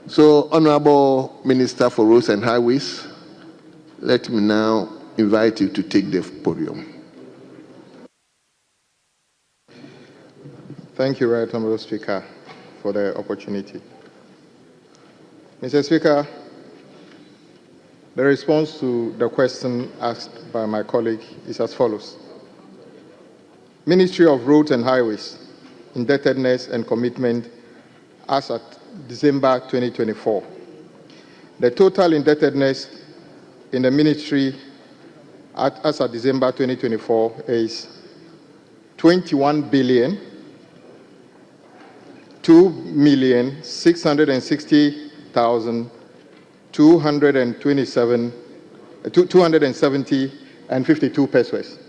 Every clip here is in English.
So, Honorable Minister for Roads and Highways, let me now invite you to take the podium. Thank you, Right Honorable Speaker, for the opportunity. Mr. Speaker, the response to the question asked by my colleague is as follows. Ministry of Roads and Highways, indebtedness and commitment as at December 2024. The total indebtedness in the ministry as at December 2024 is 21 billion 2,660,270 and 52 pesos.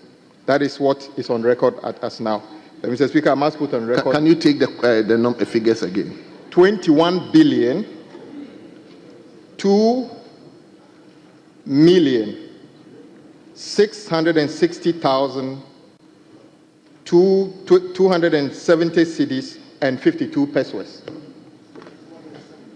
That is what is on record at us now. Mr. Speaker, I must put on record. Can you take the figures again? 21 billion 2,660,270 cedis and 52 pesos.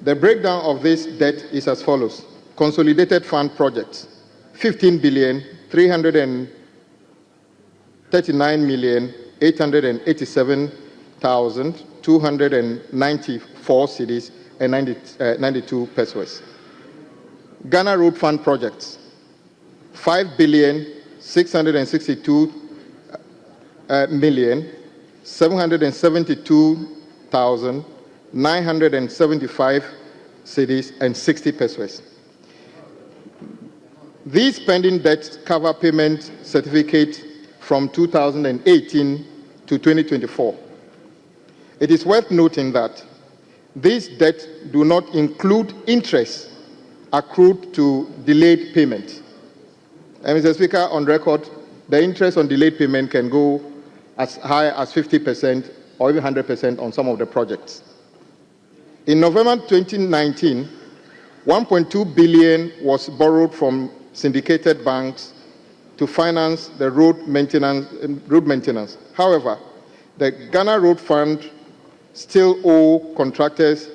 The breakdown of this debt is as follows. Consolidated fund projects, 15 billion 339,887,294 cedis and 92 pesos. Ghana Road Fund projects, 5 billion 662 million 772,975 cedis and 60 pesos. These pending debts cover payment certificate from 2018 to 2024. It is worth noting that these debts do not include interest accrued to delayed payment. And Mr. Speaker, on record, the interest on delayed payment can go as high as 50% or even 100% on some of the projects. In November 2019, 1.2 billion was borrowed from syndicated banks to finance the road maintenance. However, the Ghana Road Fund still owe contractors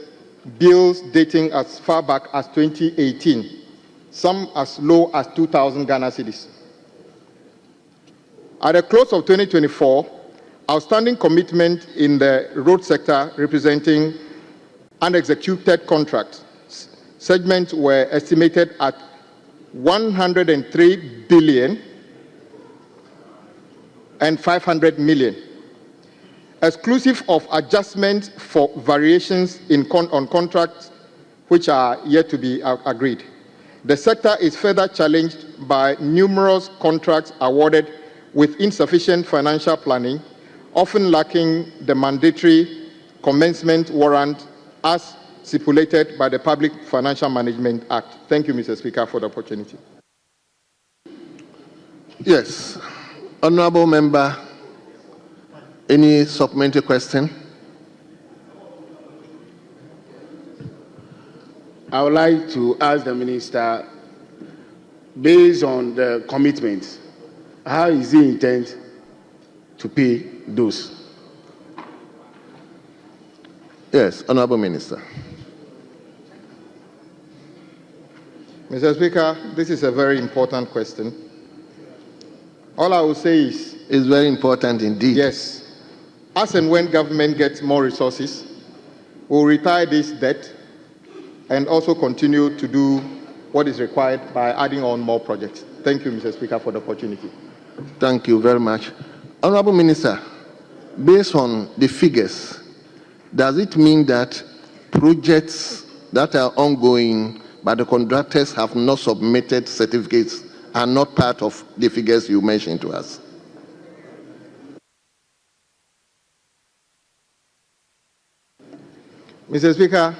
bills dating as far back as 2018, some as low as 2,000 Ghana cedis. At the close of 2024, outstanding commitment in the road sector representing unexecuted contracts segments were estimated at 103 billion and 500 million. Exclusive of adjustments for variations on contracts which are yet to be agreed. The sector is further challenged by numerous contracts awarded with insufficient financial planning, often lacking the mandatory commencement warrant as stipulated by the Public Financial Management Act. Thank you, Mr. Speaker, for the opportunity. Yes. Honorable Member, any supplementary question? I would like to ask the Minister, based on the commitments, how is he intend to pay those? Yes, Honorable Minister. Mr. Speaker, this is a very important question. All I will say is... It's very important indeed. Yes. As and when government gets more resources, we'll retire this debt and also continue to do what is required by adding on more projects. Thank you, Mr. Speaker, for the opportunity. Thank you very much. Honorable Minister, based on the figures, does it mean that projects that are ongoing but the contractors have not submitted certificates are not part of the figures you mentioned to us? Mr. Speaker,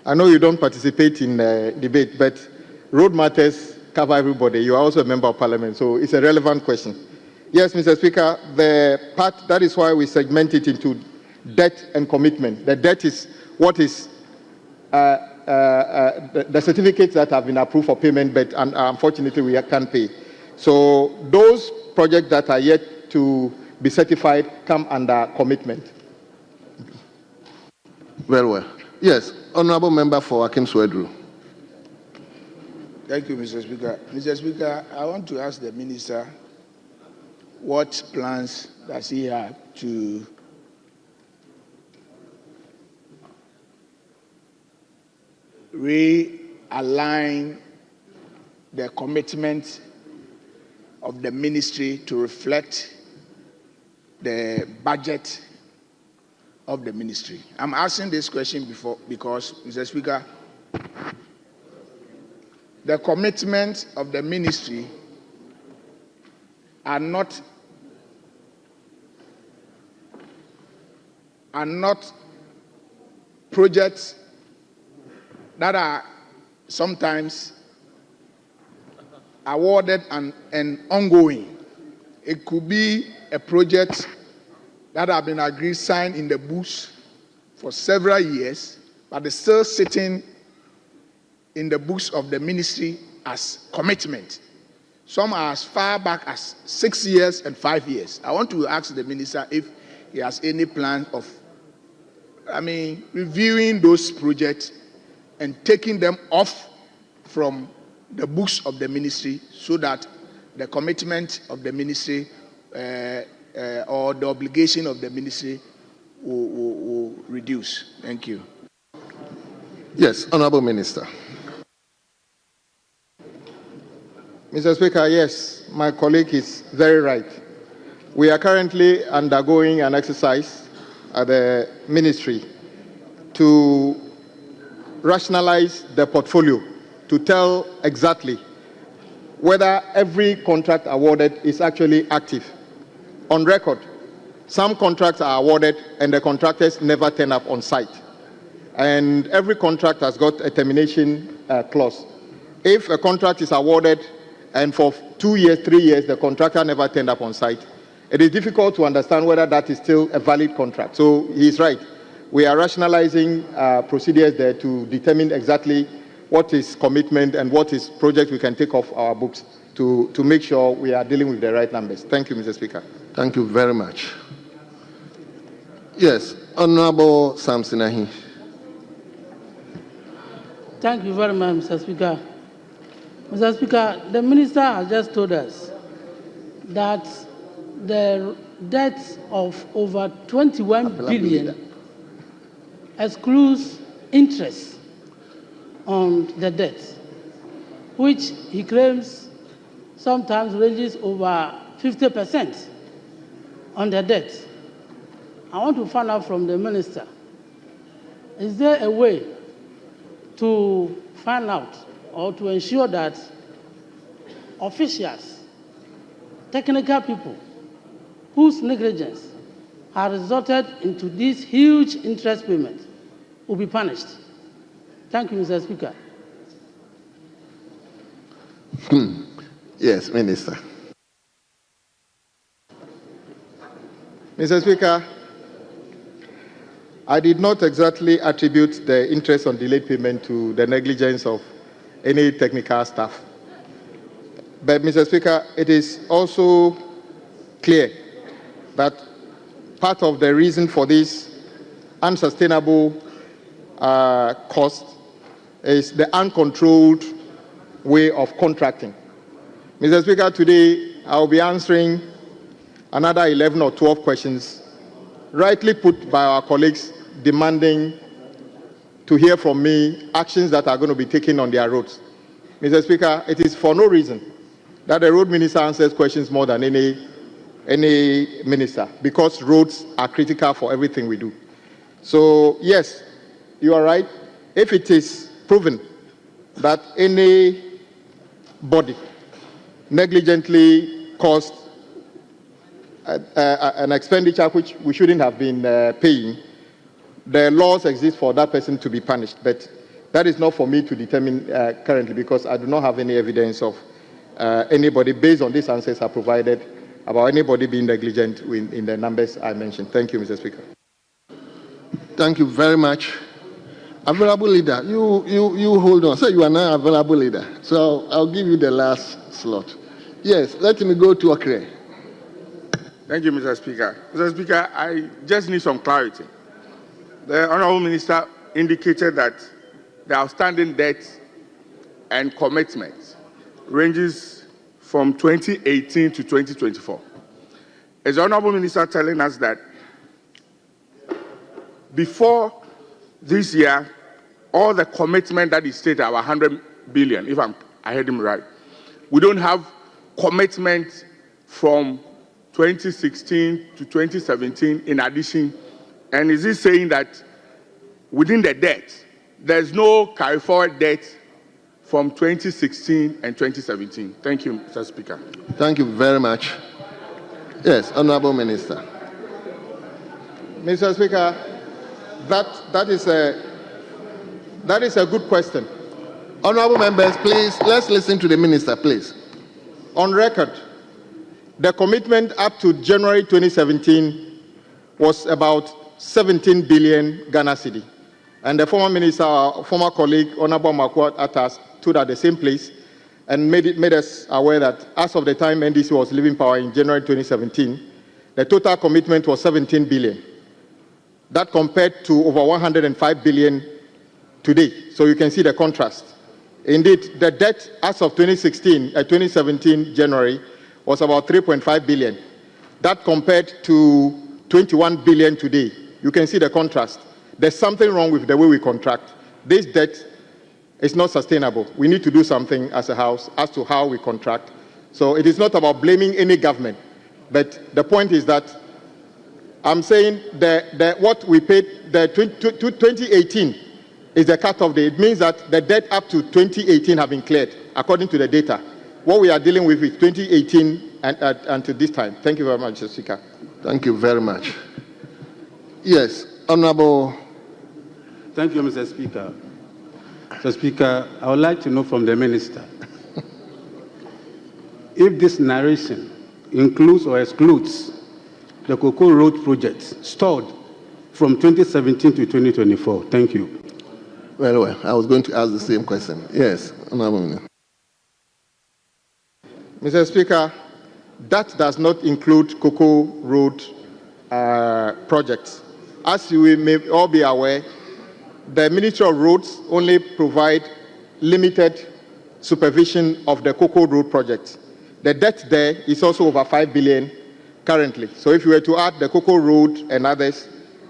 I know you don't participate in debate, but road matters cover everybody. You are also a member of Parliament, so it's a relevant question. Yes, Mr. Speaker, that is why we segment it into debt and commitment. The debt is what is the certificates that have been approved for payment, but unfortunately we can't pay. So those projects that are yet to be certified come under commitment. Very well. Yes, Honorable Member for Offinso Road. Thank you, Mr. Speaker. Mr. Speaker, I want to ask the Minister what plans does he have to realign the commitment of the ministry to reflect the budget of the ministry. I'm asking this question because, Mr. Speaker, the commitments of the ministry are not projects that are sometimes awarded and ongoing. It could be a project that have been agreed, signed in the books for several years, but it's still sitting in the books of the ministry as commitment. Some are as far back as 6 years and 5 years. I want to ask the minister if he has any plan of, reviewing those projects and taking them off from the books of the ministry so that the commitment of the ministry or the obligation of the ministry will reduce. Thank you. Yes, Honorable Minister. Mr. Speaker, yes, my colleague is very right. We are currently undergoing an exercise at the ministry to rationalize the portfolio, to tell exactly whether every contract awarded is actually active. On record, some contracts are awarded and the contractors never turn up on site. And every contract has got a termination clause. If a contract is awarded and for 2 years, 3 years, the contractor never turned up on site, it is difficult to understand whether that is still a valid contract. So he's right. We are rationalizing procedures there to determine exactly what is commitment and what is project we can take off our books to make sure we are dealing with the right numbers. Thank you, Mr. Speaker. Thank you very much. Yes, Honorable Samson Ahi. Thank you very much, Mr. Speaker. Mr. Speaker, the Minister has just told us that the debt of over 21 billion excludes interest on the debt, which he claims sometimes ranges over 50% on the debt. I want to find out from the Minister, is there a way to find out or to ensure that officials, technical people whose negligence has resulted into this huge interest payment will be punished? Thank you, Mr. Speaker. Yes, Minister. Mr. Speaker, I did not exactly attribute the interest on delayed payment to the negligence of any technical staff. But, Mr. Speaker, it is also clear that part of the reason for this unsustainable cost is the uncontrolled way of contracting. Mr. Speaker, today I will be answering another 11 or 12 questions rightly put by our colleagues demanding to hear from me actions that are going to be taken on their roads. Mr. Speaker, it is for no reason that the road minister answers questions more than any minister, because roads are critical for everything we do. So, yes, you are right. If it is proven that any body negligently caused an expenditure which we shouldn't have been paying, the laws exist for that person to be punished. But that is not for me to determine currently, because I do not have any evidence of anybody, based on these answers I provided, about anybody being negligent in the numbers I mentioned. Thank you, Mr. Speaker. Thank you very much. Available leader, you hold on. So you are now available leader. So I'll give you the last slot. Yes, let me go to Okre. Thank you, Mr. Speaker. Mr. Speaker, I just need some clarity. The Honourable Minister indicated that the outstanding debt and commitments ranges from 2018 to 2024. Is the Honorable Minister telling us that before this year, all the commitment that is stated, our 100 billion, if I heard him right, we don't have commitment from 2016 to 2017 in addition? And is he saying that within the debt, there's no carry forward debt from 2016 and 2017? Thank you, Mr. Speaker. Thank you very much. Yes, Honorable Minister. Mr. Speaker, that is a good question. Honorable members, please, let's listen to the Minister, please. On record, the commitment up to January 2017 was about 17 billion Ghana cedi. And the former minister, our former colleague, Honorable Makwat Atas, stood at the same place and made us aware that as of the time NDC was leaving power in January 2017, the total commitment was 17 billion. That compared to over 105 billion today. So you can see the contrast. Indeed, the debt as of 2017 January was about 3.5 billion. That compared to 21 billion today. You can see the contrast. There's something wrong with the way we contract. This debt is not sustainable. We need to do something as a house as to how we contract. So it is not about blaming any government, but the point is that I'm saying that what we paid, the 2018 is the cut-off date. It means that the debt up to 2018 have been cleared, according to the data. What we are dealing with is 2018 and to this time. Thank you very much, Mr. Speaker. Thank you very much. Yes, Honorable. Thank you, Mr. Speaker. Mr. Speaker, I would like to know from the Minister if this narration includes or excludes the Cocoa Road project stalled from 2017 to 2024. Thank you. Well, I was going to ask the same question. Yes, Honorable Minister. Mr. Speaker, that does not include Cocoa Road projects. As you may all be aware, the Ministry of Roads only provide limited supervision of the Cocoa Road project. The debt there is also over 5 billion currently. So if you were to add the Cocoa Road and others,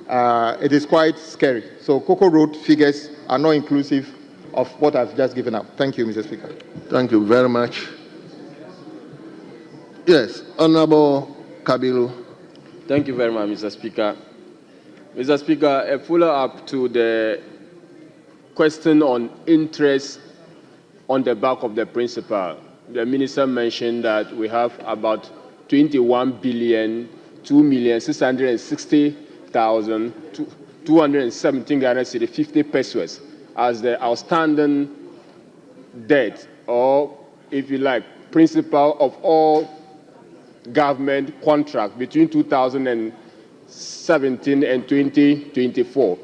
it is quite scary. So Cocoa Road figures are not inclusive of what I've just given out. Thank you, Mr. Speaker. Thank you very much. Yes, Honorable Kabiru. Thank you very much, Mr. Speaker. Mr. Speaker, a follow-up to the question on interest on the back of the principal. The minister mentioned that we have about 21 billion, 2,660,217 Ghana cedi, 50 pesos as the outstanding debt, or if you like, principal of all government contracts between 2017 and 2024.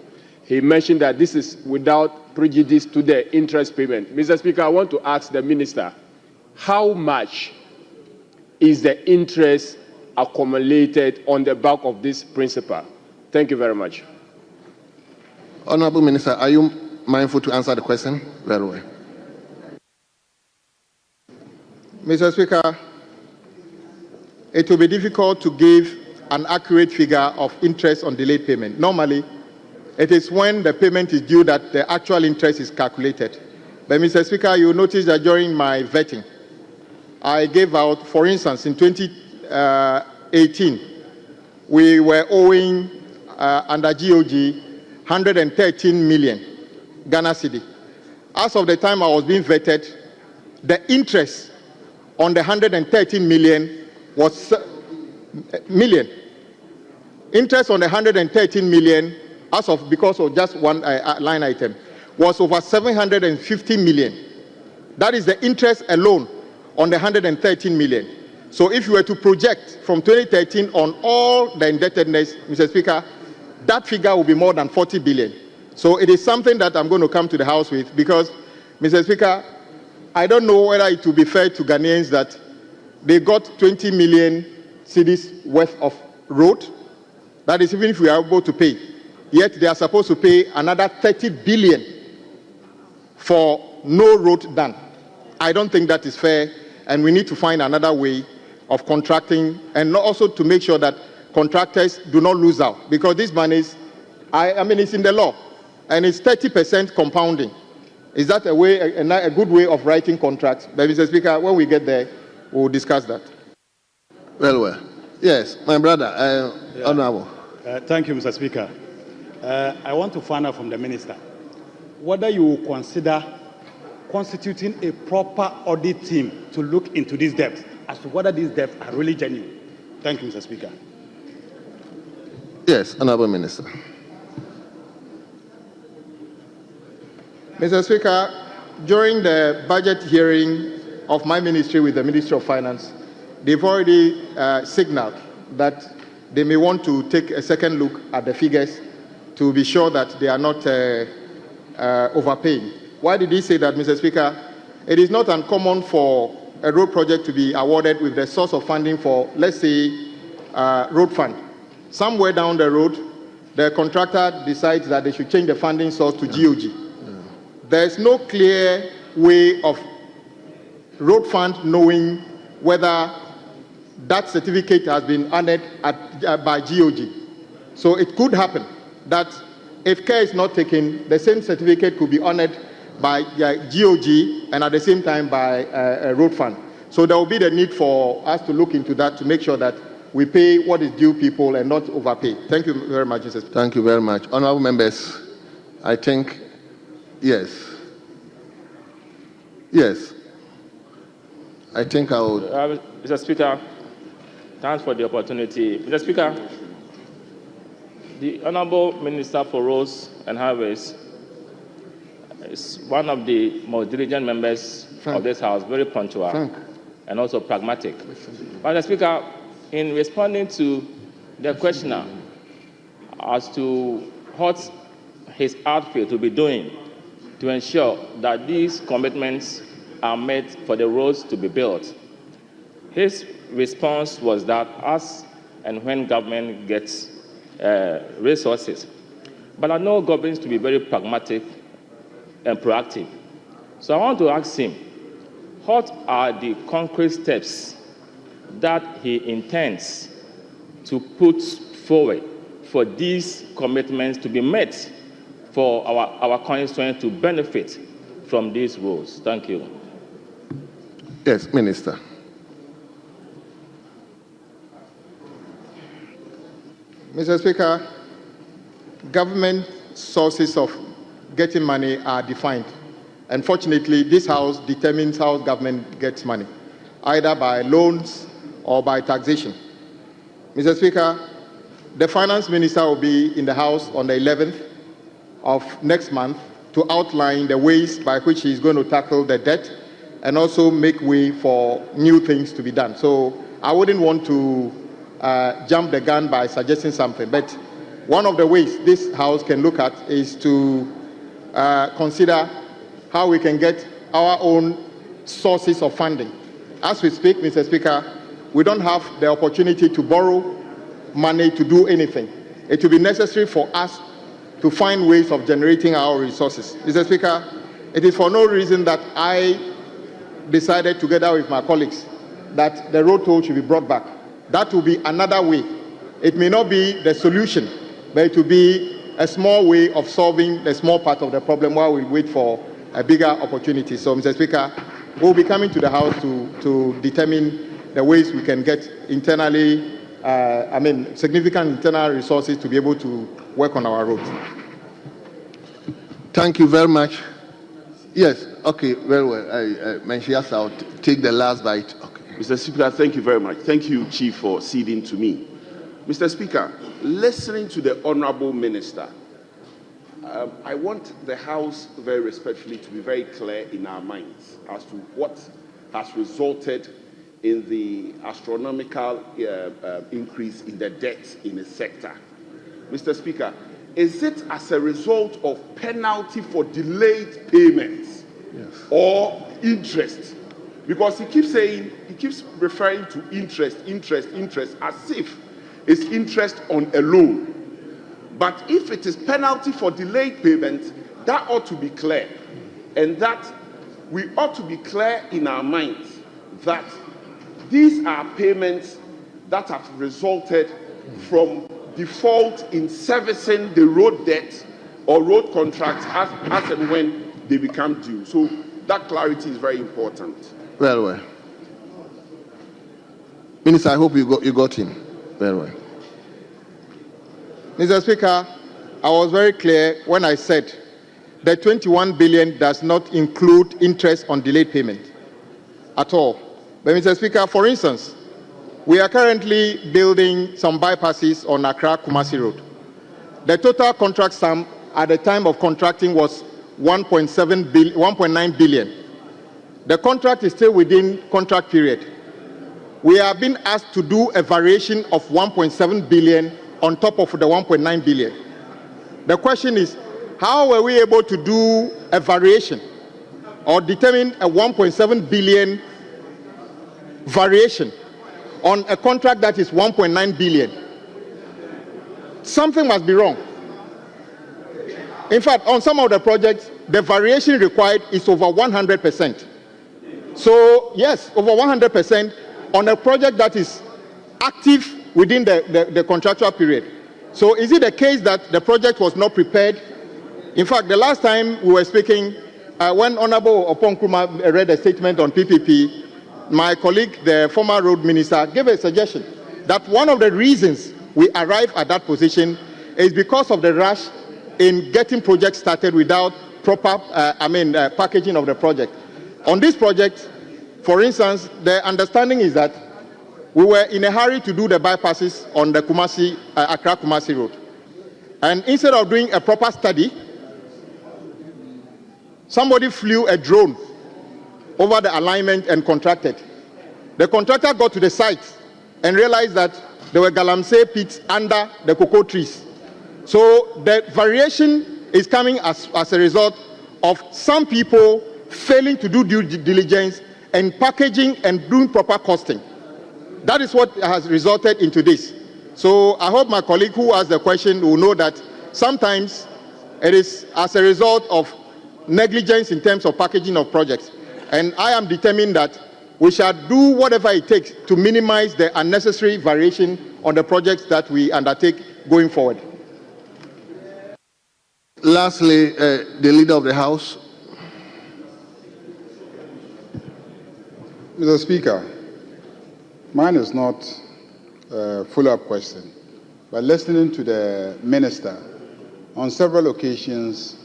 He mentioned that this is without prejudice to the interest payment. Mr. Speaker, I want to ask the minister, how much is the interest accumulated on the back of this principal? Thank you very much. Honorable Minister, are you mindful to answer the question? Very well. Mr. Speaker, it will be difficult to give an accurate figure of interest on delayed payment. Normally, it is when the payment is due that the actual interest is calculated. But Mr. Speaker, you notice that during my vetting, I gave out, for instance, in 2018, we were owing under GOG 113 million Ghana cedi. As of the time I was being vetted, the interest on the 113 million was interest on the 113 million, because of just one line item, was over 750 million. That is the interest alone on the 113 million. So if you were to project from 2013 on all the indebtedness, Mr. Speaker, that figure will be more than 40 billion. So it is something that I'm going to come to the House with, because, Mr. Speaker, I don't know whether it will be fair to Ghanaians that they got 20 million cedis worth of road. That is, even if we are able to pay. yet they are supposed to pay another 30 billion for no road done. I don't think that is fair, and we need to find another way of contracting, and also to make sure that contractors do not lose out, because this money is, I mean, it's in the law, and it's 30% compounding. Is that a good way of writing contracts? But Mr. Speaker, when we get there, we'll discuss that. Well. Yes, my brother, Honorable. Thank you, Mr. Speaker. I want to find out from the minister whether you will consider constituting a proper audit team to look into these debts, as to whether these debts are really genuine. Thank you, Mr. Speaker. Yes, Honorable Minister. Mr. Speaker, during the budget hearing of my ministry with the Ministry of Finance, they've already signaled that they may want to take a second look at the figures to be sure that they are not overpaying. Why did he say that, Mr. Speaker? It is not uncommon for a road project to be awarded with the source of funding for, let's say, road fund. Somewhere down the road, the contractor decides that they should change the funding source to GOG. There's no clear way of road fund knowing whether that certificate has been honored by GOG. So it could happen that if care is not taken, the same certificate could be honored by GOG and at the same time by a road fund. So there will be the need for us to look into that to make sure that we pay what is due people and not overpay. Thank you very much, Mr. Speaker. Thank you very much. Honorable members, I think, yes. Yes. I think I would. Mr. Speaker, thanks for the opportunity. Mr. Speaker, the Honorable Minister for Roads and Highways is one of the most diligent members of this House, very punctual and also pragmatic. But Mr. Speaker, in responding to the questioner as to what his outfit will be doing to ensure that these commitments are made for the roads to be built, his response was that as and when government gets resources. But I know governments to be very pragmatic and proactive. So I want to ask him, what are the concrete steps that he intends to put forward for these commitments to be met for our constituents to benefit from these roads? Thank you. Yes, Minister. Mr. Speaker, government sources of getting money are defined. Unfortunately, this House determines how government gets money, either by loans or by taxation. Mr. Speaker, the Finance Minister will be in the House on the 11th of next month to outline the ways by which he is going to tackle the debt and also make way for new things to be done. So I wouldn't want to jump the gun by suggesting something, but one of the ways this House can look at is to consider how we can get our own sources of funding. As we speak, Mr. Speaker, we don't have the opportunity to borrow money to do anything. It will be necessary for us to find ways of generating our resources. Mr. Speaker, it is for no reason that I decided together with my colleagues that the road toll should be brought back. That will be another way. It may not be the solution, but it will be a small way of solving the small part of the problem while we wait for a bigger opportunity. So, Mr. Speaker, we'll be coming to the House to determine the ways we can get internally, significant internal resources to be able to work on our roads. Thank you very much. Yes, okay, very well. Mention I'll take the last bite. Okay. Mr. Speaker, thank you very much. Thank you, Chief, for ceding to me. Mr. Speaker, listening to the Honorable Minister, I want the House very respectfully to be very clear in our minds as to what has resulted in the astronomical increase in the debt in the sector. Mr. Speaker, is it as a result of penalty for delayed payments or interest? Because he keeps referring to interest as if it's interest on a loan. But if it is penalty for delayed payment, that ought to be clear. And that we ought to be clear in our minds that these are payments that have resulted from default in servicing the road debt or road contracts as and when they become due. So that clarity is very important. Very well. Minister, I hope you got him. Very well. Mr. Speaker, I was very clear when I said the 21 billion does not include interest on delayed payment at all. But Mr. Speaker, for instance, we are currently building some bypasses on Accra-Kumasi Road. The total contract sum at the time of contracting was 1.9 billion. The contract is still within contract period. We are being asked to do a variation of 1.7 billion on top of the 1.9 billion. The question is, how were we able to do a variation or determine a 1.7 billion variation on a contract that is 1.9 billion? Something must be wrong. In fact, on some of the projects, the variation required is over 100%. So, yes, over 100% on a project that is active within the contractual period. So, is it the case that the project was not prepared? In fact, the last time we were speaking, when Honorable Oponkruma read a statement on PPP, my colleague, the former road minister, gave a suggestion that one of the reasons we arrived at that position is because of the rush in getting projects started without proper packaging of the project. On this project, for instance, the understanding is that we were in a hurry to do the bypasses on the Accra-Kumasi Road. And instead of doing a proper study, somebody flew a drone over the alignment and contracted. The contractor got to the site and realized that there were galamsey pits under the cocoa trees. So the variation is coming as a result of some people failing to do due diligence and packaging and doing proper costing. That is what has resulted into this. So I hope my colleague who asked the question will know that sometimes it is as a result of negligence in terms of packaging of projects. And I am determined that we shall do whatever it takes to minimize the unnecessary variation on the projects that we undertake going forward. Lastly, the Leader of the House. Mr. Speaker, mine is not a follow-up question, but listening to the Minister, on several occasions,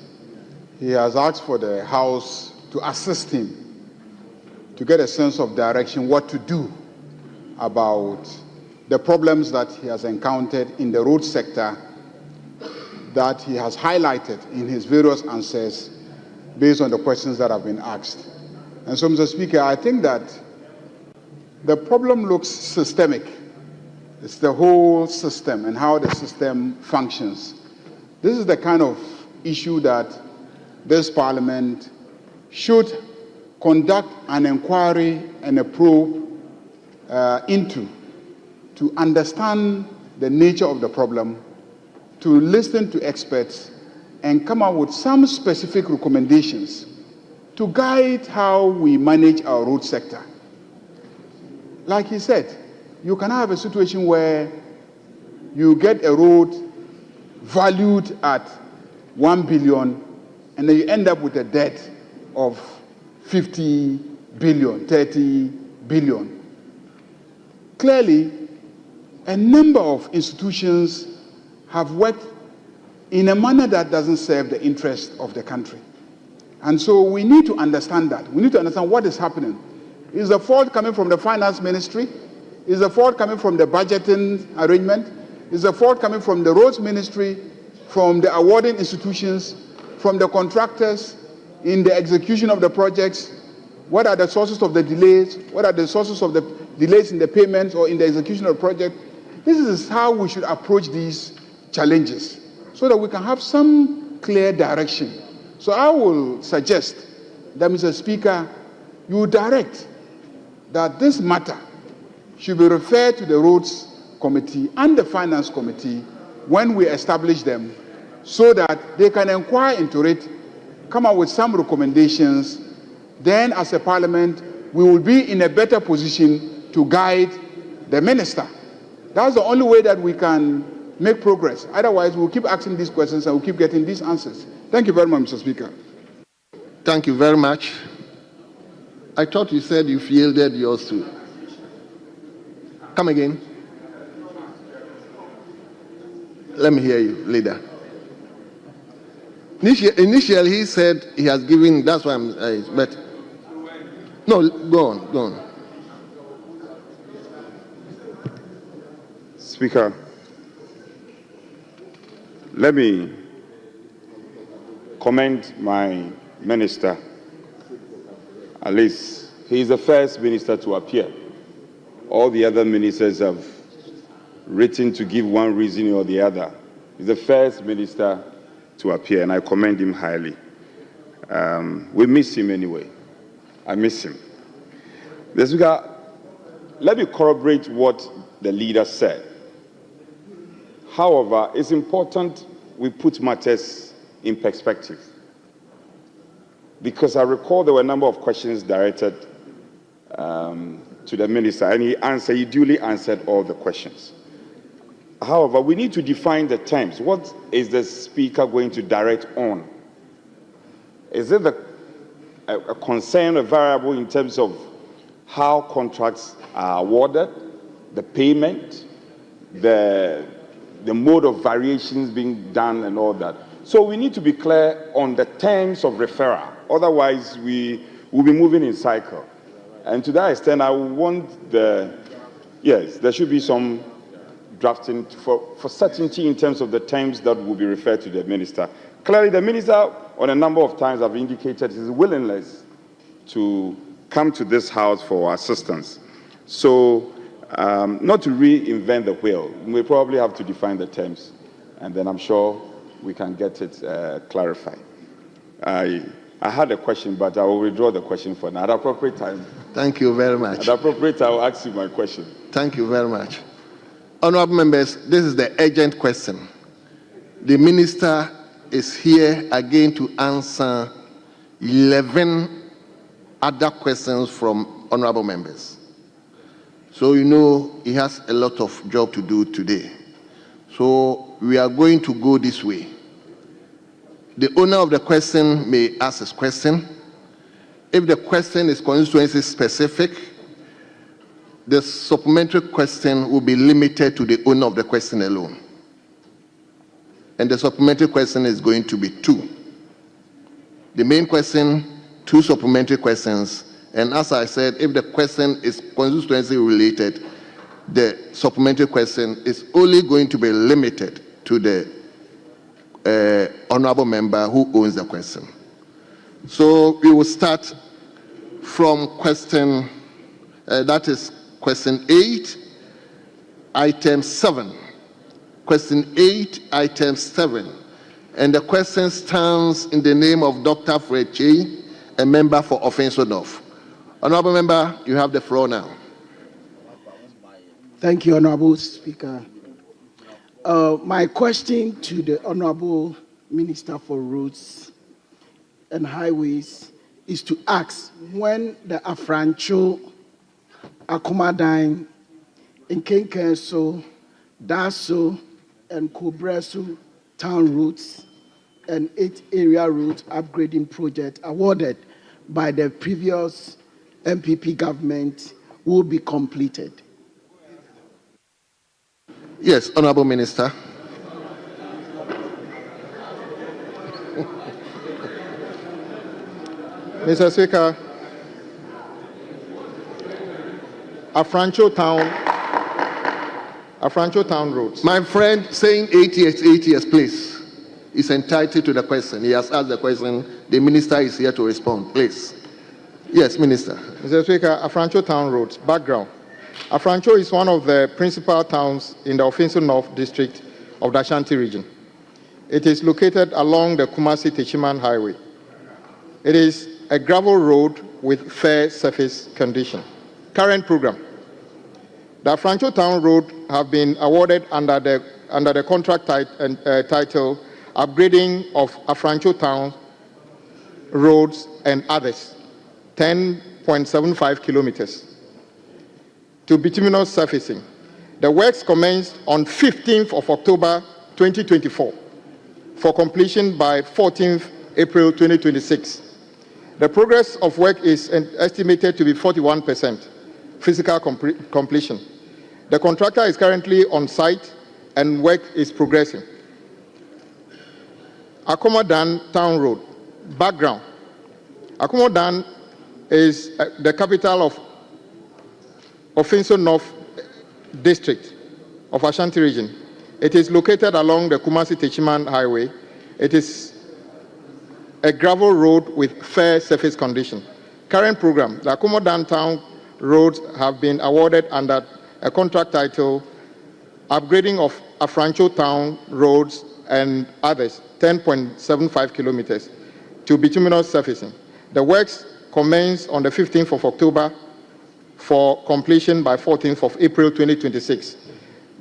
he has asked for the House to assist him to get a sense of direction, what to do about the problems that he has encountered in the road sector that he has highlighted in his various answers based on the questions that have been asked. And so, Mr. Speaker, I think that the problem looks systemic. It's the whole system and how the system functions. This is the kind of issue that this Parliament should conduct an inquiry and a probe into to understand the nature of the problem, to listen to experts, and come up with some specific recommendations to guide how we manage our road sector. Like he said, you can have a situation where you get a road valued at 1 billion and then you end up with a debt of 50 billion, 30 billion. Clearly, a number of institutions have worked in a manner that doesn't serve the interest of the country. And so we need to understand that. We need to understand what is happening. Is the fault coming from the finance ministry? Is the fault coming from the budgeting arrangement? Is the fault coming from the roads ministry, from the awarding institutions, from the contractors in the execution of the projects? What are the sources of the delays? What are the sources of the delays in the payments or in the execution of the project? This is how we should approach these challenges so that we can have some clear direction. So I will suggest that, Mr. Speaker, you direct that this matter should be referred to the Roads Committee and the Finance Committee when we establish them, so that they can inquire into it, come up with some recommendations. Then as a parliament, we will be in a better position to guide the minister. That's the only way that we can make progress. Otherwise, we'll keep asking these questions and we'll keep getting these answers. Thank you very much, Mr. Speaker. Thank you very much. I thought you said you yielded yours too. Come again. Let me hear you, leader. Initially, he said he has given, that's why but no, go on. Speaker, let me commend my minister. At least he is the first minister to appear. All the other ministers have written to give one reason or the other. He's the first minister to appear, and I commend him highly. We miss him anyway. I miss him. The Speaker, let me corroborate what the leader said. However, it's important we put matters in perspective, because I recall there were a number of questions directed to the minister, and he duly answered all the questions. However, we need to define the terms. What is the speaker going to direct on? Is it a concern, a variable in terms of how contracts are awarded, the payment, the mode of variations being done and all that? So we need to be clear on the terms of referral. Otherwise, we will be moving in cycle. And to that extent, I want yes, there should be some drafting for certainty in terms of the terms that will be referred to the minister. Clearly, the minister, on a number of times, have indicated his willingness to come to this house for assistance. So, not to reinvent the wheel, we probably have to define the terms, and then I'm sure we can get it clarified. I had a question, but I will withdraw the question for now. At appropriate time. Thank you very much. At appropriate time, I will ask you my question. Thank you very much. Honorable members, this is the urgent question. The minister is here again to answer 11 other questions from honorable members. So you know he has a lot of job to do today. So we are going to go this way. The owner of the question may ask his question. If the question is constituency specific, the supplementary question will be limited to the owner of the question alone. And the supplementary question is going to be 2. The main question, 2 supplementary questions. And as I said, if the question is constituency related, the supplementary question is only going to be limited to the honorable member who owns the question. So we will start from question, that is question 8, item 7. Question 8, item 7. And the question stands in the name of Dr. Fred Che, a member for Offinso North. Honorable member, you have the floor now. Thank you, Honorable Speaker. My question to the Honorable Minister for Roads and Highways is to ask when the Afrancho, Akomadine, Nkenkenso, Daso, and Kobresu town routes and 8 area route upgrading project awarded by the previous MPP government will be completed. Yes, Honorable Minister. Mr. Speaker, Afrancho Town roads. My friend saying 8 years, please, is entitled to the question. He has asked the question. The minister is here to respond, please. Yes, Minister. Mr. Speaker, Afrancho Town roads. Background. Afrancho is one of the principal towns in the Offinso North district of the Ashanti region. It is located along the Kumasi-Techiman Highway. It is a gravel road with fair surface condition. Current program. The Afrancho Town Road have been awarded under the under the contract title Upgrading of Afenyo Town Roads and Others, 10.75 kilometers, to bituminous surfacing. The works commenced on 15th of October 2024 for completion by 14th April 2026. The progress of work is estimated to be 41% physical completion. The contractor is currently on site and work is progressing. Akomodan Town Road. Background. Akomodan is the capital of Offinso North District of Ashanti region. It is located along the Kumasi-Techiman Highway. It is a gravel road with fair surface condition. Current program, the Akomodan Town roads have been awarded under a contract title Upgrading of Afenyo Town Roads and Others, 10.75 kilometers, to bituminous surfacing. The works commenced on the 15th of October for completion by 14th of April 2026.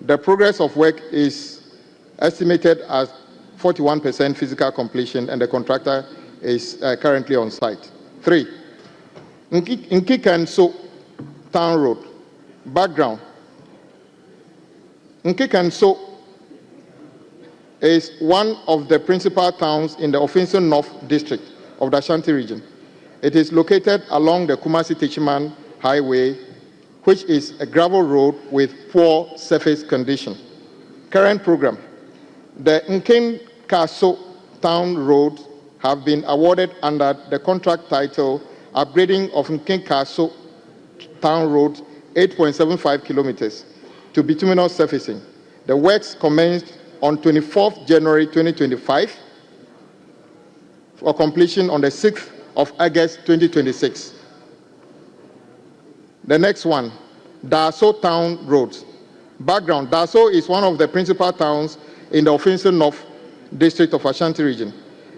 The progress of work is estimated as 41% physical completion, and the contractor is currently on site. 3. Nkikanso Town Road. Background. Nkikanso is one of the principal towns in the Offinso North District of the Ashanti region. It is located along the Kumasi-Techiman Highway, which is a gravel road with poor surface condition. Current program. The Nkikanso Town Road have been awarded under the contract title Upgrading of Nkikanso Town Road, 8.75 kilometers, to bituminous surfacing. The works commenced on 24th January 2025 for completion on the 6th of August 2026. The next one, Daso Town Road. Background, Daso is one of the principal towns in the Offinso North District of Ashanti region.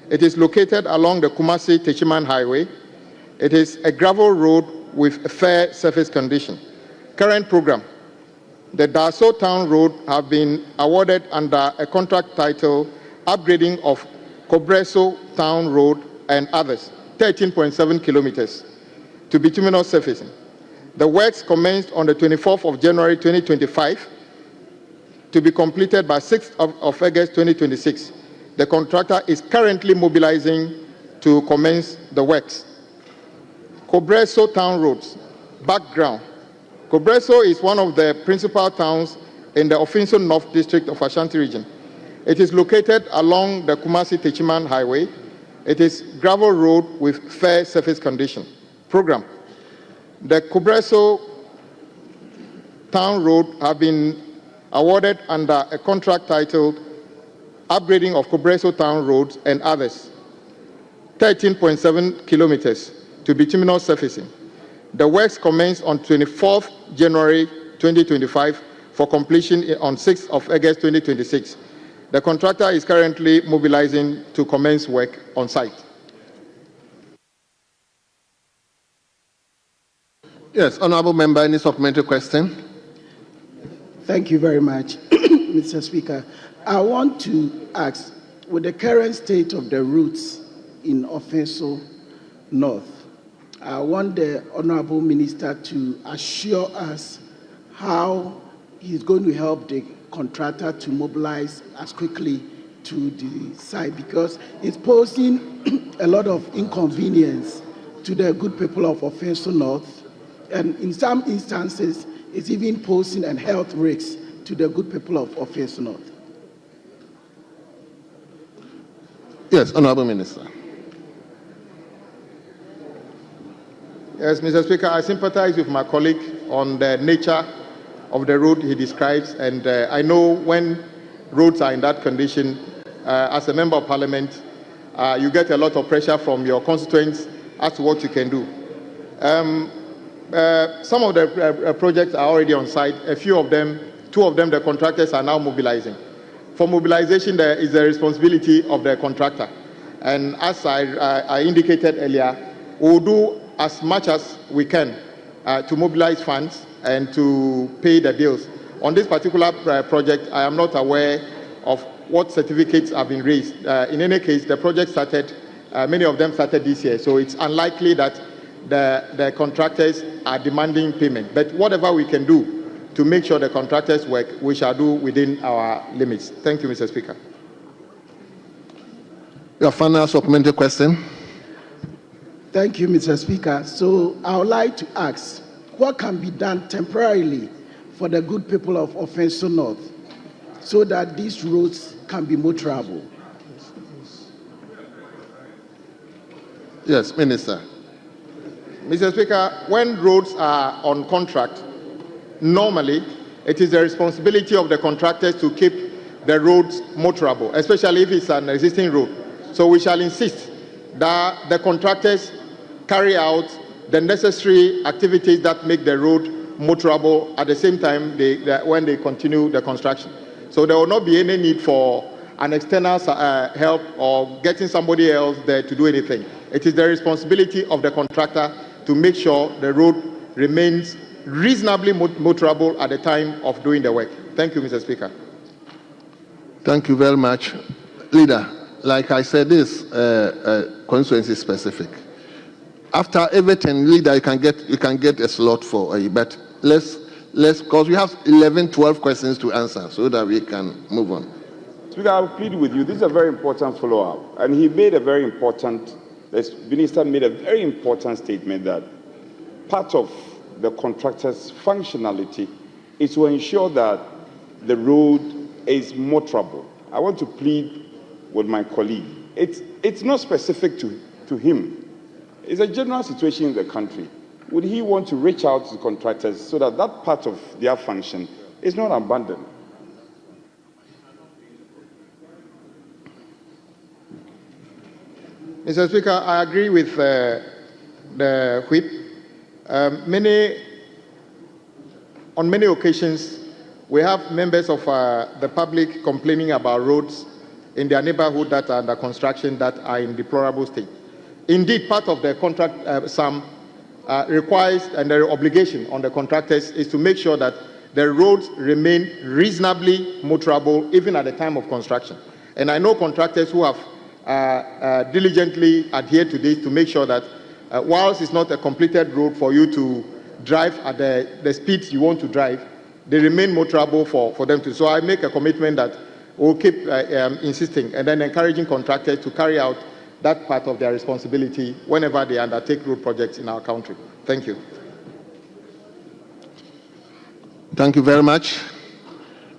It is located along the Kumasi-Techiman Highway. It is a gravel road with a fair surface condition. Current program, the Daso Town Road have been awarded under a contract title Upgrading of Kwabre Town Road and Others, 13.7 kilometers, to bituminous surfacing. The works commenced on the 24th of January 2025 to be completed by 6th of August 2026. The contractor is currently mobilizing to commence the works. Kwabre Town Roads. Background. Kwabre is one of the principal towns in the Offinso North District of Ashanti region. It is located along the Kumasi-Techiman Highway. It is gravel road with fair surface condition. Program. The Kwabre Town Road have been awarded under a contract titled Upgrading of Kwabre Town Roads and Others, 13.7 kilometers, to bituminous surfacing. The works commenced on 24th January 2025 for completion on 6th of August 2026. The contractor is currently mobilizing to commence work on site. Yes, honorable member, any supplementary question? Thank you very much, Mr. Speaker. I want to ask, with the current state of the routes in Offinso North, I want the honorable minister to assure us how he's going to help the contractor to mobilize as quickly to the site, because it's posing a lot of inconvenience to the good people of Offinso North, and in some instances, it's even posing a health risk to the good people of Offinso North. Yes, honorable minister. Yes, Mr. Speaker, I sympathize with my colleague on the nature of the road he describes, and I know when roads are in that condition, as a member of parliament, you get a lot of pressure from your constituents as to what you can do. Some of the projects are already on site. A few of them, 2 of them, the contractors are now mobilizing. For mobilization, there is a responsibility of the contractor. And as I indicated earlier, we'll do as much as we can to mobilize funds and to pay the bills. on this particular project, I am not aware of what certificates have been raised. In any case, the project started, many of them started this year, so it's unlikely that the contractors are demanding payment. But whatever we can do to make sure the contractors work, we shall do within our limits. Thank you, Mr. Speaker. Your final supplementary question. Thank you, Mr. Speaker. So I would like to ask, what can be done temporarily for the good people of Offinso North so that these roads can be motorable? Yes, Minister. Mr. Speaker, when roads are on contract, normally it is the responsibility of the contractors to keep the roads motorable, especially if it's an existing road. So we shall insist that the contractors carry out the necessary activities that make the road motorable at the same time when they continue the construction. So there will not be any need for an external help or getting somebody else there to do anything. It is the responsibility of the contractor to make sure the road remains reasonably motorable at the time of doing the work. Thank you, Mr. Speaker. Thank you very much. Leader, like I said, this constituency specific. After everything, leader, you can get a slot for but let's because we have 11, 12 questions to answer so that we can move on. Speaker, I will plead with you. This is a very important follow-up, and he made a very important. The minister made a very important statement that part of the contractor's functionality is to ensure that the road is motorable. I want to plead with my colleague. It's not specific to him. It's a general situation in the country. Would he want to reach out to contractors so that that part of their function is not abandoned? Mr. Speaker, I agree with the whip. On many occasions, we have members of the public complaining about roads in their neighborhood that are under construction that are in deplorable state. Indeed, part of the contract requires and the obligation on the contractors is to make sure that the roads remain reasonably motorable even at the time of construction. And I know contractors who have diligently adhered to this to make sure that whilst it's not a completed road for you to drive at the speeds you want to drive, they remain motorable for them to. So I make a commitment that we'll keep insisting and then encouraging contractors to carry out that part of their responsibility whenever they undertake road projects in our country. Thank you. Thank you very much.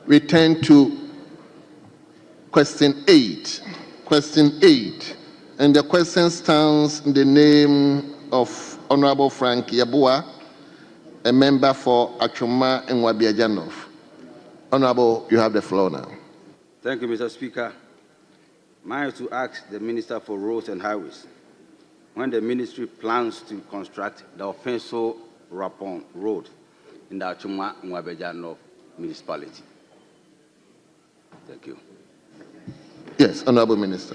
We turn to question 8. Question 8. And the question stands in the name of Honorable Frank Yabua, a member for Achuma and Wabiajanov. Honorable, you have the floor now. Thank you, Mr. Speaker. Mine is to ask the Minister for Roads and Highways when the ministry plans to construct the Offinso Road in the Achuma and Wabiajanov municipality. Thank you. Yes, Honorable Minister.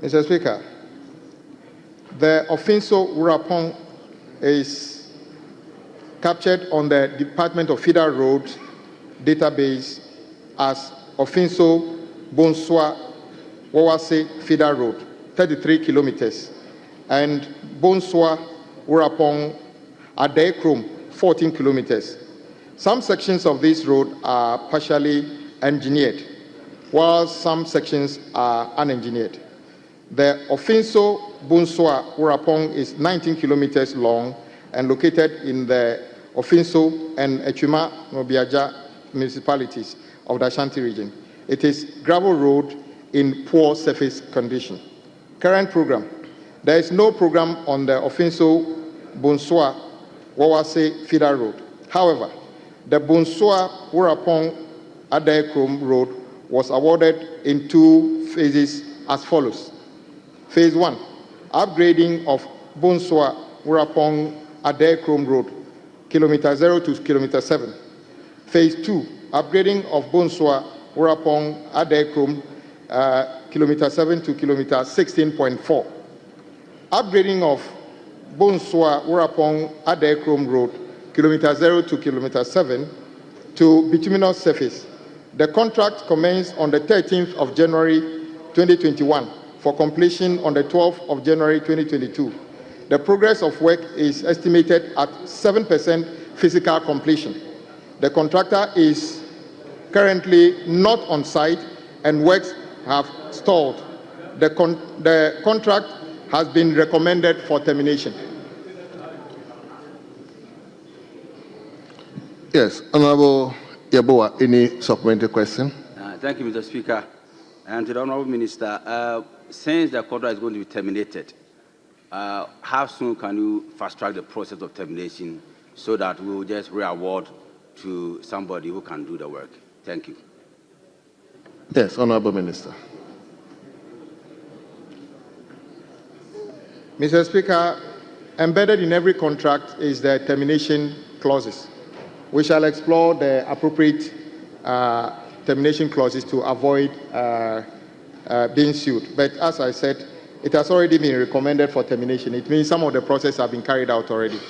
Mr. Speaker, the Offinso Road is captured on the Department of Federal Road database as Offinso Bonswa Wawase Federal Road, 33 kilometers, and Bonswa Urapong Adekrom, 14 kilometers. Some sections of this road are partially engineered, while some sections are unengineered. The Offinso Bonswa Urapong is 19 kilometers long and located in the Offinso and Echuma Nobiaja municipalities of the Ashanti region. It is gravel road in poor surface condition. Current program. There is no program on the Offinso Bonswa Wawase Federal Road. However, the Bonswa Urapong Adekrom Road was awarded in 2 phases as follows. Phase 1, upgrading of Bonswa Urapong Adekrom Road, kilometer 0 to kilometer 7. Phase 2, upgrading of Bonswa Urapong Adekrom, kilometer 7 to kilometer 16.4. Upgrading of Bonswa Urapong Adekrom Road, kilometer 0 to kilometer 7, to bituminous surface. The contract commenced on the 13th of January 2021 for completion on the 12th of January 2022. The progress of work is estimated at 7% physical completion. The contractor is currently not on site and works have stalled. The contract has been recommended for termination. Yes, Honorable Yaboa, any supplementary question? Thank you, Mr. Speaker. And to the Honorable Minister, since the contract is going to be terminated, how soon can you fast-track the process of termination so that we will just re-award to somebody who can do the work? Thank you. Yes, Honorable Minister. Mr. Speaker, embedded in every contract is the termination clauses. We shall explore the appropriate termination clauses to avoid being sued. But as I said, it has already been recommended for termination. It means some of the process have been carried out already.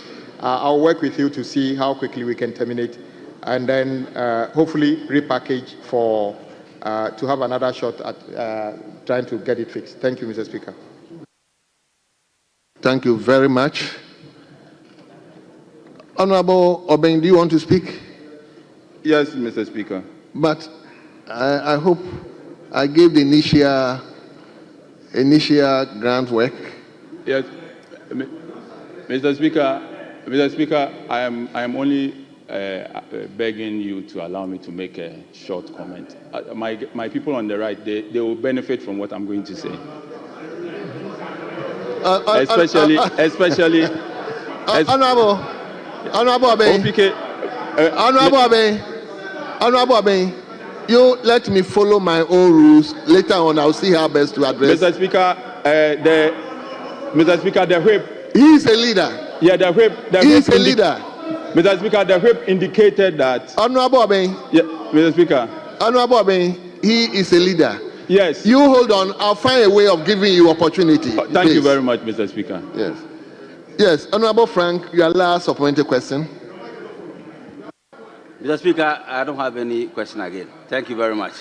I'll work with you to see how quickly we can terminate and then hopefully repackage for to have another shot at trying to get it fixed. Thank you, Mr. Speaker. Thank you very much. Honorable Oben, do you want to speak? Yes, Mr. Speaker. But I hope I gave the initial grant work. Yes, Mr. Speaker, I am only begging you to allow me to make a short comment. My people on the right, they will benefit from what I'm going to say. Especially. Honorable Abe. Honorable Abe. You let me follow my own rules. Later on, I'll see how best to address. Mr. Speaker, the whip. He is a leader. Yeah, the whip. He is a leader. Mr. Speaker, the whip indicated that. Honorable Abe. Yeah, Mr. Speaker. Honorable Abe, he is a leader. Yes. You hold on. I'll find a way of giving you opportunity. Thank you very much, Mr. Speaker. Yes. Yes, Honorable Frank, your last supplementary question. Mr. Speaker, I don't have any question again. Thank you very much.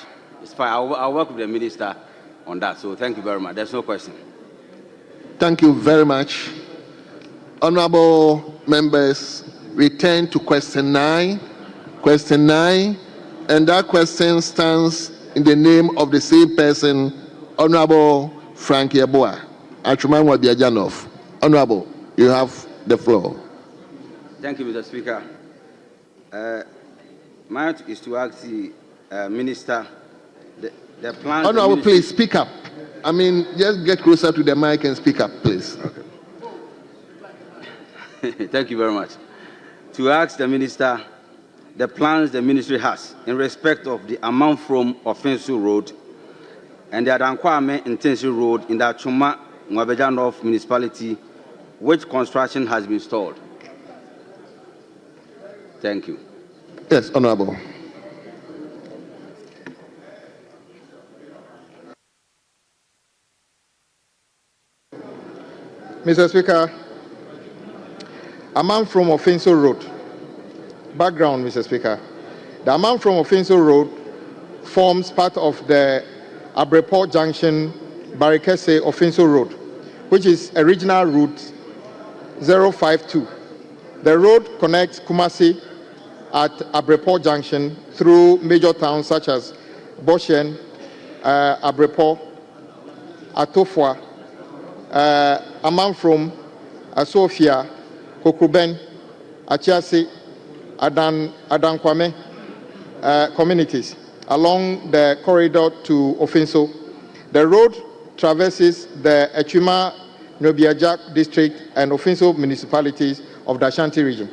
It's fine. I'll work with the minister on that. So thank you very much. There's no question. Thank you very much. Honorable members, return to question 9. Question 9, and that question stands in the name of the same person, Honorable Frank Yeboah. Achumanwa Biajanov. Honorable, you have the floor. Thank you, Mr. Speaker. Mine is to ask the minister the plan. Honorable, please speak up. I mean, just get closer to the mic and speak up, please. Okay. Thank you very much. To ask the minister the plans the ministry has in respect of the amount from Offinso Road and the Adankwame Intensive Road in the Chuma Mwabeja North Municipality, which construction has been stalled. Thank you. Yes, Honorable. Mr. Speaker, amount from Offinso Road. Background, Mr. Speaker. The amount from Offinso Road forms part of the Abreport Junction Barikese Offinso Road, which is a regional route 052. The road connects Kumasi at Abreport Junction through major towns such as Boshen, Abreport, Atofua, Amanfrom, Asofia, Kokuben, Achiasi, Adankwame communities along the corridor to Offinso. The road traverses the Echuma, Nobiajak district and Offinso municipalities of the Ashanti region.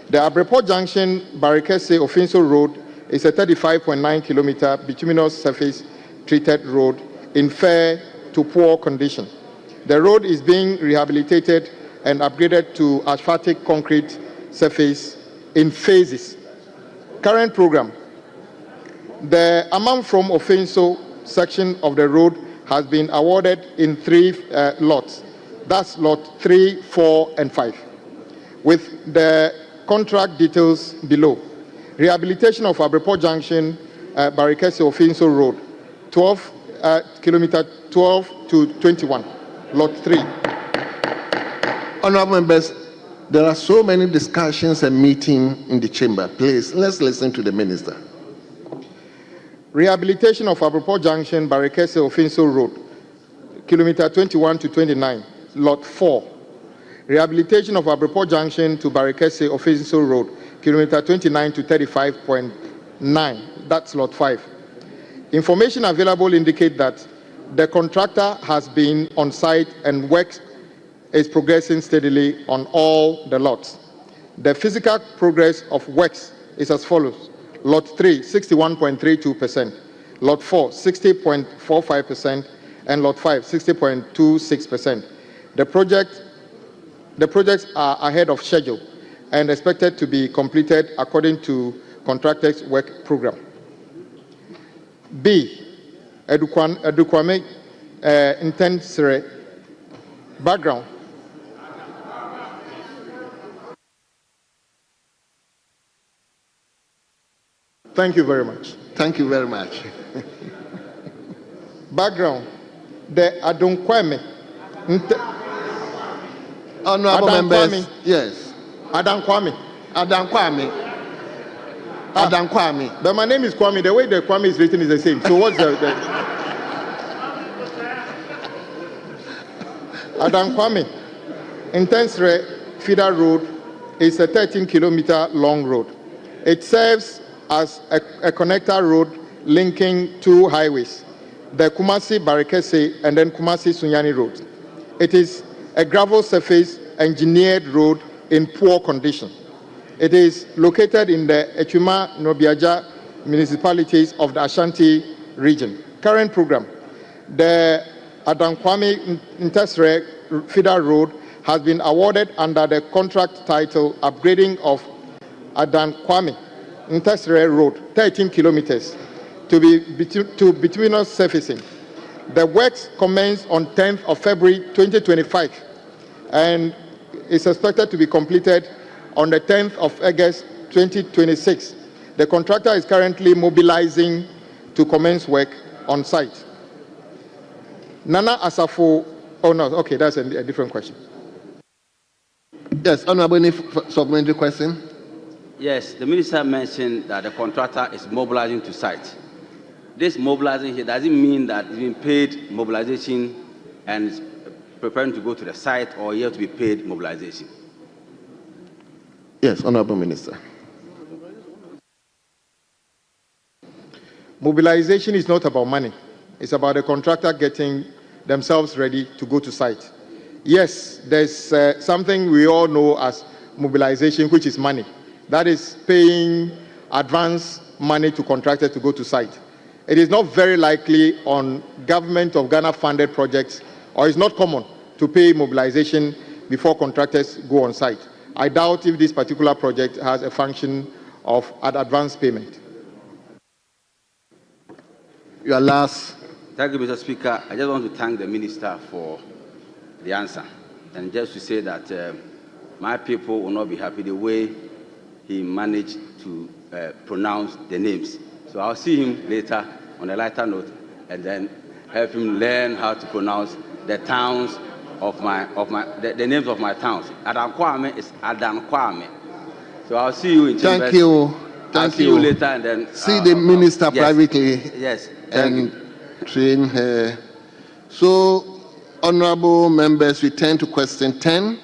The Abreport Junction Barikese Offinso Road is a 35.9 kilometer bituminous surface treated road in fair to poor condition. The road is being rehabilitated and upgraded to asphaltic concrete surface in phases. Current program. The amount from Offinso section of the road has been awarded in 3 lots. That's lot 3, 4, and 5. With the contract details below. Rehabilitation of Abreport Junction, Barikese Offinso Road, kilometer 12 to 21, lot 3. Honorable members, there are so many discussions and meetings in the chamber. Please, let's listen to the minister. Rehabilitation of Abreport Junction, Barikese Offinso Road, kilometer 21 to 29, lot 4. Rehabilitation of Abreport Junction to Barikese Offinso Road, kilometer 29 to 35.9, that's lot 5. Information available indicate that the contractor has been on site and work is progressing steadily on all the lots. The physical progress of works is as follows. Lot 3, 61.32%, Lot 4, 60.45%, and Lot 5, 60.26%. The projects are ahead of schedule and expected to be completed according to contractor's work program. B. Edukwame Intensere. Background. Thank you very much. Thank you very much. Background. The Adonkwame. Honorable members, yes. Adankwame. Adankwame. But my name is Kwame. The way the Kwame is written is the same. So what's the Adankwame Intensere Feeder Road is a 13-kilometer long road. It serves as a connector road linking two highways, the Kumasi Barikese and then Kumasi Sunyani Road. It is a gravel surface engineered road in poor condition. It is located in the Echuma Nobiaja municipalities of the Ashanti region. Current program. The Adankwame Intesre Feeder Road has been awarded under the contract title Upgrading of Adankwame Intesre Road, 13 kilometers, to bituminous surfacing. The works commenced on 10th of February 2025 and is expected to be completed on the 10th of August 2026. The contractor is currently mobilizing to commence work on site. Nana Asafo, oh no, okay, that's a different question. Yes, Honorable, any supplementary question? Yes, the minister mentioned that the contractor is mobilizing to site. This mobilizing here, does it mean that it's been paid mobilization and is preparing to go to the site, or yet to be paid mobilization? Yes, Honorable Minister. Mobilization is not about money. It's about the contractor getting themselves ready to go to site. Yes, there's something we all know as mobilization, which is money. That is paying advance money to contractors to go to site. It is not very likely on government of Ghana funded projects, or it's not common to pay mobilization before contractors go on site. I doubt if this particular project has a function of an advance payment. Your last. Thank you, Mr. Speaker. I just want to thank the minister for the answer, and just to say that my people will not be happy the way he managed to pronounce the names. So I'll see him later on a lighter note, and then help him learn how to pronounce the towns of the names of my towns. Adankwame is Adankwame. So I'll see you in chambers. Thank you. I'll see you later, and then see the minister yes, privately. Yes. And train her. So, honorable members, we turn to question 10.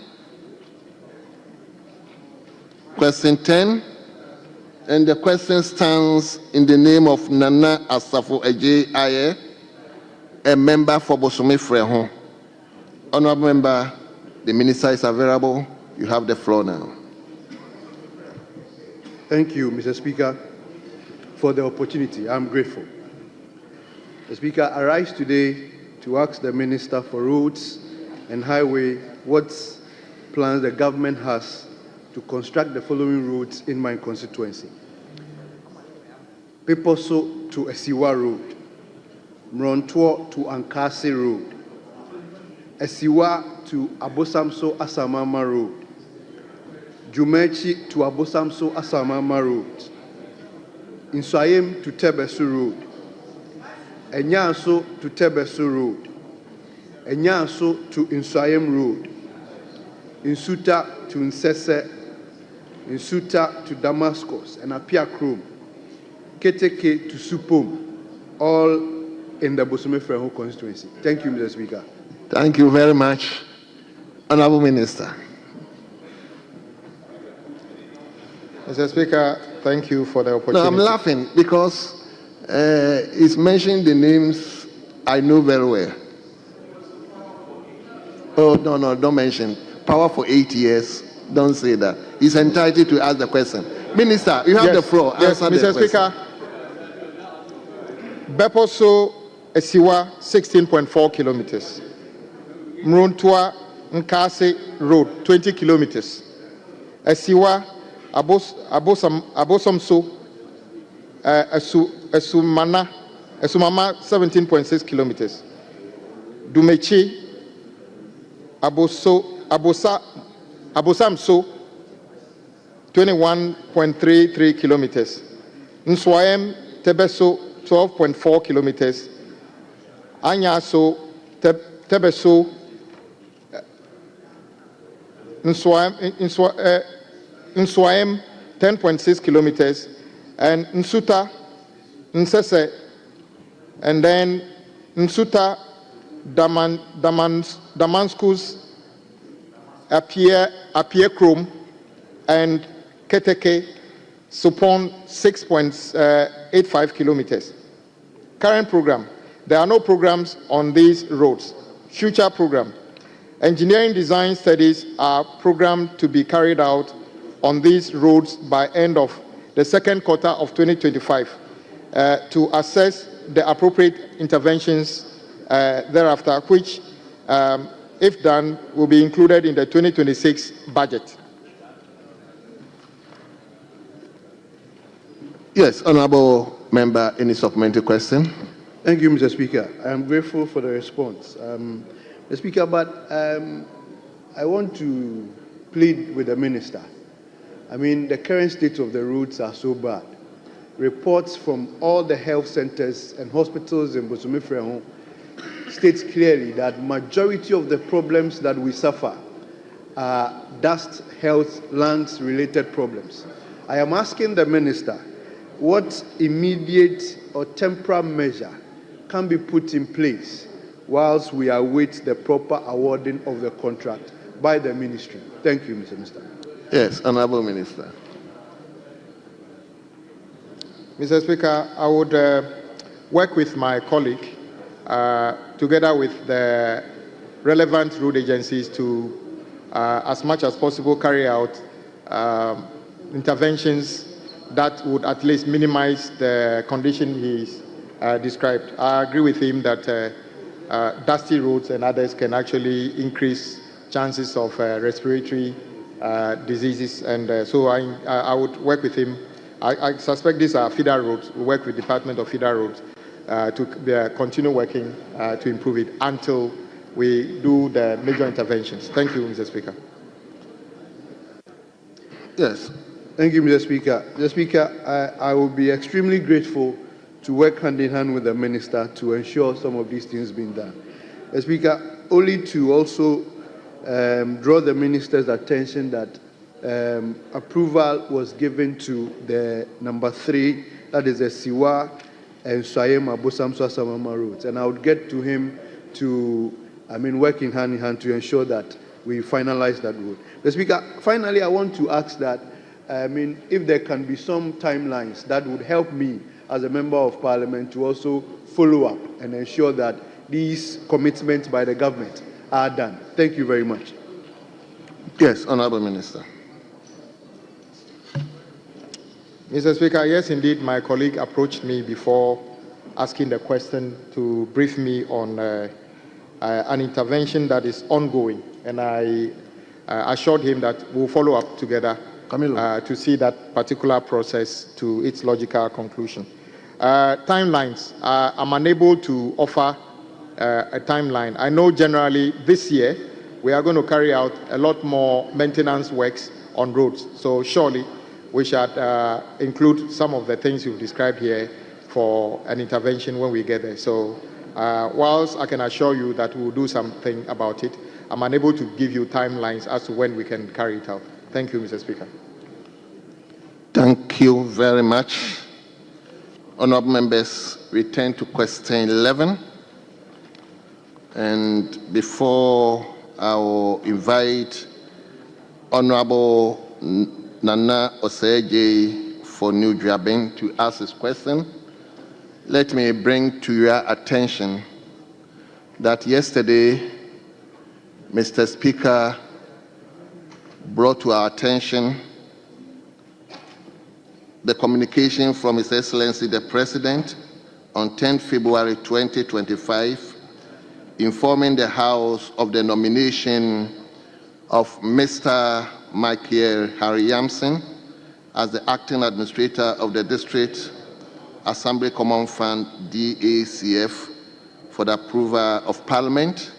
Question 10. And the question stands in the name of Nana Asafo Eje Aye, a member for Bosome Freho. Honorable member, the minister is available. You have the floor now. Thank you, Mr. Speaker, for the opportunity. I'm grateful. Mr. Speaker, I rise today to ask the Minister for Roads and Highway what plans the government has to construct the following roads in my constituency. Peposo to Atiwa Road, Mrontuo to Ankasi Road, Esiwa to Abosamso Asamama Road, Jumechi to Abosamso Asamama Road, Insayem to Tebesu Road, Enyanso to Tebesu Road, Enyanso to Insayem Road, Insuta to Nsese, Insuta to Damascus, and Apia Krum, Keteke to Supom, all in the Bosome-Freho constituency. Thank you, Mr. Speaker. Thank you very much, Honorable Minister. Mr. Speaker, thank you for the opportunity. No, I'm laughing because he's mentioning the names I know very well. Oh, no, don't mention. Power for 8 years. Don't say that. He's entitled to ask the question. Minister, you have the floor. Yes, Answer Mr. the Speaker. Beposo Esiwa, 16.4 kilometers. Mruntua Nkase Road, 20 kilometers. Esiwa Abosomso Esumama, 17.6 kilometers. Dumechi Abosamso, 21.33 kilometers. Nswaem Tebeso, 12.4 kilometers. Anyaso Tebeso, Nswaem 10.6 kilometers, and Nsuta Nsese, and then Nsuta Damascus Apia Krum, and Keteke Supon 6.85 kilometers. Current program. There are no programs on these roads. Future program. Engineering design studies are programmed to be carried out on these roads by end of the second quarter of 2025 to assess the appropriate interventions thereafter, which, if done, will be included in the 2026 budget. Yes, Honorable Member, any supplementary question? Thank you, Mr. Speaker. I am grateful for the response. Mr. Speaker, but I want to plead with the Minister. I mean, the current state of the roads are so bad. Reports from all the health centers and hospitals in Bosome-Freho states clearly that majority of the problems that we suffer are dust, health, lungs-related problems. I am asking the Minister, what immediate or temporary measure can be put in place whilst we await the proper awarding of the contract by the ministry? Thank you, Mr. Minister. Yes, Honorable Minister. Mr. Speaker, I would work with my colleague together with the relevant road agencies to, as much as possible, carry out interventions that would at least minimize the condition he's described. I agree with him that dusty roads and others can actually increase chances of respiratory diseases, and so I would work with him. I suspect these are feeder roads. We work with Department of Feeder Roads to continue working to improve it until we do the major interventions. Thank you, Mr. Speaker. Yes. Thank you, Mr. Speaker. Mr. Speaker, I will be extremely grateful to work hand in hand with the Minister to ensure some of these things being done. Mr. Speaker, only to also draw the Minister's attention that approval was given to the number 3, that is the Siwa and Swayem Abosamso Asamama roads. And I would get to him to, working hand in hand to ensure that we finalize that road. Mr. Speaker, finally, I want to ask that, if there can be some timelines that would help me as a member of Parliament to also follow up and ensure that these commitments by the government are done. Thank you very much. Yes, Honorable Minister. Mr. Speaker, yes, indeed, my colleague approached me before asking the question to brief me on an intervention that is ongoing, and I assured him that we'll follow up together to see that particular process to its logical conclusion. Timelines, I'm unable to offer a timeline. I know generally this year we are going to carry out a lot more maintenance works on roads. So surely we should include some of the things you've described here for an intervention when we get there. So whilst I can assure you that we will do something about it, I'm unable to give you timelines as to when we can carry it out. Thank you, Mr. Speaker. Thank you very much. Honourable members, we turn to question 11. And before I will invite Honourable Nana Oseje for New Juaben to ask his question, let me bring to your attention that yesterday, Mr. Speaker brought to our attention the communication from His Excellency the President on 10 February 2025, informing the House of the nomination of Mr. Michael Harry Yamson as the Acting Administrator of the District Assembly Common Fund DACF for the approval of Parliament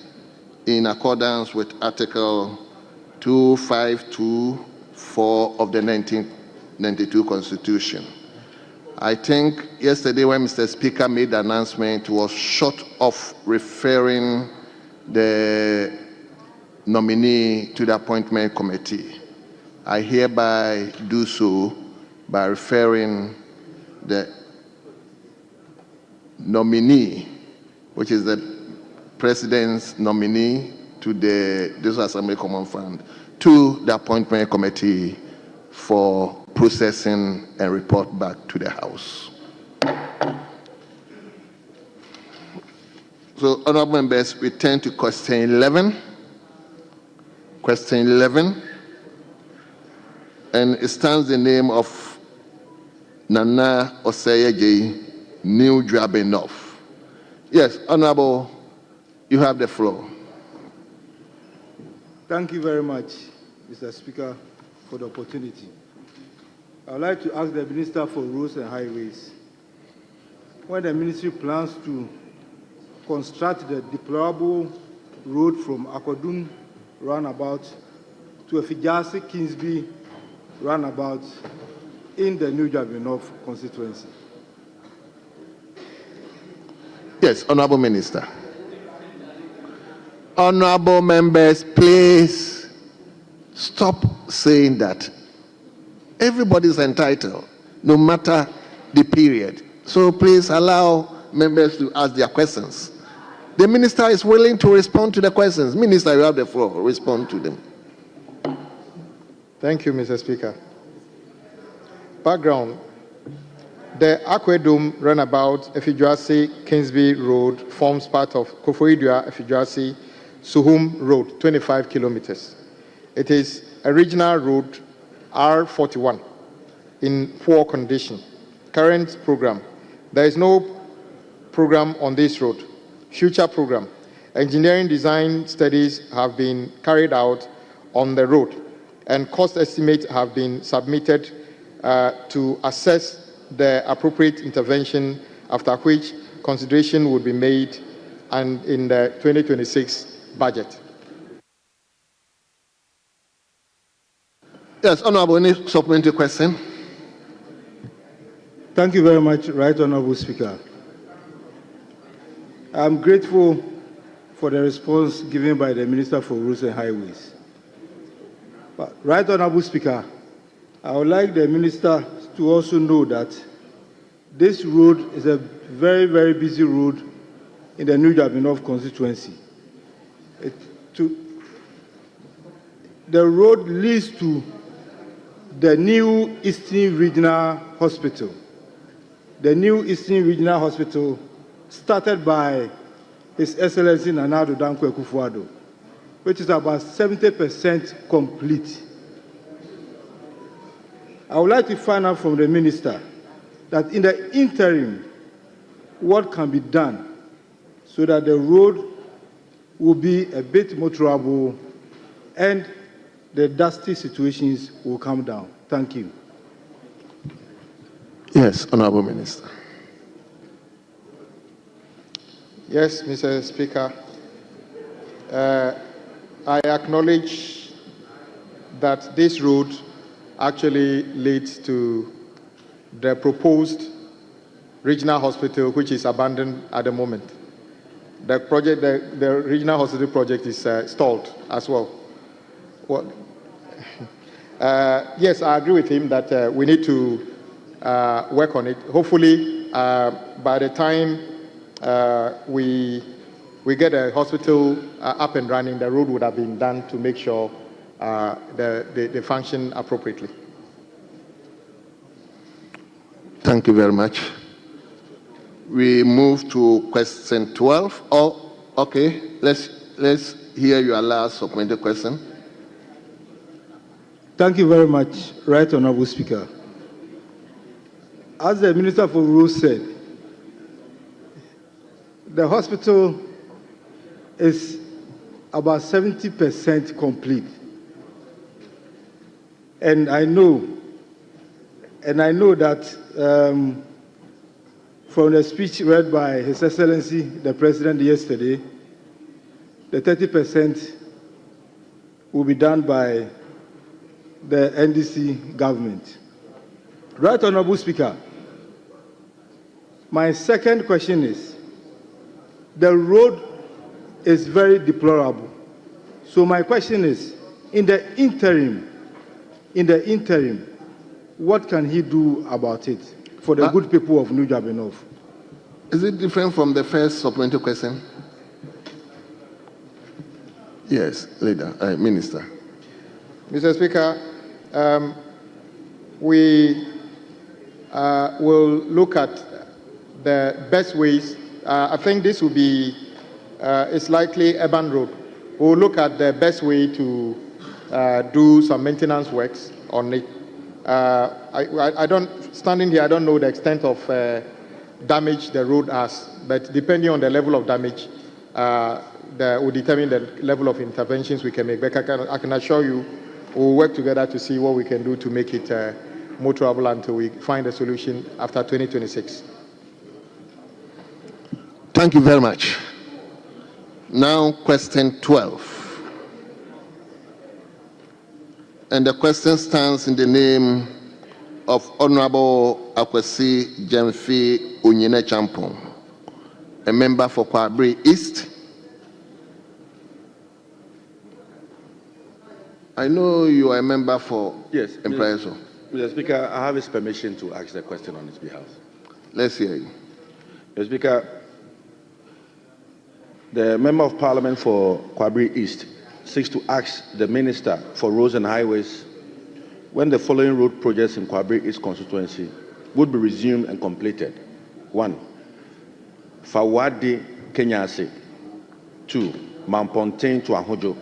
in accordance with Article 2524 of the 1992 Constitution. I think yesterday when Mr. Speaker made the announcement, was short of referring the nominee to the appointment committee. I hereby do so by referring the nominee, which is the President's nominee to the District Assembly Common Fund, to the appointment committee for processing and report back to the House. So, honourable members, we turn to question 11. Question 11, and it stands the name of Nana Oseyeje, New Juaben North. Yes, Honourable, you have the floor. Thank you very much, Mr. Speaker, for the opportunity. I would like to ask the Minister for Roads and Highways, when the ministry plans to construct the deplorable road from Akodun roundabout to Efijasi Kingsby roundabout in the New Juaben North constituency. Yes, Honourable Minister. Honourable members, please stop saying that. Everybody is entitled, no matter the period. So please allow members to ask their questions. The minister is willing to respond to the questions. Minister, you have the floor. Respond to them. Thank you, Mr. Speaker. Background. The Aquedum runabout Efijasi Kingsby Road forms part of Koforidua Efijasi Suhum Road, 25 kilometers. It is a regional road R41 in poor condition. Current program. There is no program on this road. Future program. Engineering design studies have been carried out on the road, and cost estimates have been submitted to assess the appropriate intervention, after which consideration would be made and in the 2026 budget. Yes, Honourable, any supplementary question? Thank you very much, Right Honourable Speaker. I'm grateful for the response given by the Minister for Roads and Highways. But, Right Honourable Speaker, I would like the Minister to also know that this road is a very, very busy road in the New Juaben North constituency. The road leads to the new Eastern Regional Hospital. The new Eastern Regional Hospital, started by His Excellency Nana Addo Dankwa Akufo-Addo, which is about 70% complete. I would like to find out from the Minister that in the interim, what can be done so that the road will be a bit more motorable and the dusty situations will come down. Thank you. Yes, Honourable Minister. Yes, Mr. Speaker. I acknowledge that this road actually leads to the proposed regional hospital, which is abandoned at the moment. The project, the regional hospital project is stalled as well. Yes, I agree with him that we need to work on it. Hopefully, by the time we get a hospital up and running, the road would have been done to make sure they function appropriately. Thank you very much. We move to question 12. Oh, okay. Let's hear your last supplementary question. Thank you very much, Right Honourable Speaker. As the Minister for Rules said, the hospital is about 70% complete. And I know that from the speech read by His Excellency, the President yesterday, the 30% will be done by the NDC government. Right Honourable Speaker, my second question is, the road is very deplorable. So my question is, in the interim, what can he do about it for the good people of New Juaben North? Is it different from the first supplementary question? Yes, Leader, Minister. Mr. Speaker, we will look at the best ways. I think this will be, it's likely urban road. We'll look at the best way to do some maintenance works on it. I don't, standing here, I don't know the extent of damage the road has, but depending on the level of damage, that will determine the level of interventions we can make. But I can assure you, we'll work together to see what we can do to make it more travel until we find a solution after 2026. Thank you very much. Now, question 12. And the question stands in the name of Honorable Akwesi Jemfi Unyine Champon, a member for Kwabre East. I know you are a member for Empreso. Mr. Speaker, I have his permission to ask the question on his behalf. Let's hear you. Mr. Speaker, the Member of Parliament for Kwabre East seeks to ask the Minister for Roads and Highways when the following road projects in Kwabre East constituency would be resumed and completed. 1. Fawadi Kenyase. 2. Mampontain to Ahojo.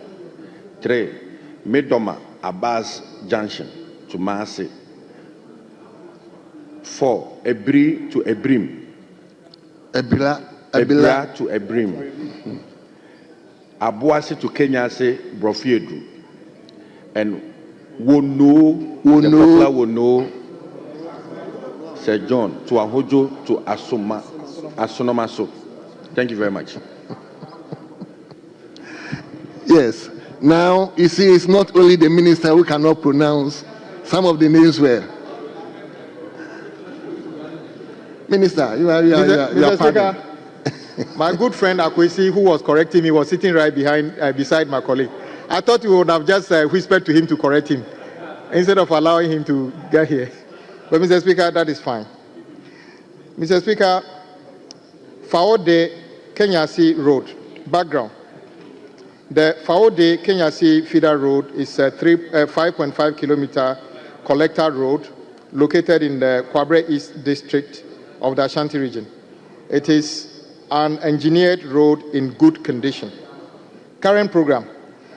3. Medoma Abbas Junction to Mase. 4. Ebri to Ebrim. Ebra to Ebrim. Abuasi to Kenyase Brofiedu. And Wono, the popular Wono, Sir John to Ahojo to Asonomaso. Thank you very much. Yes. Now, you see, it's not only the minister who cannot pronounce some of the names well. Minister, you are Mr. Speaker, my good friend Akwesi, who was correcting me, was sitting right beside my colleague. I thought you would have just whispered to him to correct him instead of allowing him to get here. But Mr. Speaker, that is fine. Mr. Speaker, Fawode Kenyasi Road, background. The Fawode Kenyasi Feeder Road is a 5.5 kilometer collector road located in the Kwabre East district of the Ashanti region. It is an engineered road in good condition. Current program.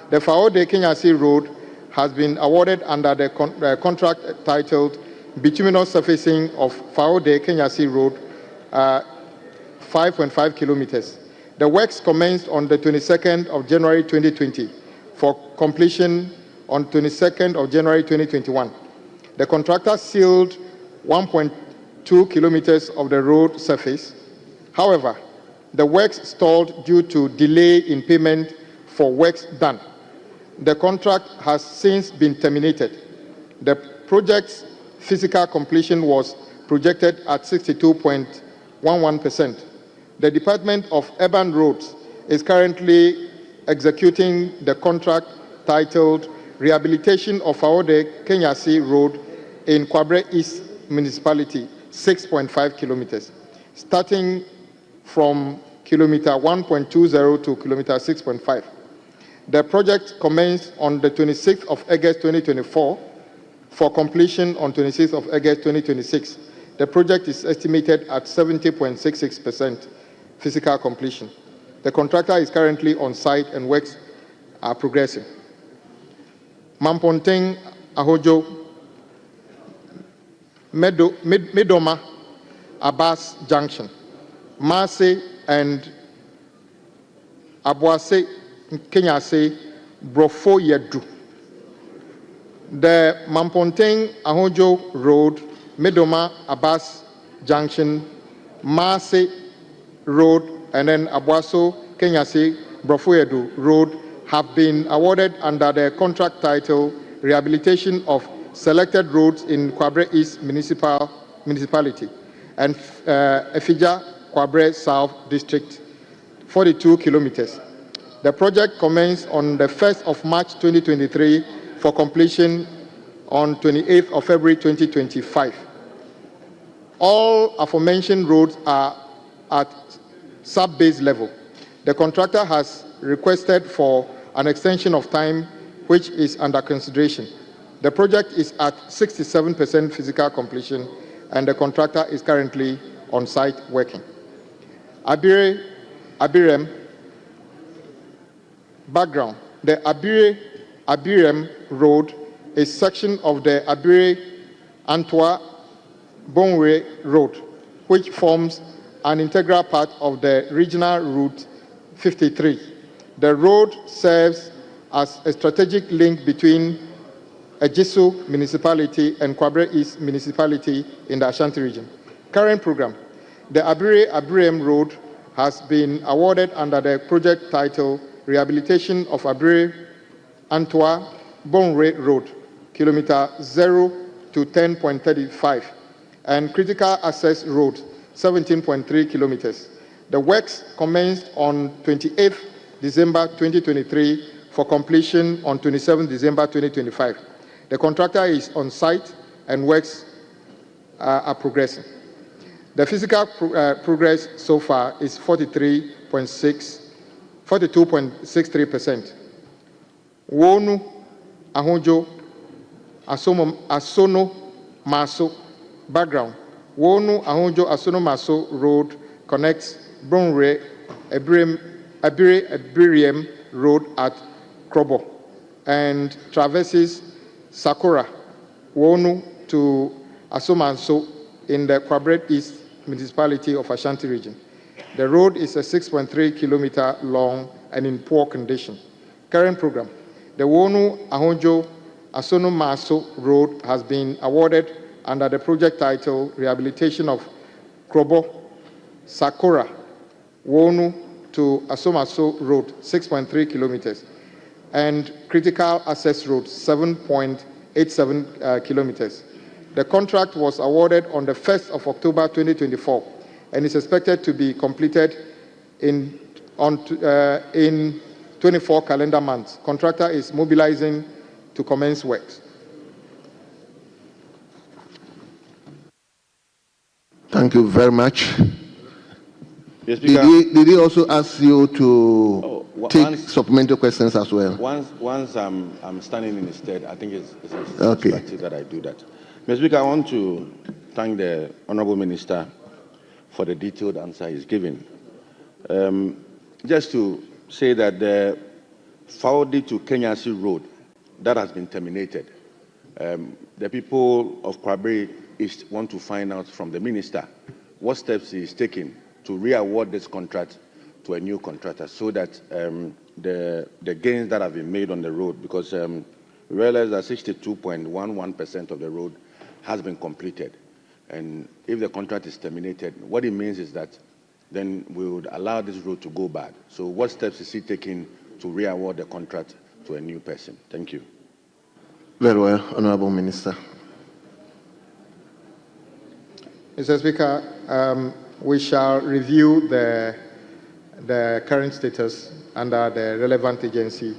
The Fawode Kenyasi Road has been awarded under the contract titled Bituminous Surfacing of Fawode Kenyasi Road, 5.5 kilometers. The works commenced on the 22nd of January 2020 for completion on 22nd of January 2021. The contractor sealed 1.2 kilometers of the road surface. However, The works stalled due to delay in payment for works done. The contract has since been terminated. The project's physical completion was projected at 62.11%. The Department of Urban Roads is currently executing the contract titled Rehabilitation of Aode Kenyasi Road in Kwabre East Municipality, 6.5 kilometers, starting from kilometer 1.20 to kilometer 6.5. The project commenced on the 26th of August 2024 for completion on 26th of August 2026. The project is estimated at 70.66% physical completion. The contractor is currently on site and works are progressing. Mamponteng Ahojo, Medoma, Abbas Junction, Mase and Abuase Kenyase, Brofo Yedu. The Mamponteng Ahojo Road, Medoma Abbas Junction, Mase Road, and then Abuaso Kenyase Brofo Yedu Road have been awarded under the contract title Rehabilitation of Selected Roads in Kwabre East Municipality and Efija Kwabre South District, 42 kilometers. The project commenced on the 1st of March 2023 for completion on 28th of February 2025. All aforementioned roads are at sub-base level. The contractor has requested for an extension of time, which is under consideration. The project is at 67% physical completion, and the contractor is currently on site working. Abirem background. The Abirem Road is a section of the Abire-Antwa Bonwe Road, which forms an integral part of the regional route 53. The road serves as a strategic link between Ejisu Municipality and Kwabre East Municipality in the Ashanti region. Current program. The Abirem Road has been awarded under the project title Rehabilitation of Abire-Antwa Bonwe Road, kilometer 0 to 10.35, and Critical Access Road, 17.3 kilometers. The works commenced on 28th December 2023 for completion on 27th December 2025. The contractor is on site and works are progressing. The physical progress so far is 42.63%. Wonu Ahojo Asono Maso background. Wonu Ahojo Asono Maso Road connects Bonre Abirem Road at Krobo and traverses Sakura Wonu to Asomanso in the Kwabre East Municipality of Ashanti region. The road is a 6.3 kilometer long and in poor condition. Current program. The Wonu Ahojo Asono Maso Road has been awarded under the project title Rehabilitation of Krobo, Sakura, Wonu to Asomaso Road, 6.3 kilometers, and Critical Access Road, 7.87 kilometers. The contract was awarded on the 1st of October 2024 and is expected to be completed in 24 calendar months. Contractor is mobilizing to commence works. Thank you very much. Yes, did he also ask you to take supplementary questions as well? Once I'm standing in his stead, I think it's okay expected that I do that. Mr. Speaker, I want to thank the Honourable Minister for the detailed answer he's given. Just to say that the Faudi to Kenyasi Road, that has been terminated. The people of Kwabre East want to find out from the Minister what steps he is taking to re-award this contract to a new contractor so that the gains that have been made on the road, because we realize that 62.11% of the road has been completed. And if the contract is terminated, what it means is that then we would allow this road to go bad. So what steps is he taking to re-award the contract to a new person? Thank you. Very well, Honorable Minister. Mr. Speaker, we shall review the current status under the relevant agency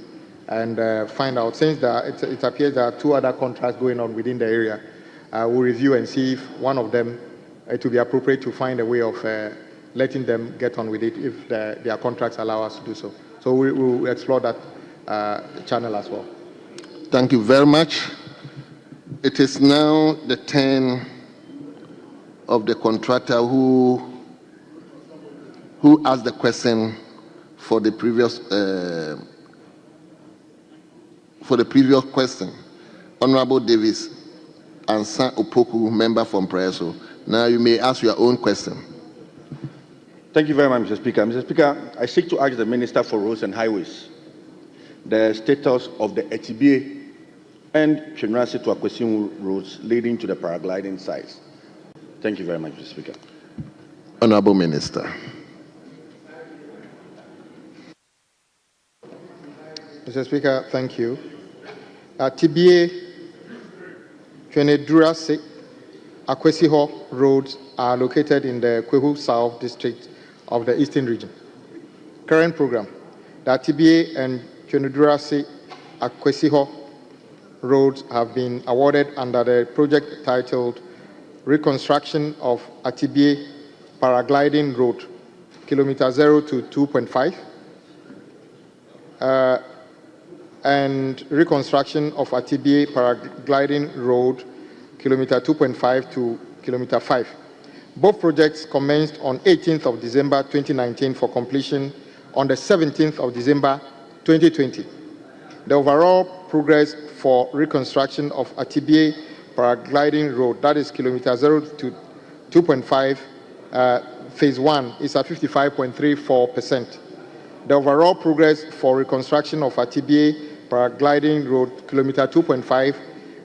and find out, since it appears there are 2 other contracts going on within the area, we'll review and see if one of them, it will be appropriate to find a way of letting them get on with it if their contracts allow us to do so. So we will explore that channel as well. Thank you very much. It is now the turn of the contractor who asked the question for the previous question. Honorable Davis Ansa Opoku, member from Prez. Now you may ask your own question. Thank you very much, Mr. Speaker. Mr. Speaker, I seek to ask the Minister for Roads and Highways the status of the Atiwa and Chenrasi to Akwesimu roads leading to the paragliding sites. Thank you very much, Mr. Speaker. Honorable Minister. Mr. Speaker, thank you. Atiwa, Twenedurase, Akwesiho roads are located in the Kwahu South district of the Eastern region. Current program, the Atiwa and Twenedurase, Akwesiho roads have been awarded under the project titled Reconstruction of Atiwa Paragliding Road, kilometer 0 to 2.5, and reconstruction of Atiwa Paragliding Road, kilometer 2.5 to kilometer 5. Both projects commenced on 18th of December 2019 for completion on the 17th of December 2020. The overall progress for reconstruction of Atiwa Paragliding Road, that is kilometer 0 to 2.5, phase 1, is at 55.34%. The overall progress for reconstruction of Atiwa Paragliding Road, kilometer 2.5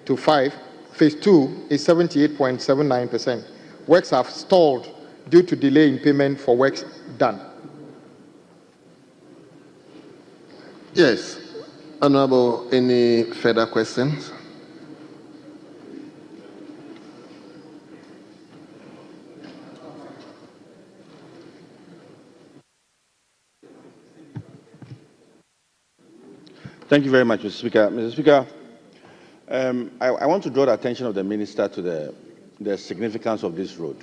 to 5, phase 2, is 78.79%. Works have stalled due to delay in payment for works done. Yes. Honorable, any further questions? Thank you very much, Mr. Speaker. Mr. Speaker, I want to draw the attention of the Minister to the significance of this road.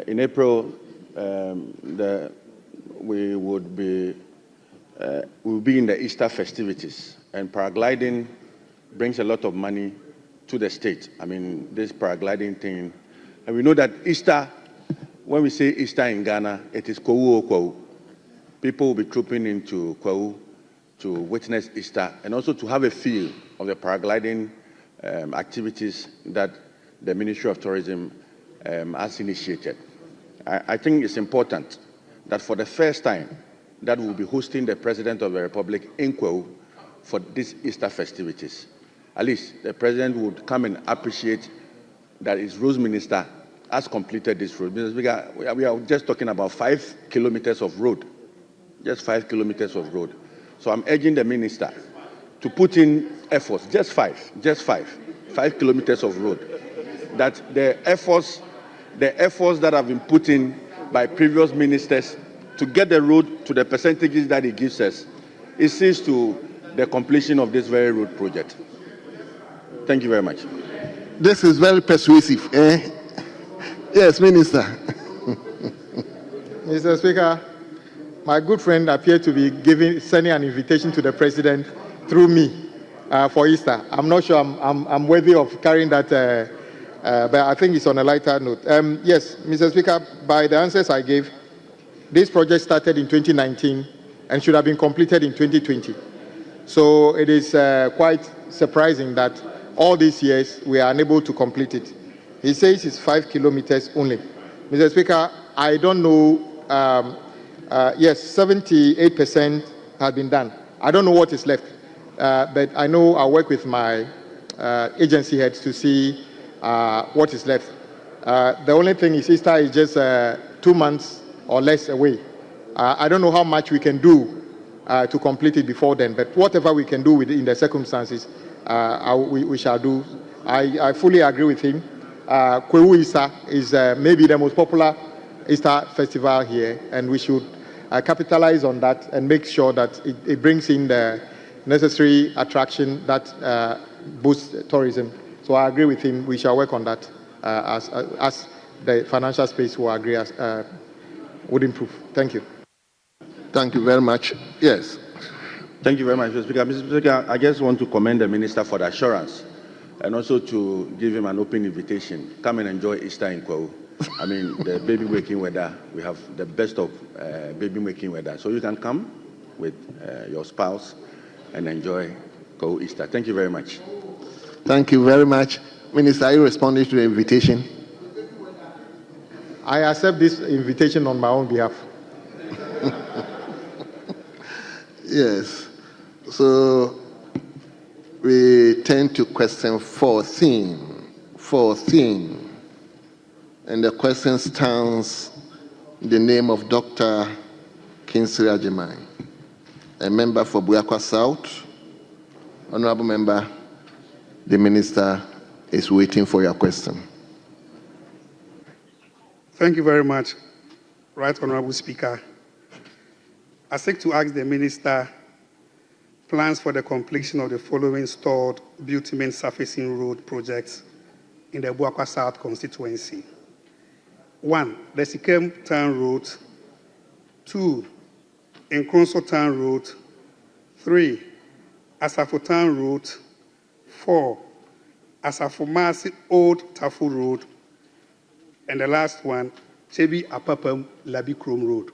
In April, we will be in the Easter festivities, and paragliding brings a lot of money to the state. I mean, this paragliding thing, and we know that Easter, when we say Easter in Ghana, it is Kwahu Kwahu. People will be trooping into Kwahu to witness Easter and also to have a feel of the paragliding activities that the Ministry of Tourism has initiated. I think it's important that for the first time that we'll be hosting the President of the Republic in Kwahu for these Easter festivities. At least the President would come and appreciate that his roads minister has completed this road. We are just talking about 5 kilometers of road, just 5 kilometers of road. So I'm urging the minister to put in efforts, just 5 kilometers of road, that the efforts that have been put in by previous ministers to get the road to the percentages that he gives us, it sees to the completion of this very road project. Thank you very much. This is very persuasive. Yes, Minister. Mr. Speaker, my good friend appeared to be sending an invitation to the President through me for Easter. I'm not sure I'm worthy of carrying that, but I think it's on a lighter note. Yes, Mr. Speaker, by the answers I gave, this project started in 2019 and should have been completed in 2020. So it is quite surprising that all these years we are unable to complete it. He says it's 5 kilometers only. Mr. Speaker, I don't know. Yes, 78% has been done. I don't know what is left, but I know I'll work with my agency heads to see what is left. The only thing is Easter is just 2 months or less away. I don't know how much we can do to complete it before then, but whatever we can do in the circumstances, we shall do. I fully agree with him. Kwahu Easter is maybe the most popular Easter festival here, and we should capitalize on that and make sure that it brings in the necessary attraction that boosts tourism. So I agree with him. We shall work on that as the financial space will agree would improve. Thank you. Thank you very much. Yes. Thank you very much, Mr. Speaker. Mr. Speaker, I just want to commend the Minister for the assurance and also to give him an open invitation. Come and enjoy Easter in Kwahu. I mean, the baby waking weather, we have the best of baby waking weather. So you can come with your spouse and enjoy Kwahu Easter. Thank you very much. Thank you very much. Minister, are you responding to the invitation? I accept this invitation on my own behalf. Yes. So we turn to question 14. And the question stands in the name of Dr. Kingsley Ajimai, a member for Kwahu South. Honorable member, the minister is waiting for your question. Thank you very much, Right Honorable Speaker. I seek to ask the minister plans for the completion of the following stored bitumen surfacing road projects in the Kwahu South constituency. 1. The Sikem Town Road. 2. Offinso Town Road. 3. Asafo Town Road. 4. Asafo Masi Old Tafu Road. And the last one, Chebi Apapam Labi Krom Road.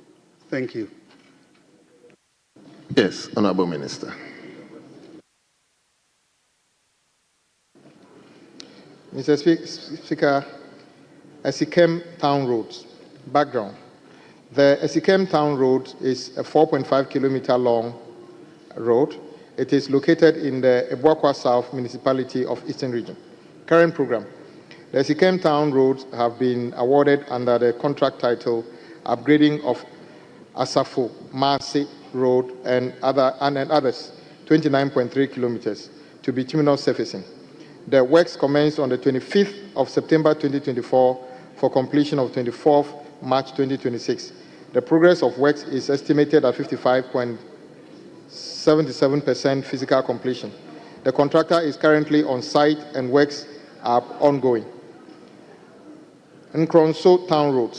Thank you. Yes, Honorable Minister. Mr. Speaker, Sikem Town Road. Background. The Sikem Town Road is a 4.5 kilometer long road. It is located in the Kwahu South municipality of Eastern Region. Current program. The Sikem Town roads have been awarded under the contract title Upgrading of Asafo Masi Road and others, 29.3 kilometers, to bituminous surfacing. The works commenced on the 25th of September 2024 for completion of 24th March 2026. The progress of works is estimated at 55.77% physical completion. The contractor is currently on site and works are ongoing. Offinso Town Road.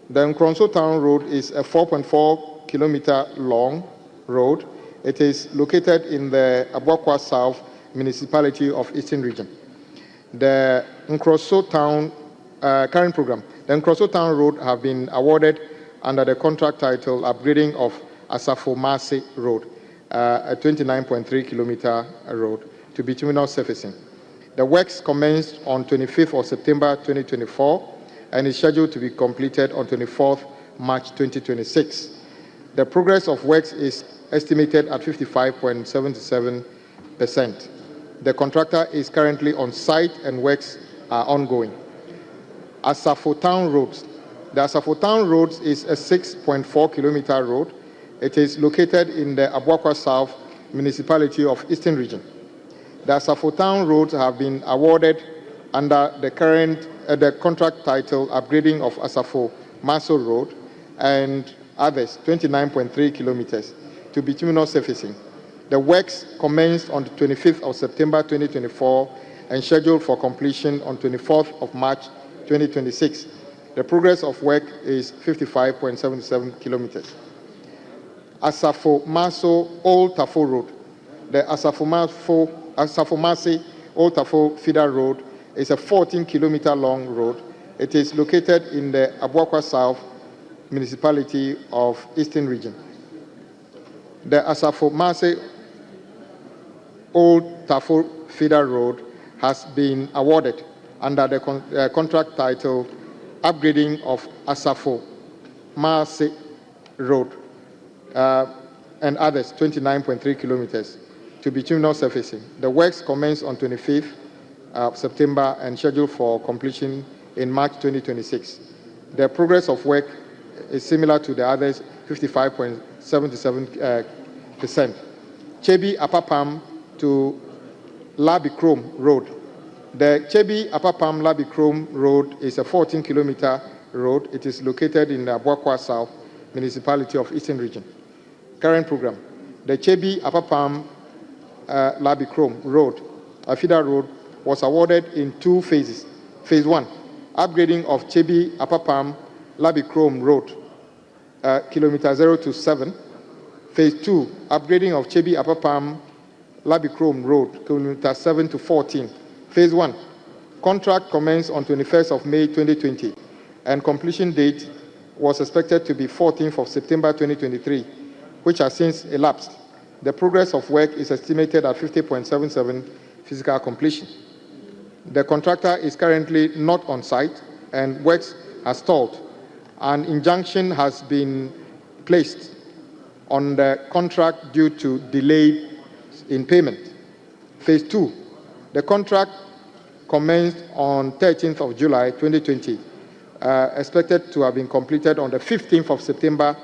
The Offinso Town Road is a 4.4 kilometer long road. It is located in the Kwahu South municipality of Eastern Region. The Offinso Town current program. The Offinso Town Road have been awarded under the contract title Upgrading of Asafo Masi Road, a 29.3 kilometer road to bituminous surfacing. The works commenced on 25th of September 2024 and is scheduled to be completed on 24th March 2026. The progress of works is estimated at 55.77%. The contractor is currently on site and works are ongoing. Asafo Town Road. The Asafo Town Road is a 6.4 kilometer road. It is located in the Kwahu South municipality of Eastern Region. The Asafo Town roads have been awarded under the contract title Upgrading of Asafo Masi Road and others, 29.3 kilometers, to bituminous surfacing. The works commenced on the 25th of September 2024 and scheduled for completion on 24th of March 2026. The progress of work is 55.77 kilometers. Asafo Masi Old Tafu Road. The Asafo Masi Old Tafu Feeder Road is a 14-kilometer long road. It is located in the Kwahu South municipality of Eastern Region. The Asafo Masi Old Tafu Feeder Road has been awarded under the contract title Upgrading of Asafo Masi Road and others, 29.3 kilometers, to bituminous surfacing. The works commenced on 25th of September and scheduled for completion in March 2026. The progress of work is similar to the others, 55.77%. Chebi Apapam to Labikrom Road. The Chebi Apapam Labikrom Road is a 14-kilometer road. It is located in the Kwahu South municipality of Eastern Region. Current program. The Chebi Apapam Labikrom Road, a feeder road, was awarded in 2 phases. Phase 1, upgrading of Chebi Apapam Labikrom Road, kilometer 0 to 7. Phase 2, upgrading of Chebi Apapam Labikrom Road, kilometer 7 to 14. Phase 1, contract commenced on 21st of May 2020, and completion date was expected to be 14th of September 2023, which has since elapsed. The progress of work is estimated at 50.77% physical completion. The contractor is currently not on site and works has stalled. An injunction has been placed on the contract due to delay in payment. Phase 2, the contract commenced on 13th of July 2020, expected to have been completed on the 15th of September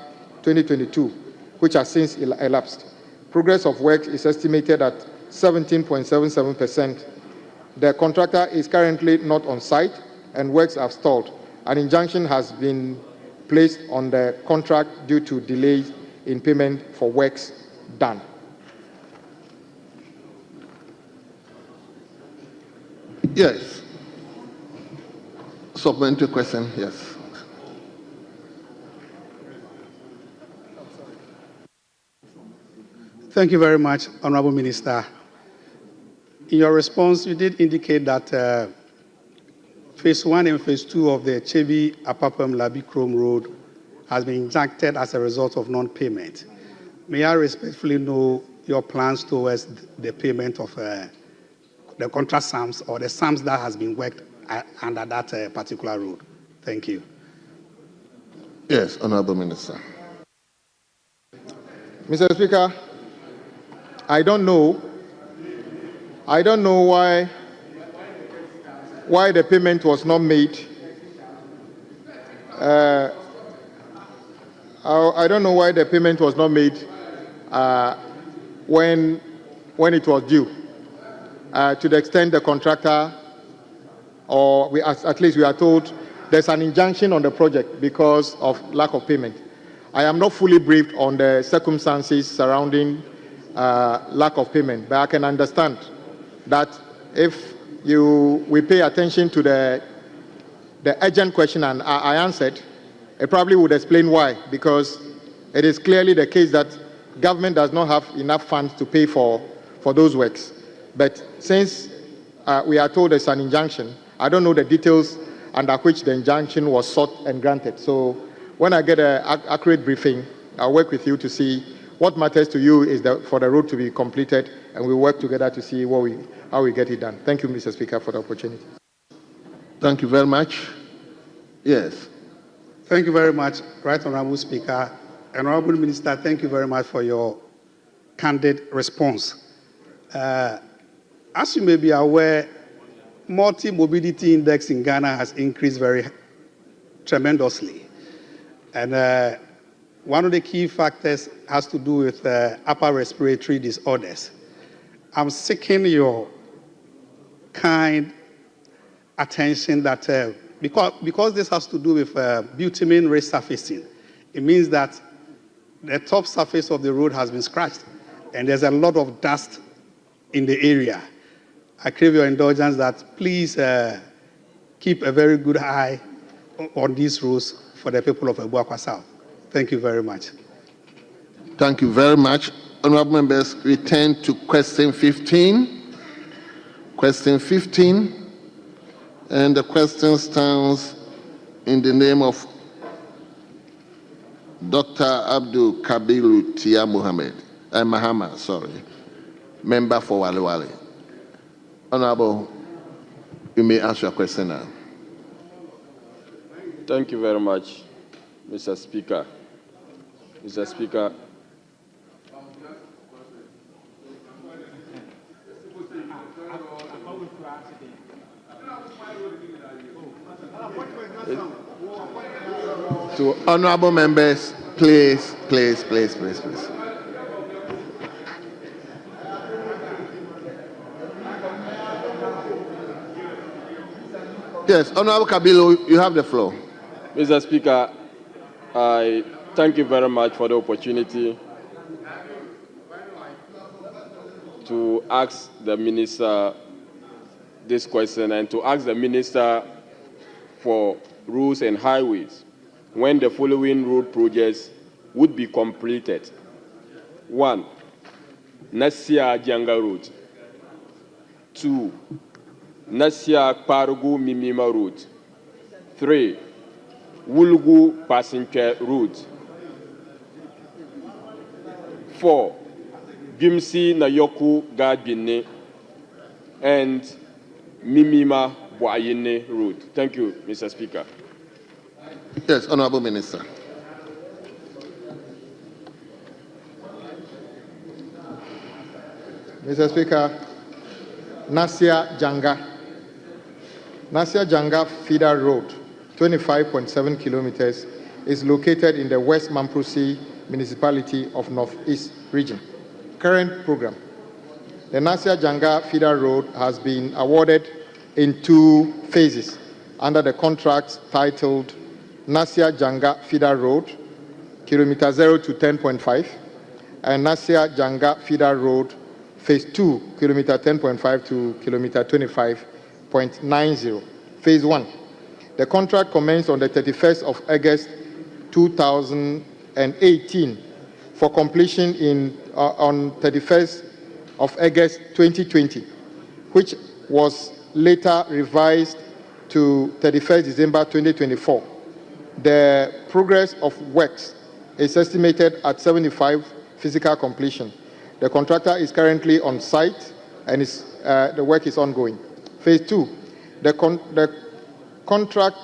2022, which has since elapsed. Progress of work is estimated at 17.77%. The contractor is currently not on site and works have stalled. An injunction has been placed on the contract due to delays in payment for works done. Yes. Supplementary question, yes. Thank you very much, Honorable Minister. In your response, you did indicate that Phase 1 and Phase 2 of the Chebi Apapam Labikrom Road has been injuncted as a result of non-payment. May I respectfully know your plans towards the payment of the contract sums or the sums that has been worked under that particular road? Thank you. Yes, Honorable Minister. Mr. Speaker, I don't know why the payment was not made. I don't know why the payment was not made when it was due. To the extent the contractor, or at least we are told, there's an injunction on the project because of lack of payment. I am not fully briefed on the circumstances surrounding lack of payment, but I can understand that if we pay attention to the urgent question and I answered, it probably would explain why, because it is clearly the case that government does not have enough funds to pay for those works. But since we are told there's an injunction, I don't know the details under which the injunction was sought and granted. So when I get an accurate briefing, I'll work with you to see what matters to you is for the road to be completed, and we'll work together to see how we get it done. Thank you, Mr. Speaker, for the opportunity. Thank you very much. Yes. Thank you very much, Right Honorable Speaker. Honorable Minister, thank you very much for your candid response. As you may be aware, multi-mobility index in Ghana has increased very tremendously. And one of the key factors has to do with upper respiratory disorders. I'm seeking your kind attention that because this has to do with bitumen resurfacing, it means that the top surface of the road has been scratched and there's a lot of dust in the area. I crave your indulgence that please keep a very good eye on these roads for the people of Kwahu South. Thank you very much. Thank you very much. Honorable members, we turn to question 15. Question 15. And the question stands in the name of Dr. Abdul Kabiru Tia Mahama, member for Wale Wale. Honorable, you may ask your question now. Thank you very much, Mr. Speaker. Mr. Speaker, To honorable members, please. Yes, Honorable Kabilo, you have the floor. Mr. Speaker, I thank you very much for the opportunity to ask the Minister this question and to ask the Minister for Roads and Highways when the following road projects would be completed. 1. Nasia Janga Road. 2. Nasia Kwahu Mimima Road. 3. Wulugu Passenger Road. 4. Gimsi Nayoku Gadbine and Mimima Boayene Road. Thank you, Mr. Speaker. Yes, Honorable Minister. Mr. Speaker, Nasia Janga Feeder Road, 25.7 kilometers, is located in the West Mamprose Municipality of Northeast Region. Current program. The Nasia Janga Feeder Road has been awarded in 2 phases under the contract titled Nasia Janga Feeder Road, kilometer 0 to 10.5, and Nasia Janga Feeder Road, phase 2, kilometer 10.5 to kilometer 25.90. Phase 1. The contract commenced on the 31st of August 2018 for completion on 31st of August 2020, which was later revised to 31st December 2024. The progress of works is estimated at 75% physical completion. The contractor is currently on site and the work is ongoing. Phase 2. The contract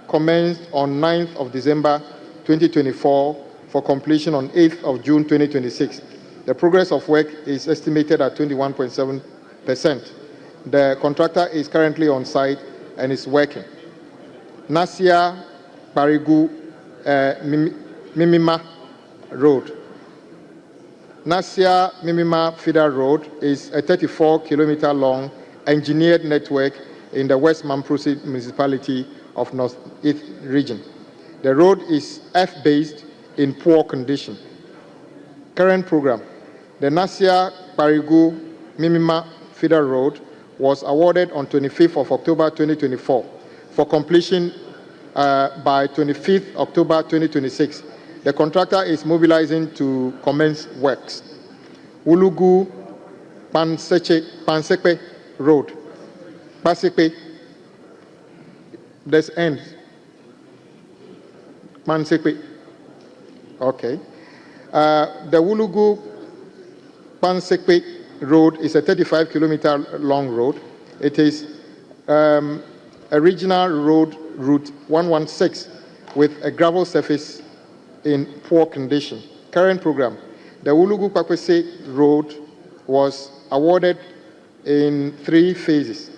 commenced on 9th of December 2024 for completion on 8th of June 2026. The progress of work is estimated at 21.7%. The contractor is currently on site and is working. Nasia Parigu Mimima Road. Nasia Mimima Feeder Road is a 34-kilometer long engineered network in the West Mamprose Municipality of Northeast Region. The road is F-based in poor condition. Current program. The Nasia Parigu Mimima Feeder Road was awarded on 25th of October 2024 for completion by 25th October 2026. The contractor is mobilizing to commence works. Wulugu Pansekpe Road. Pasekpe. This ends. Pansekpe. Okay. The Wulugu Pansekpe Road is a 35-kilometer long road. It is a regional road route 116 with a gravel surface in poor condition. Current program. The Wulugu Pakwese Road was awarded in 3 phases.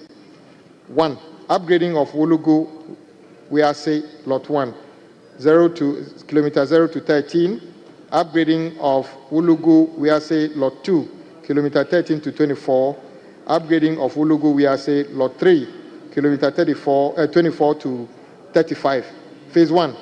1. Upgrading of Wulugu Wiase Lot 1, kilometer 0 to 13. Upgrading of Wulugu Wiase Lot 2, kilometer 13 to 24. Upgrading of Wulugu Wiase Lot 3, kilometer 24 to 35. Phase 1.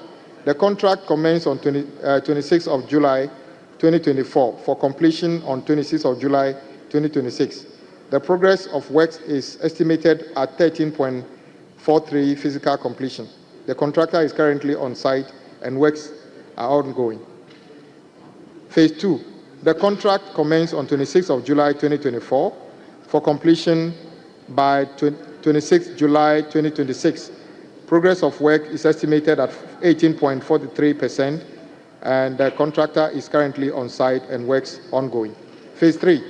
The contract commenced on 26th of July 2024 for completion on 26th of July 2026. The progress of works is estimated at 13.43% physical completion. The contractor is currently on site and works are ongoing. Phase 2. The contract commenced on 26th of July 2024 for completion by 26th July 2026. Progress of work is estimated at 18.43%, and the contractor is currently on site and works ongoing. Phase 3.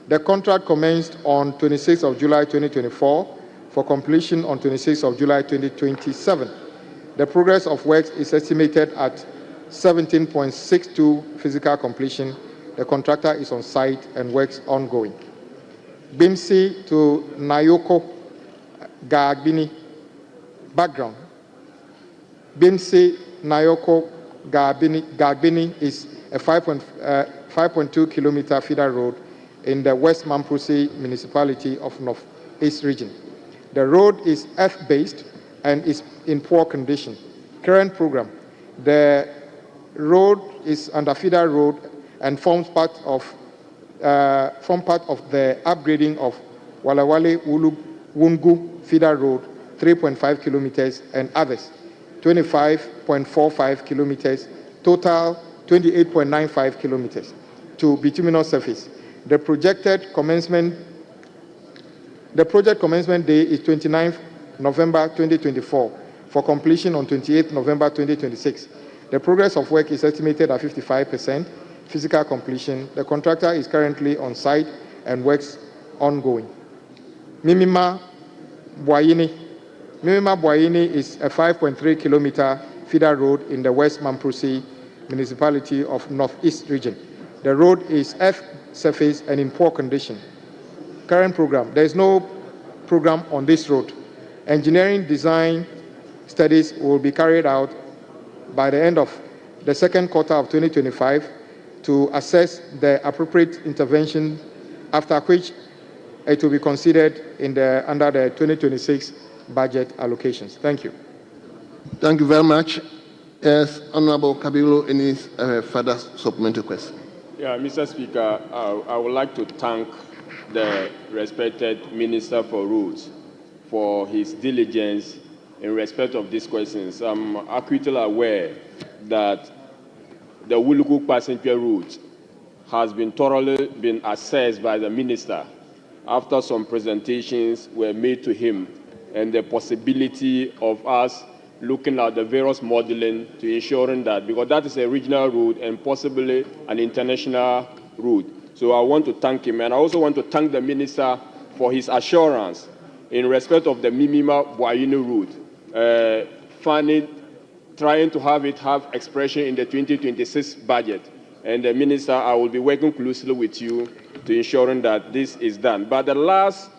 The contract commenced on 26th of July 2024 for completion on 26th of July 2027. The progress of works is estimated at 17.62% physical completion. The contractor is on site and works ongoing. Bimsi to Nayoko Gagbini. Background. Bimsi Nayoko Gagbini is a 5.2 kilometer feeder road in the West Mamprose municipality of North East region. The road is earth-based and is in poor condition. Current program, the road is under feeder road and forms part of the upgrading of Walawale Wungu feeder road, 3.5 kilometers, and others, 25.45 kilometers, total 28.95 kilometers to bituminous surface. The project commencement day is 29th November 2024 for completion on 28th November 2026. The progress of work is estimated at 55% physical completion. The contractor is currently on site and works ongoing. Mimima Bwaini is a 5.3 kilometer feeder road in the West Mamprose municipality of Northeast region. The road is earth surface and in poor condition. Current program, there is no program on this road. Engineering design studies will be carried out by the end of the second quarter of 2025 to assess the appropriate intervention, after which it will be considered under the 2026 budget allocations. Thank you. Thank you very much. Yes, Honorable Kabilo, any further supplementary question? Yeah, Mr. Speaker, I would like to thank the respected Minister for Roads for his diligence in respect of these questions. I'm acutely aware that the Wuluku passenger route has been thoroughly assessed by the Minister after some presentations were made to him and the possibility of us looking at the various modeling to ensuring that, because that is a regional route and possibly an international route. So I want to thank him, and I also want to thank the Minister for his assurance in respect of the Mimima Bwaini route, trying to have it have expression in the 2026 budget. And the Minister, I will be working closely with you to ensuring that this is done. But the last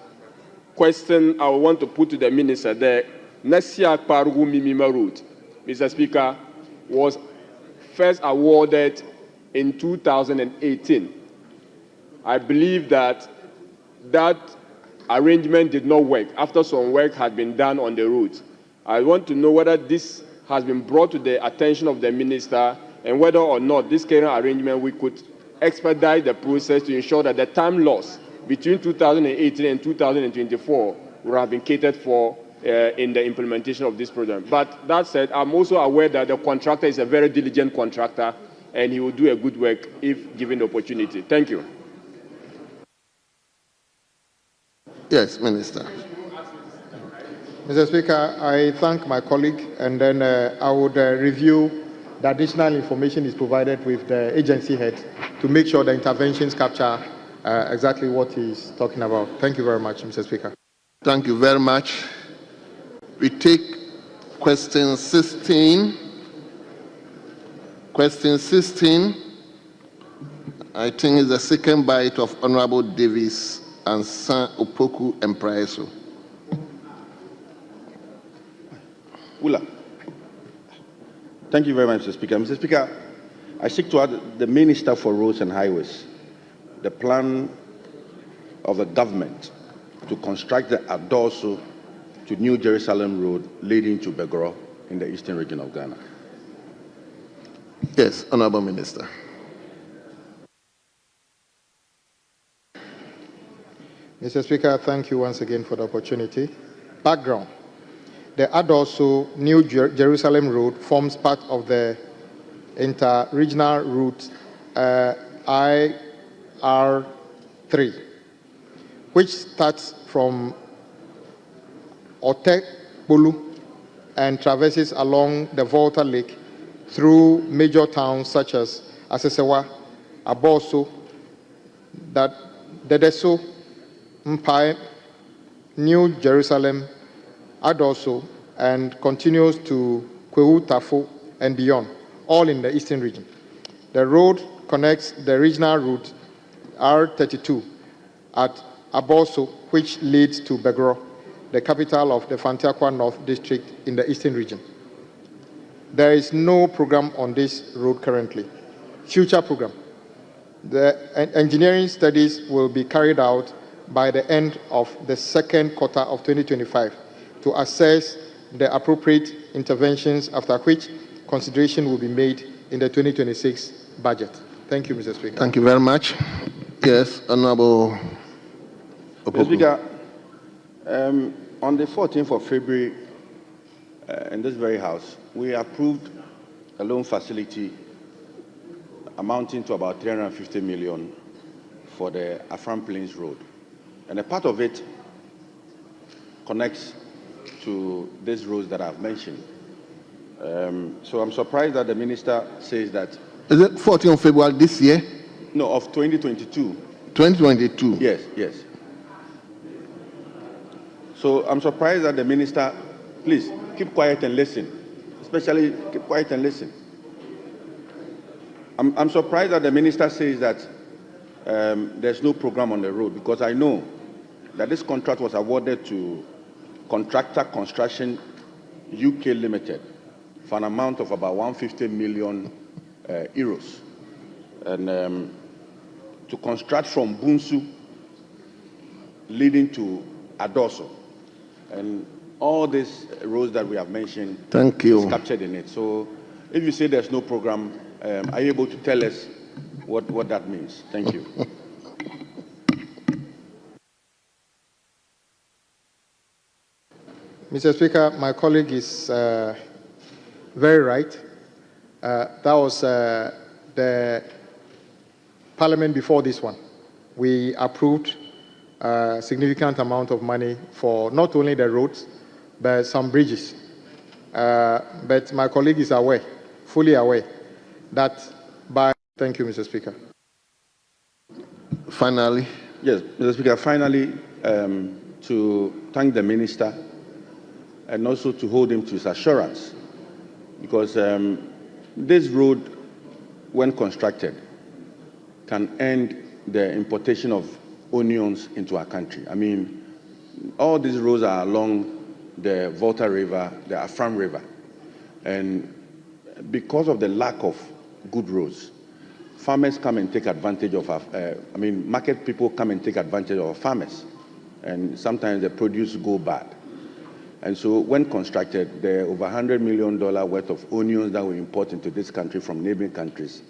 question I want to put to the Minister, the Nasia Parugu Mimima route, Mr. Speaker, was first awarded in 2018. I believe that arrangement did not work after some work had been done on the route. I want to know whether this has been brought to the attention of the Minister and whether or not this current arrangement we could expedite the process to ensure that the time lost between 2018 and 2024 would have been catered for in the implementation of this program. But that said, I'm also aware that the contractor is a very diligent contractor and he will do a good work if given the opportunity. Thank you. Yes, Minister. Mr. Speaker, I thank my colleague, and then I would review the additional information is provided with the agency head to make sure the interventions capture exactly what he's talking about. Thank you very much, Mr. Speaker. Thank you very much. We take question 16. Question 16, I think, is the second bite of Honorable Davis and San Opoku and Praeso. Ula. Thank you very much, Mr. Speaker. Mr. Speaker, I seek to add the Minister for Roads and Highways, the plan of the government to construct the Adorso to New Jerusalem Road leading to Begoro in the eastern region of Ghana. Yes, Honorable Minister. Mr. Speaker, thank you once again for the opportunity. Background. The Adorso New Jerusalem Road forms part of the inter-regional route IR3, which starts from Otekbolu and traverses along the Volta Lake through major towns such as Asesewa, Aboso, Dedeso, Mpai, New Jerusalem, Adorso, and continues to Kwahu Tafo and beyond, all in the eastern region. The road connects the regional route R32 at Aboso, which leads to Begoro, the capital of the Fantiakwa North District in the eastern region. There is no program on this road currently. Future program. The engineering studies will be carried out by the end of the second quarter of 2025 to assess the appropriate interventions, after which consideration will be made in the 2026 budget. Thank you, Mr. Speaker. Thank you very much. Yes, Honorable. Mr. Speaker, on the 14th of February, in this very House, we approved a loan facility amounting to about 350 million for the Afram Plains Road. And a part of it connects to these roads that I've mentioned. So I'm surprised that the minister says that... Is it 14th of February this year? No, of 2022. 2022? Yes, yes. So I'm surprised that the minister, please, keep quiet and listen. Especially, keep quiet and listen. I'm surprised that the minister says that there's no program on the road, because I know that this contract was awarded to Contractor Construction UK Limited for an amount of about 150 million euros, and to construct from Bunsu leading to Adoso, and all these roads that we have mentioned. Thank you. Is captured in it. So if you say there's no program, are you able to tell us what that means? Thank you. Mr. Speaker, my colleague is very right. That was the Parliament before this one. We approved a significant amount of money for not only the roads, but some bridges. But my colleague is aware, fully aware, that by... Thank you, Mr. Speaker. Finally. Yes, Mr. Speaker, finally, to thank the minister and also to hold him to his assurance, because this road, when constructed, can end the importation of onions into our country. I mean, all these roads are along the Volta River, the Afram River, and because of the lack of good roads, farmers come and take advantage of our, market people come and take advantage of our farmers, and sometimes the produce go bad. And so when constructed, the over $100 million worth of onions that we import into this country from neighboring countries,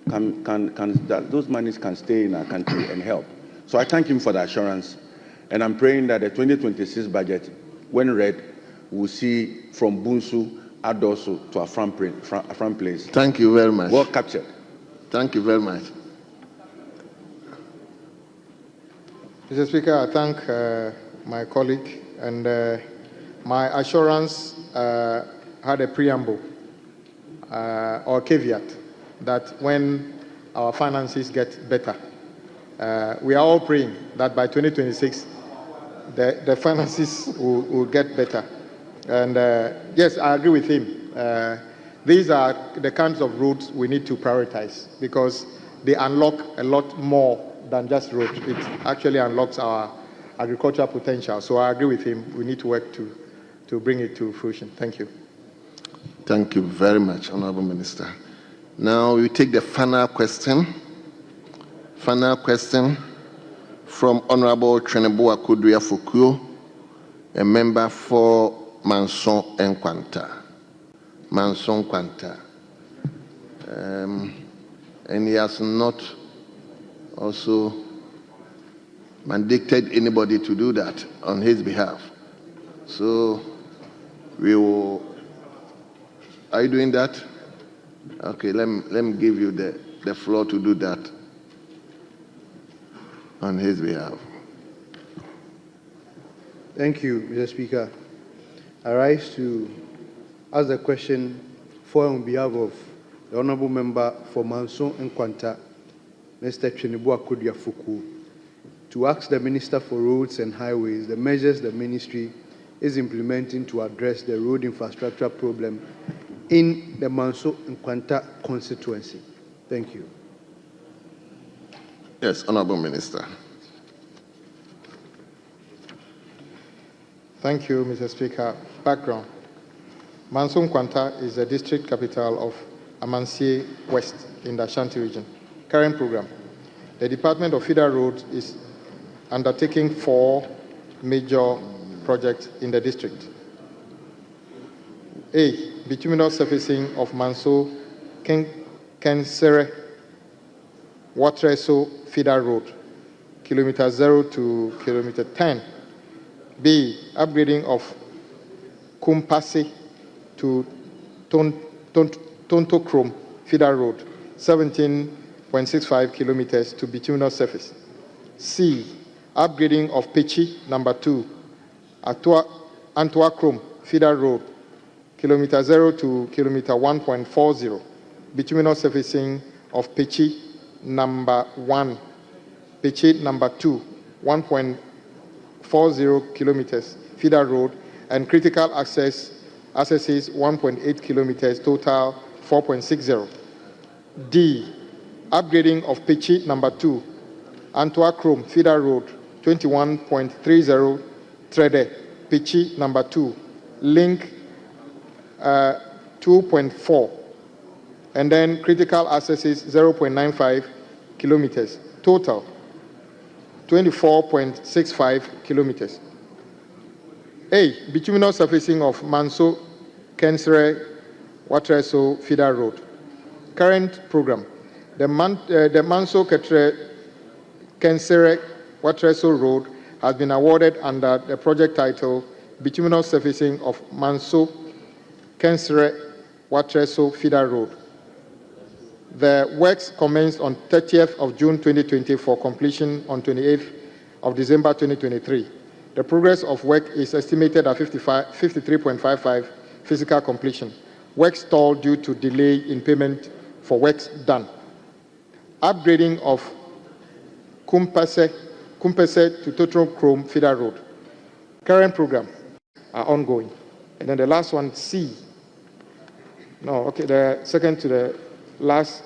those monies can stay in our country and help. So I thank him for the assurance, and I'm praying that the 2026 budget, when read, we'll see from Bunsu, Adoso to Afram Place. Thank you very much. Well captured. Thank you very much. Mr. Speaker, I thank my colleague, and my assurance had a preamble or caveat that when our finances get better, we are all praying that by 2026 the finances will get better. And yes, I agree with him. These are the kinds of roads we need to prioritize, because they unlock a lot more than just roads. It actually unlocks our agricultural potential. So I agree with him. We need to work to bring it to fruition. Thank you. Thank you very much, Honorable Minister. Now we take the final question. Final question from Honorable Trenebo Akudria Fukuo, a member for Manson and Kwanta. Manson Kwanta. And he has not also mandated anybody to do that on his behalf. So we will... Are you doing that? Okay, let me give you the floor to do that on his behalf. Thank you, Mr. Speaker. I rise to ask the question for on behalf of the Honourable Member for Manson and Kwanta, Mr. Trenebo Akudria Fukuo, to ask the Minister for Roads and Highways the measures the ministry is implementing to address the road infrastructure problem in the Manson and Kwanta constituency. Thank you. Yes, Honourable Minister. Thank you, Mr. Speaker. Background. Manso Nkwanta is the district capital of Amanse West in the Ashanti region. Current program. The Department of Feeder Roads is undertaking 4 major projects in the district. A. Bituminous surfacing of Manso Kensere Watreso Feeder Road, kilometer 0 to kilometer 10. B. Upgrading of Kumpase to Tontochrome Feeder Road, 17.65 kilometers to bituminous surface. C. Upgrading of Pechi number 2, Atiwa Chrome Feeder Road, kilometer 0 to kilometer 1.40, bituminous surfacing of Pechi number 1, Pechi number 2, 1.40 kilometers feeder road, and critical accesses 1.8 kilometers, total 4.60. D. Upgrading of Pechi number 2, Atiwa Chrome feeder road, 21.30 Trede, Pechi number 2, link 2.4, and then critical accesses 0.95 kilometers, total 24.65 kilometers. A. Bituminous surfacing of Manso Kensere Watreso Feeder Road. Current program. The Manso Kensere Watreso Road has been awarded under the project title Bituminous Surfacing of Manso Kensere Watreso Feeder Road. The works commenced on 30th of June 2020 for completion on 28th of December 2023. The progress of work is estimated at 53.55 physical completion. Work stalled due to delay in payment for works done. Upgrading of Kumpase to Tontochrome Feeder Road. Current program are ongoing. And then the last one, C. No, okay, the second to the last,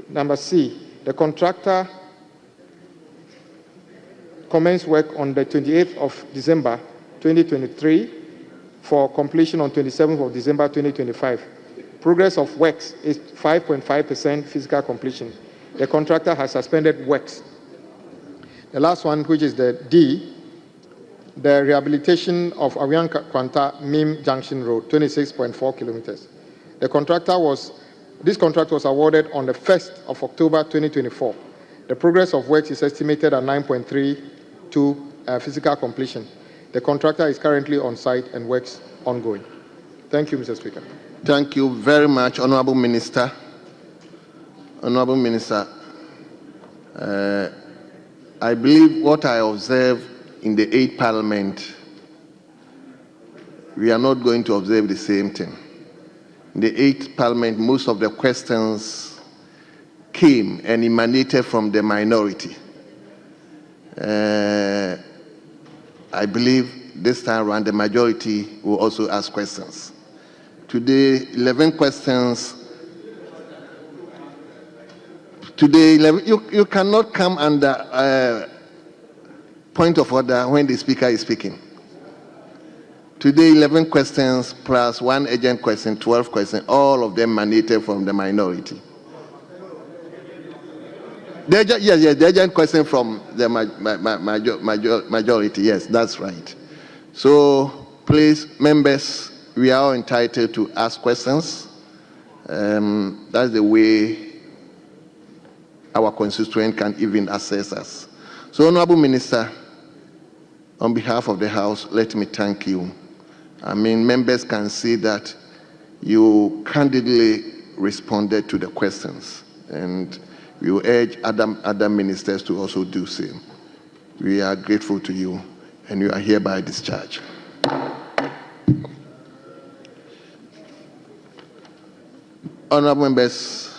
number C. The contractor commenced work on the 28th of December 2023 for completion on 27th of December 2025. Progress of works is 5.5% physical completion. The contractor has suspended works. The last one, which is the D, the rehabilitation of Awian Kwanta Mim Junction Road, 26.4 kilometers. This contract was awarded on the 1st of October 2024. The progress of works is estimated at 9.32 physical completion. The contractor is currently on site and works ongoing. Thank you, Mr. Speaker. Thank you very much, Honorable Minister. Honorable Minister, I believe what I observe in the 8th Parliament, we are not going to observe the same thing. In the 8th Parliament, most of the questions came and emanated from the minority. I believe this time around the majority will also ask questions. Today, 11 questions. Today, 11, you cannot come under point of order when the speaker is speaking. Today, 11 questions plus 1 urgent question, 12 questions, all of them emanated from the minority. The urgent question from the majority, yes, that's right. So, please, members, we are all entitled to ask questions. That's the way our constituent can even assess us. So, Honorable Minister, on behalf of the House, let me thank you. I mean, members can see that you candidly responded to the questions, and we will urge other ministers to also do the same. We are grateful to you, and you are hereby discharged. Honorable members,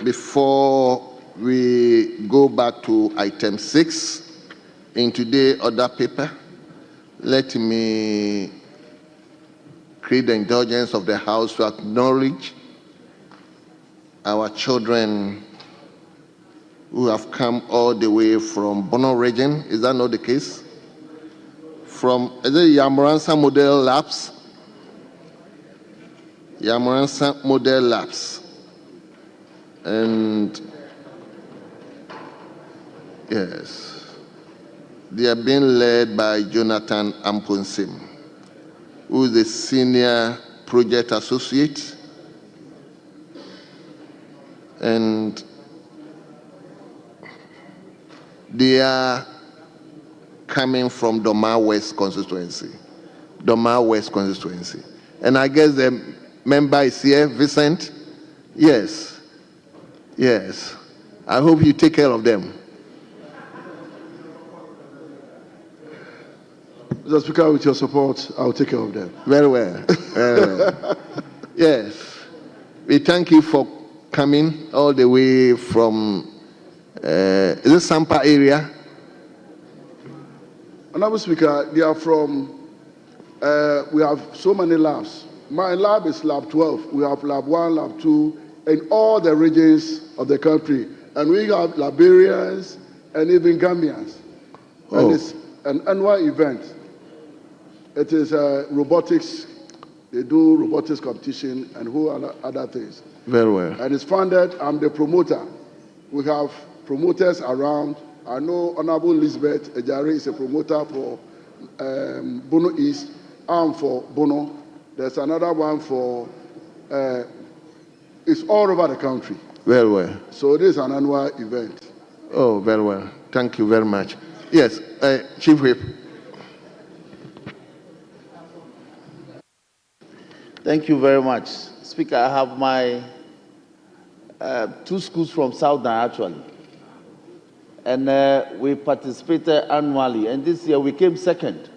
before we go back to item 6 in today's order paper, let me create the indulgence of the House to acknowledge our children who have come all the way from Bono region. Is that not the case? from Yamoransa Model Labs. Yamoransa Model Labs. And yes, they are being led by Jonathan Amponsim, who is the senior project associate. And they are coming from Doma West Constituency. Doma West Constituency. And I guess the member is here, Vincent? Yes. Yes. I hope you take care of them. Mr. Speaker, with your support, I'll take care of them. Very well. Very well. Yes. We thank you for coming all the way from, is it Sampa area? Honorable Speaker, they are from, we have so many labs. My lab is lab 12. We have lab 1, lab 2, in all the regions of the country. And we have Liberians and even Gambians. Oh. And it's an annual event. It is robotics. They do robotics competition and whole other things. Very well. And it's funded. I'm the promoter. We have promoters around. I know Honorable Elizabeth Ejari is a promoter for Bono East. I'm for Bono. There's another one for, it's all over the country. Very well. So this is an annual event. Oh, very well. Thank you very much. Yes, Chief Whip. Thank you very much. Speaker, I have my 2 schools from Southern actually. And we participated annually. And this year we came second.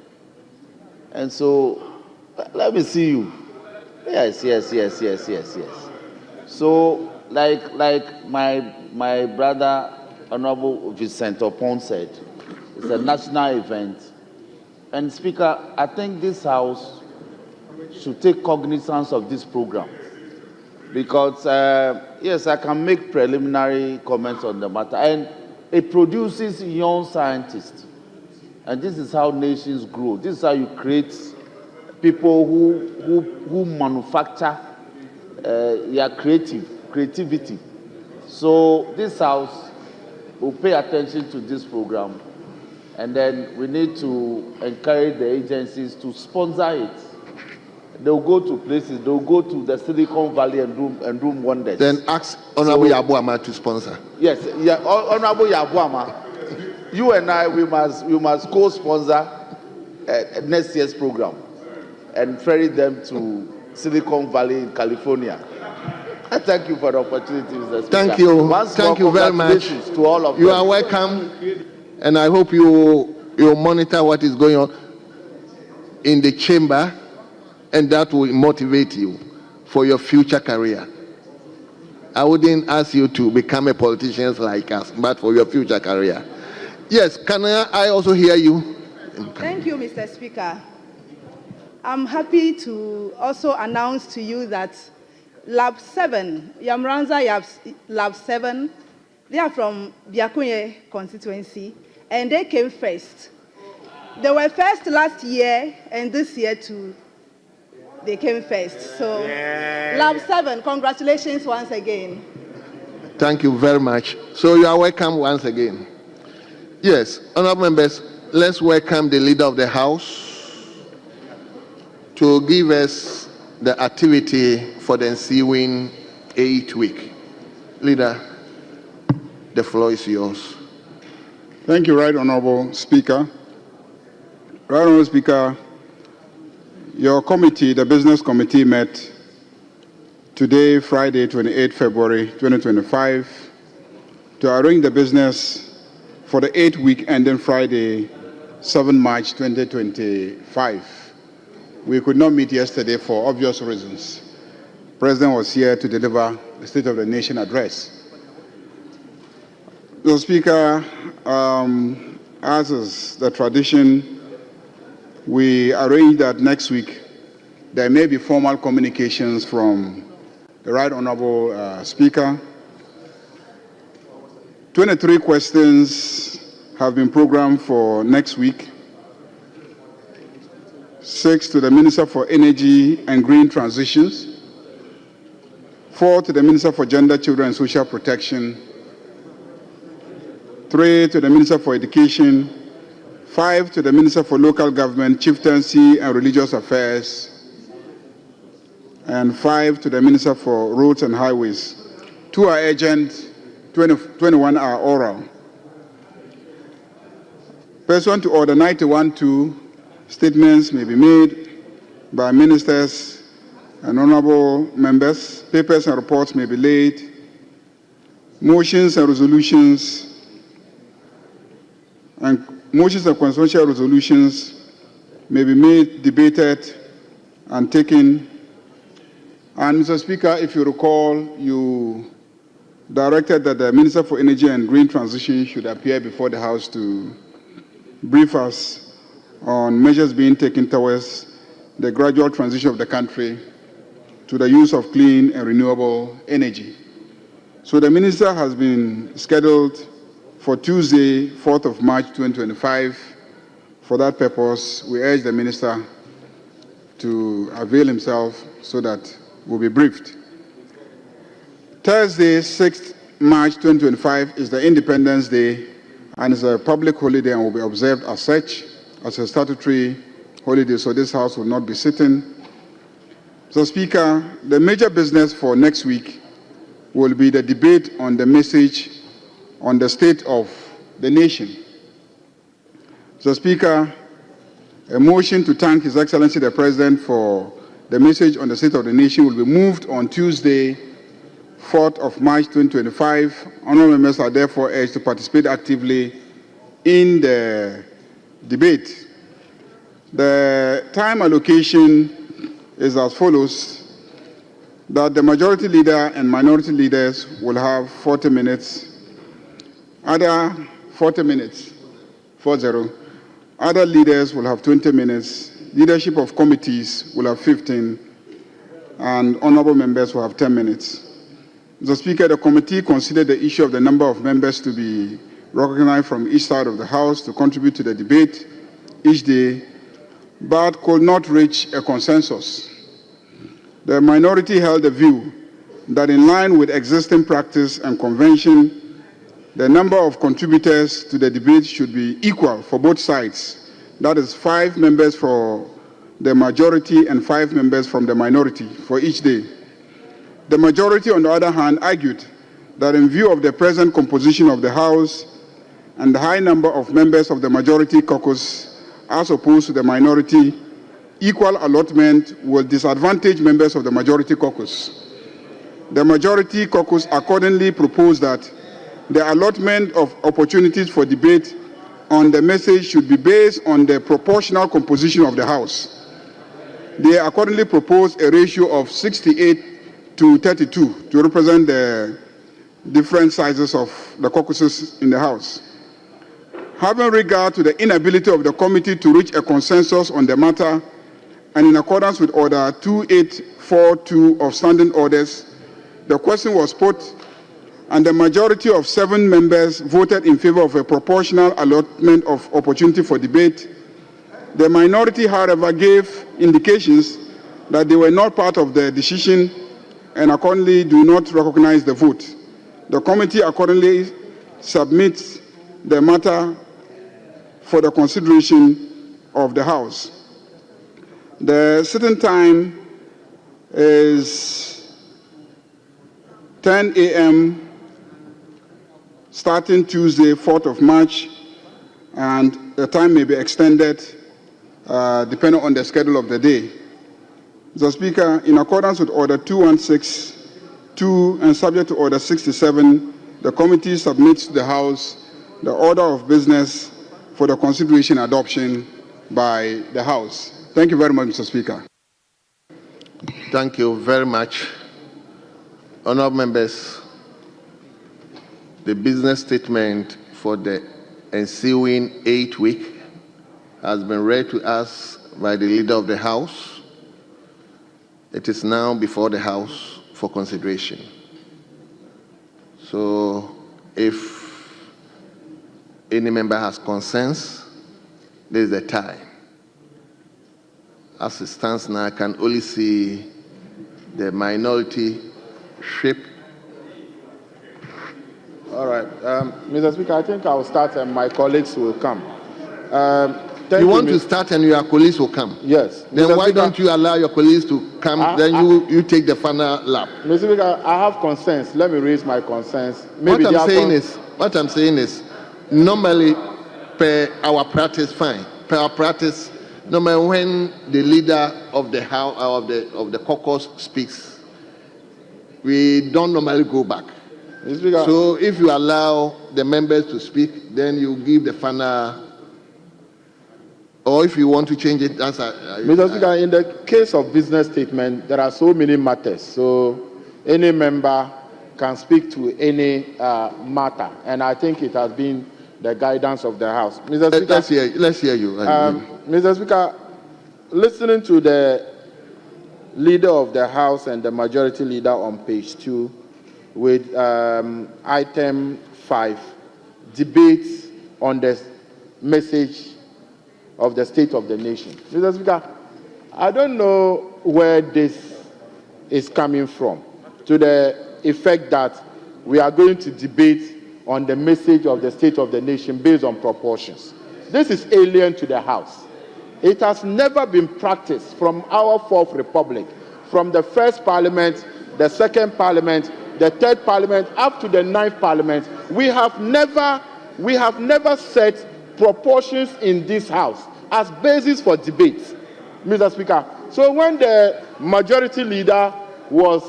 And so, let me see you. Yes. So, like my brother, Honorable Vincent Opon said, it's a national event. And Speaker, I think this House should take cognizance of this program. Because, yes, I can make preliminary comments on the matter. And it produces young scientists. And this is how nations grow. This is how you create people who manufacture their creativity. So this House will pay attention to this program. And then we need to encourage the agencies to sponsor it. They'll go to places, they'll go to the Silicon Valley and do wonders. Then ask Honorable Yabuama to sponsor. Yes, yeah, Honorable Yabuama, you and I, we must co-sponsor next year's program and ferry them to Silicon Valley in California. I thank you for the opportunity, Mr. Speaker. Thank you. Thank you very much. To all of you them. are welcome, and I hope you monitor what is going on in the chamber, and that will motivate you for your future career. I wouldn't ask you to become a politician like us, but for your future career. Yes, can I also hear you? Thank you, Mr. Speaker. I'm happy to also announce to you that Lab 7, Yamranza Lab 7, they are from Biakunye constituency, and they came first. They were first last year, and this year too, they came first. So, Lab 7, congratulations once again. Thank you very much. So you are welcome once again. Yes, honorable members, let's welcome the leader of the House to give us the activity for the ensuing 8 week. Leader, the floor is yours. Thank you, Right Honorable Speaker. Right Honorable Speaker, your committee, the Business Committee, met today, Friday, 28 February 2025, to arrange the business for the 8 week ending Friday, 7 March 2025. We could not meet yesterday for obvious reasons. The President was here to deliver the State of the Nation address. Mr. Speaker, as is the tradition, we arranged that next week there may be formal communications from the Right Honorable Speaker. 23 questions have been programmed for next week. 6 to the Minister for Energy and Green Transitions, 4 to the Minister for Gender, Children and Social Protection, 3 to the Minister for Education, 5 to the Minister for Local Government, Chieftaincy and Religious Affairs, and 5 to the Minister for Roads and Highways. 2 are urgent, 21 are oral. Pursuant to Order 91-2, statements may be made by ministers and honorable members. Papers and reports may be laid. Motions and resolutions and consequential resolutions may be made, debated, and taken. And Mr. Speaker, if you recall, you directed that the Minister for Energy and Green Transition should appear before the House to brief us on measures being taken towards the gradual transition of the country to the use of clean and renewable energy. So the Minister has been scheduled for Tuesday, 4th of March 2025. For that purpose, we urge the Minister to avail himself so that we'll be briefed. Thursday, 6th March 2025 is the Independence Day and is a public holiday and will be observed as such, as a statutory holiday, so this House will not be sitting. So, Speaker, the major business for next week will be the debate on the message on the state of the nation. So, Speaker, a motion to thank His Excellency the President for the message on the state of the nation will be moved on Tuesday, 4th of March 2025. Honourable members are therefore urged to participate actively in the debate. The time allocation is as follows: that the majority leader and minority leaders will have 40 minutes. Other 40 minutes, 40. Other leaders will have 20 minutes. Leadership of committees will have 15, and honourable members will have 10 minutes. Mr. Speaker, the committee considered the issue of the number of members to be recognized from each side of the House to contribute to the debate each day, but could not reach a consensus. The minority held the view that in line with existing practice and convention, the number of contributors to the debate should be equal for both sides. That is 5 members for the majority and 5 members from the minority for each day. The majority, on the other hand, argued that in view of the present composition of the House and the high number of members of the majority caucus as opposed to the minority, equal allotment will disadvantage members of the majority caucus. The majority caucus accordingly proposed that the allotment of opportunities for debate on the message should be based on the proportional composition of the House. They accordingly proposed a ratio of 68 to 32 to represent the different sizes of the caucuses in the House. Having regard to the inability of the committee to reach a consensus on the matter, and in accordance with Order 2842 of Standing Orders, the question was put, and the majority of 7 members voted in favor of a proportional allotment of opportunity for debate. The minority, however, gave indications that they were not part of the decision and accordingly do not recognize the vote. The committee accordingly submits the matter for the consideration of the House. The sitting time is 10 a.m. starting Tuesday, 4th of March, and the time may be extended depending on the schedule of the day. Mr. Speaker, in accordance with Order 216-2 and subject to Order 67, the committee submits to the House the order of business for the consideration and adoption by the House. Thank you very much, Mr. Speaker. Thank you very much. Honourable members, the business statement for the ensuing 8th week has been read to us by the Leader of the House. It is now before the House for consideration. So, if any member has concerns, this is the time. as it stands now, I can only see the minority shape. All right. Mr. Speaker, I think I'll start and my colleagues will come. You want to start and your colleagues will come? Yes. Then Mr. why Speaker, don't you allow your colleagues to come, then you take the final lap? Mr. Speaker, I have concerns. Let me raise my concerns. What I'm saying is, normally, per our practice, fine. Per our practice, normally when the leader of the house of the caucus speaks, we don't normally go back. So if you allow the members to speak, then you give the final. Or if you want to change it, that's Mr. Speaker, in the case of business statement, there are so many matters. So any member can speak to any matter, and I think it has been the guidance of the House. Mr. Speaker, let's hear you. Mr. Speaker, listening to the leader of the House and the majority leader on page 2 with item 5, debates on the message of the state of the nation. Mr. Speaker, I don't know where this is coming from, to the effect that we are going to debate on the message of the state of the nation based on proportions. This is alien to the House. It has never been practiced from our fourth republic, from the first parliament, the second parliament, the third parliament, up to the ninth parliament. We have never set proportions in this House as basis for debate, Mr. Speaker. So when the majority leader was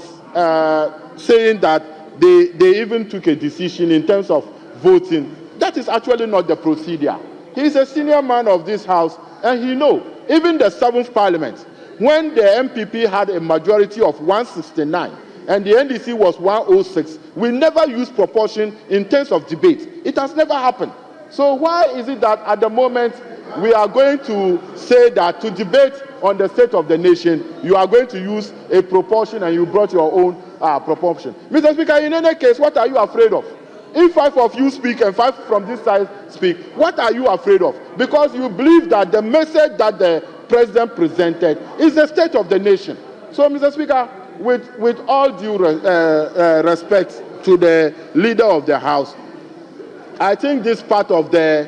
saying that they even took a decision in terms of voting, that is actually not the procedure. He is a senior man of this House, and he knows. Even the seventh parliament, when the MPP had a majority of 169 and the NDC was 106, we never used proportion in terms of debate. It has never happened. So why is it that at the moment we are going to say that to debate on the state of the nation, you are going to use a proportion and you brought your own proportion? Mr. Speaker, in any case, what are you afraid of? If 5 of you speak and 5 from this side speak, what are you afraid of? Because you believe that the message that the president presented is the state of the nation. So, Mr. Speaker, with all due respect to the leader of the House, I think this part of the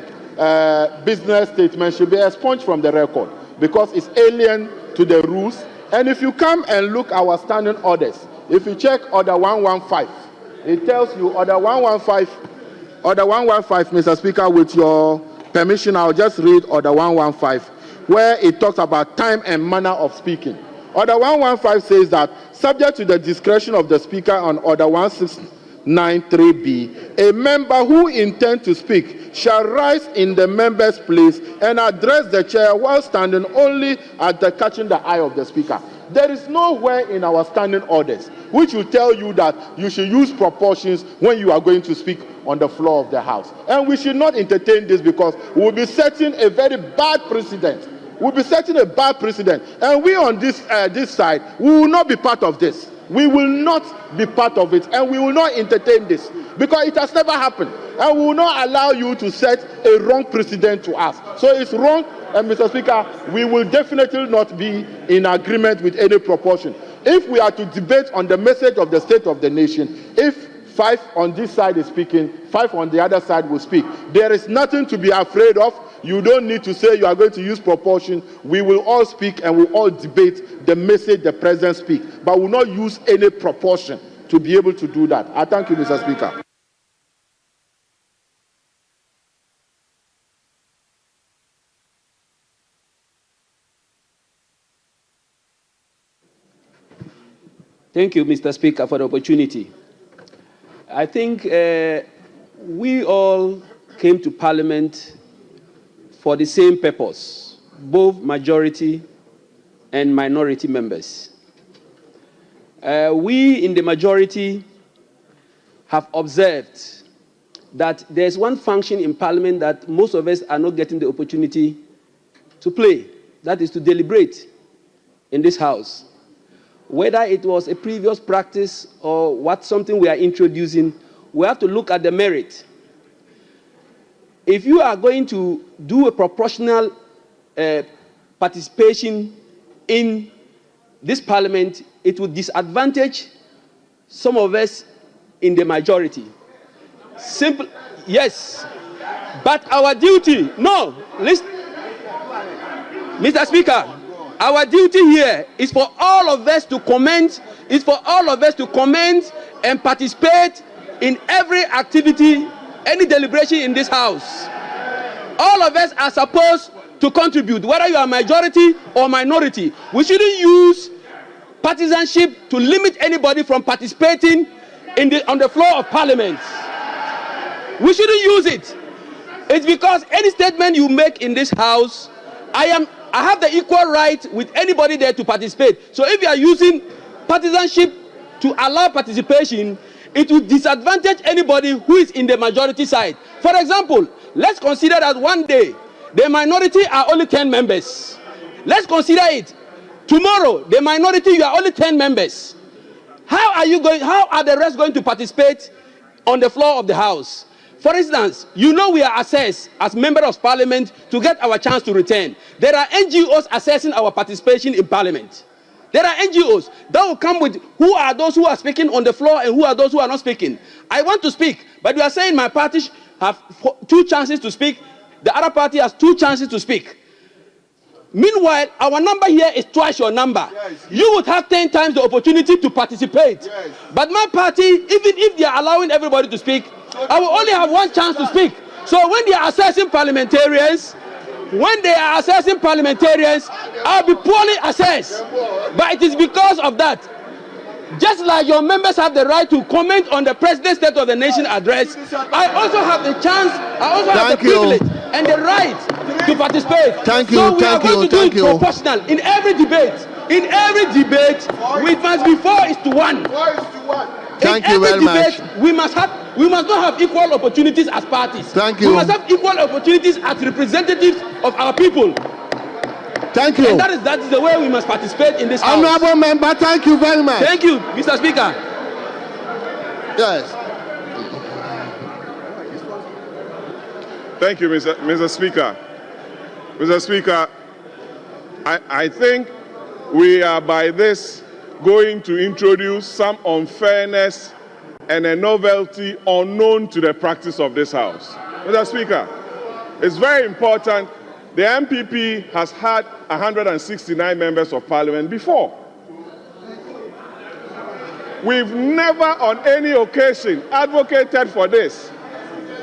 business statement should be expunged from the record because it's alien to the rules. And if you come and look our standing orders, if you check order 115, it tells you order 115, Mr. Speaker, with your permission, I'll just read order 115, where it talks about time and manner of speaking. Order 115 says that, subject to the discretion of the Speaker on order 1693B, a member who intends to speak shall rise in the member's place and address the chair while standing only at the catching the eye of the Speaker. There is nowhere in our standing orders which will tell you that you should use proportions when you are going to speak on the floor of the House. And we should not entertain this because we will be setting a very bad precedent. We'll be setting a bad precedent. And we on this side, we will not be part of this. We will not be part of it, and we will not entertain this because it has never happened. And we will not allow you to set a wrong precedent to us. So it's wrong, and Mr. Speaker, we will definitely not be in agreement with any proportion. If we are to debate on the message of the state of the nation, if 5 on this side is speaking, 5 on the other side will speak, there is nothing to be afraid of. You don't need to say you are going to use proportion. We will all speak and we will all debate the message the president speaks, but we will not use any proportion to be able to do that. I thank you, Mr. Speaker. Thank you, Mr. Speaker, for the opportunity. I think we all came to Parliament for the same purpose, both majority and minority members. We in the majority have observed that there's one function in Parliament that most of us are not getting the opportunity to play, that is to deliberate in this House. Whether it was a previous practice or something we are introducing, we have to look at the merit. If you are going to do a proportional participation in this parliament, it would disadvantage some of us in the majority. Simple, yes. But our duty, no, listen, Mr. Speaker, our duty here is for all of us to comment, and participate in every activity, any deliberation in this house. All of us are supposed to contribute, whether you are majority or minority. We shouldn't use partisanship to limit anybody from participating on the floor of Parliament. We shouldn't use it. It's because any statement you make in this house, I have the equal right with anybody there to participate. So if you are using partisanship to allow participation, it will disadvantage anybody who is in the majority side. For example, let's consider that one day the minority are only 10 members. Let's consider it. Tomorrow, the minority, you are only 10 members. How are the rest going to participate on the floor of the House? For instance, you know we are assessed as members of Parliament to get our chance to return. There are NGOs assessing our participation in Parliament. There are NGOs that will come with who are those who are speaking on the floor and who are those who are not speaking. I want to speak, but you are saying my party have 2 chances to speak. The other party has 2 chances to speak. Meanwhile, our number here is twice your number. Yes. You would have 10 times the opportunity to participate. Yes. But my party, even if they are allowing everybody to speak, I will only have 1 chance to speak. So when they are assessing parliamentarians, I'll be poorly assessed. But it is because of that. Just like your members have the right to comment on the President's State of the Nation address, I also have the chance, have the privilege and the right to participate. So we are going to do it proportional in every debate. In every debate, it must be 4:1. Thank you very much. We must not have equal opportunities as parties. Thank you. We must have equal opportunities as representatives of our people. Thank you. And that is the way we must participate in this house. Honorable member, thank you very much. Thank you, Mr. Speaker. Yes. Thank you, Mr. Speaker. Mr. Speaker, I think we are by this going to introduce some unfairness and a novelty unknown to the practice of this House. Mr. Speaker, it's very important. The MPP has had 169 members of Parliament before. We've never on any occasion advocated for this.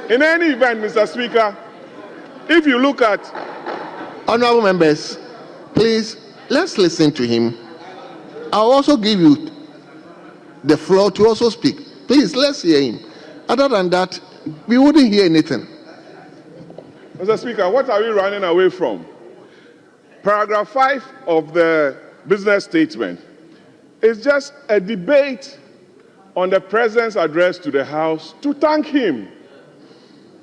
In any event, Mr. Speaker, if you look at... Honorable members, please, let's listen to him. I'll also give you the floor to also speak. Please, let's hear him. Other than that, we wouldn't hear anything. Mr. Speaker, what are we running away from? Paragraph 5 of the business statement is just a debate on the President's address to the House to thank him.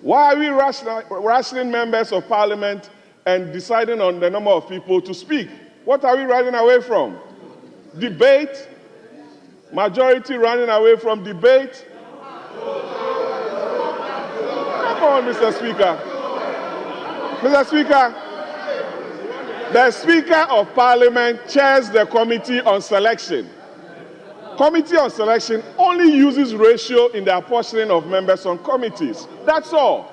Why are we rationing members of Parliament and deciding on the number of people to speak? What are we running away from? Debate? Majority running away from debate? Come on, Mr. Speaker. Mr. Speaker, the Speaker of Parliament chairs the Committee on Selection. Committee on Selection only uses ratio in the apportioning of members on committees. That's all.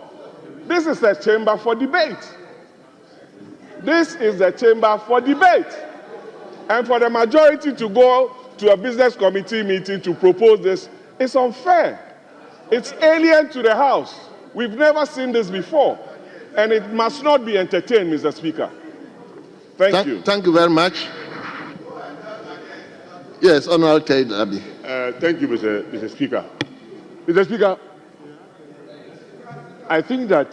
This is a chamber for debate. This is the chamber for debate. And for the majority to go to a business committee meeting to propose this is unfair. It's alien to the House. We've never seen this before. And it must not be entertained, Mr. Speaker. Thank you. Thank you very much. Yes, Honorable Ted Abi. Thank you, Mr. Speaker. Mr. Speaker, I think that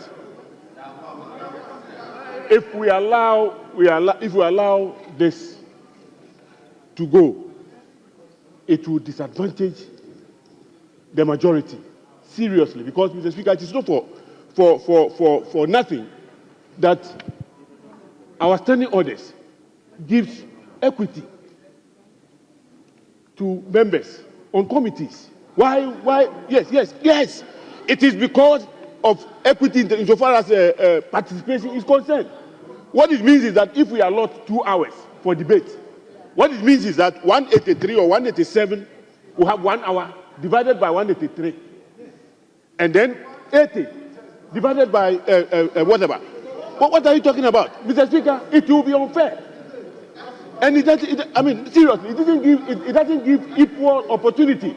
if we allow this to go, it will disadvantage the majority seriously. Because, Mr. Speaker, it is not for nothing that our standing orders gives equity to members on committees. Why? Yes. It is because of equity insofar as participation is concerned. What it means is that if we allot 2 hours for debate, What it means is that 183 or 187 will have 1 hour divided by 183. And then 80 divided by whatever. But what are you talking about? Mr. Speaker, it will be unfair. And it seriously, it doesn't give equal opportunity.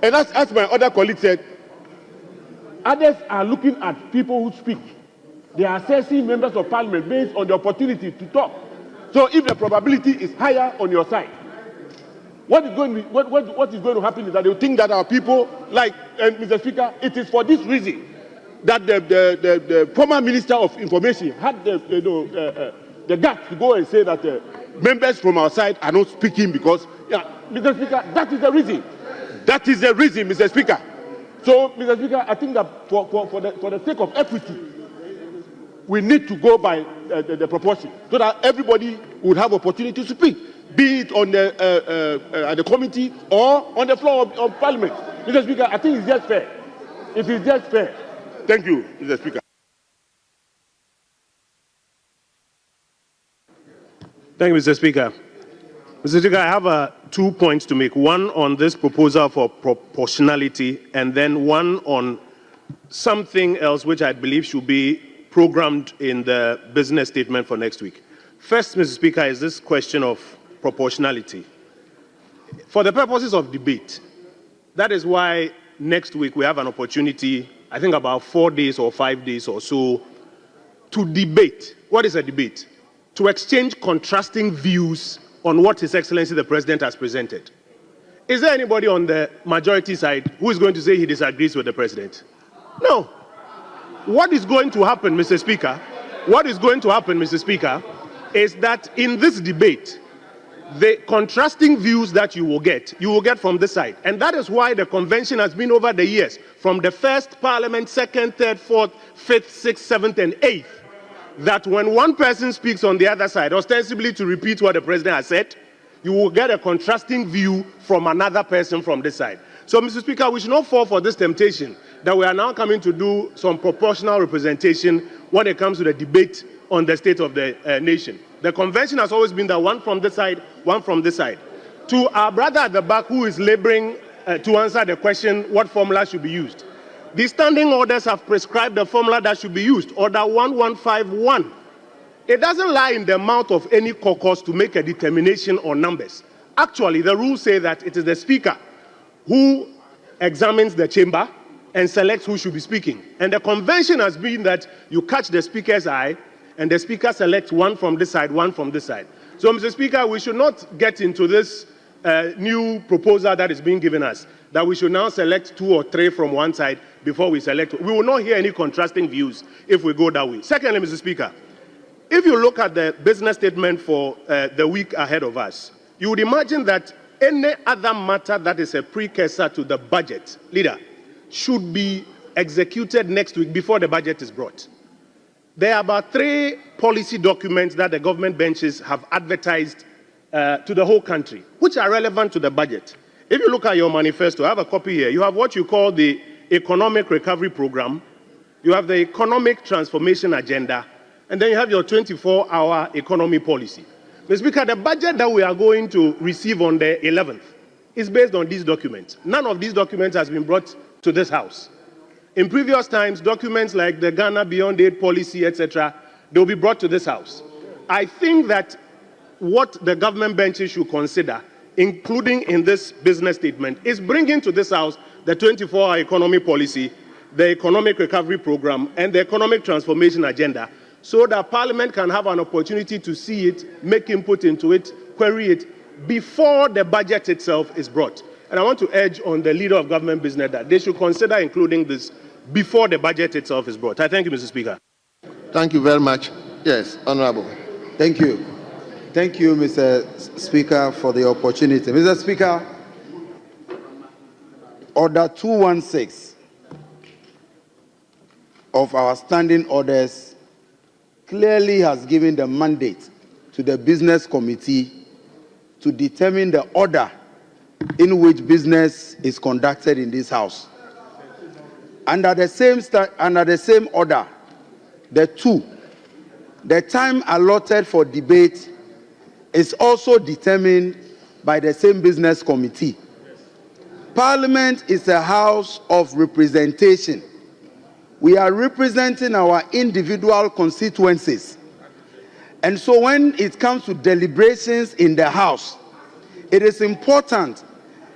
And as my other colleague said, others are looking at people who speak. They are assessing members of parliament based on the opportunity to talk. So if the probability is higher on your side, what is going to happen is that they will think that our people, like Mr. Speaker, it is for this reason that the former Minister of Information had the guts to go and say that members from our side are not speaking because, Mr. Speaker, that is the reason. That is the reason, Mr. Speaker. So, Mr. Speaker, I think that for the sake of equity, we need to go by the proportion so that everybody would have opportunity to speak, be it on at the committee or on the floor of Parliament. Mr. Speaker, I think it's just fair. It is just fair. Thank you, Mr. Speaker. Thank you, Mr. Speaker. Mr. Speaker, I have 2 points to make. One on this proposal for proportionality, and then one on something else which I believe should be programmed in the business statement for next week. First, Mr. Speaker, is this question of proportionality. For the purposes of debate, that is why next week we have an opportunity, I think about 4 days or 5 days or so, to debate. What is a debate? To exchange contrasting views on what His Excellency the President has presented. Is there anybody on the majority side who is going to say he disagrees with the President? No. What is going to happen, Mr. Speaker? What is going to happen, Mr. Speaker, is that in this debate, the contrasting views that you will get from this side. And that is why the convention has been over the years, from the first Parliament, second, third, fourth, fifth, sixth, seventh, and eighth, that when one person speaks on the other side, ostensibly to repeat what the President has said, you will get a contrasting view from another person from this side. So, Mr. Speaker, we should not fall for this temptation that we are now coming to do some proportional representation when it comes to the debate on the state of the nation. The convention has always been that one from this side, one from this side. To our brother at the back who is laboring to answer the question, what formula should be used? The standing orders have prescribed the formula that should be used, Order 1151. It doesn't lie in the mouth of any caucus to make a determination on numbers. Actually, the rules say that it is the Speaker who examines the chamber and selects who should be speaking. And the convention has been that you catch the Speaker's eye and the Speaker selects one from this side, one from this side. So, Mr. Speaker, we should not get into this new proposal that is being given us, that we should now select 2 or 3 from one side before we select. We will not hear any contrasting views if we go that way. Secondly, Mr. Speaker, if you look at the business statement for the week ahead of us, you would imagine that any other matter that is a precursor to the budget, leader, should be executed next week before the budget is brought. There are about 3 policy documents that the government benches have advertised to the whole country, which are relevant to the budget. If you look at your manifesto, I have a copy here. You have what you call the Economic Recovery Program, you have the Economic Transformation Agenda, and then you have your 24-hour economy policy. Mr. Speaker, the budget that we are going to receive on the 11th is based on these documents. None of these documents has been brought to this House. In previous times, documents like the Ghana Beyond Aid policy, etc., they will be brought to this House. I think that what the government benches should consider, including in this business statement, is bringing to this House the 24-hour economy policy, the Economic Recovery Program, and the Economic Transformation Agenda, so that Parliament can have an opportunity to see it, make input into it, query it, before the budget itself is brought. And I want to urge on the leader of government business that they should consider including this before the budget itself is brought. I thank you, Mr. Speaker. Thank you very much. Yes, Honorable. Thank you. Thank you, Mr. Speaker, for the opportunity. Mr. Speaker, Order 216 of our standing orders clearly has given the mandate to the Business Committee to determine the order in which business is conducted in this House. Under the same order, the time allotted for debate is also determined by the same business committee. Parliament is a house of representation. We are representing our individual constituencies. And so when it comes to deliberations in the House, it is important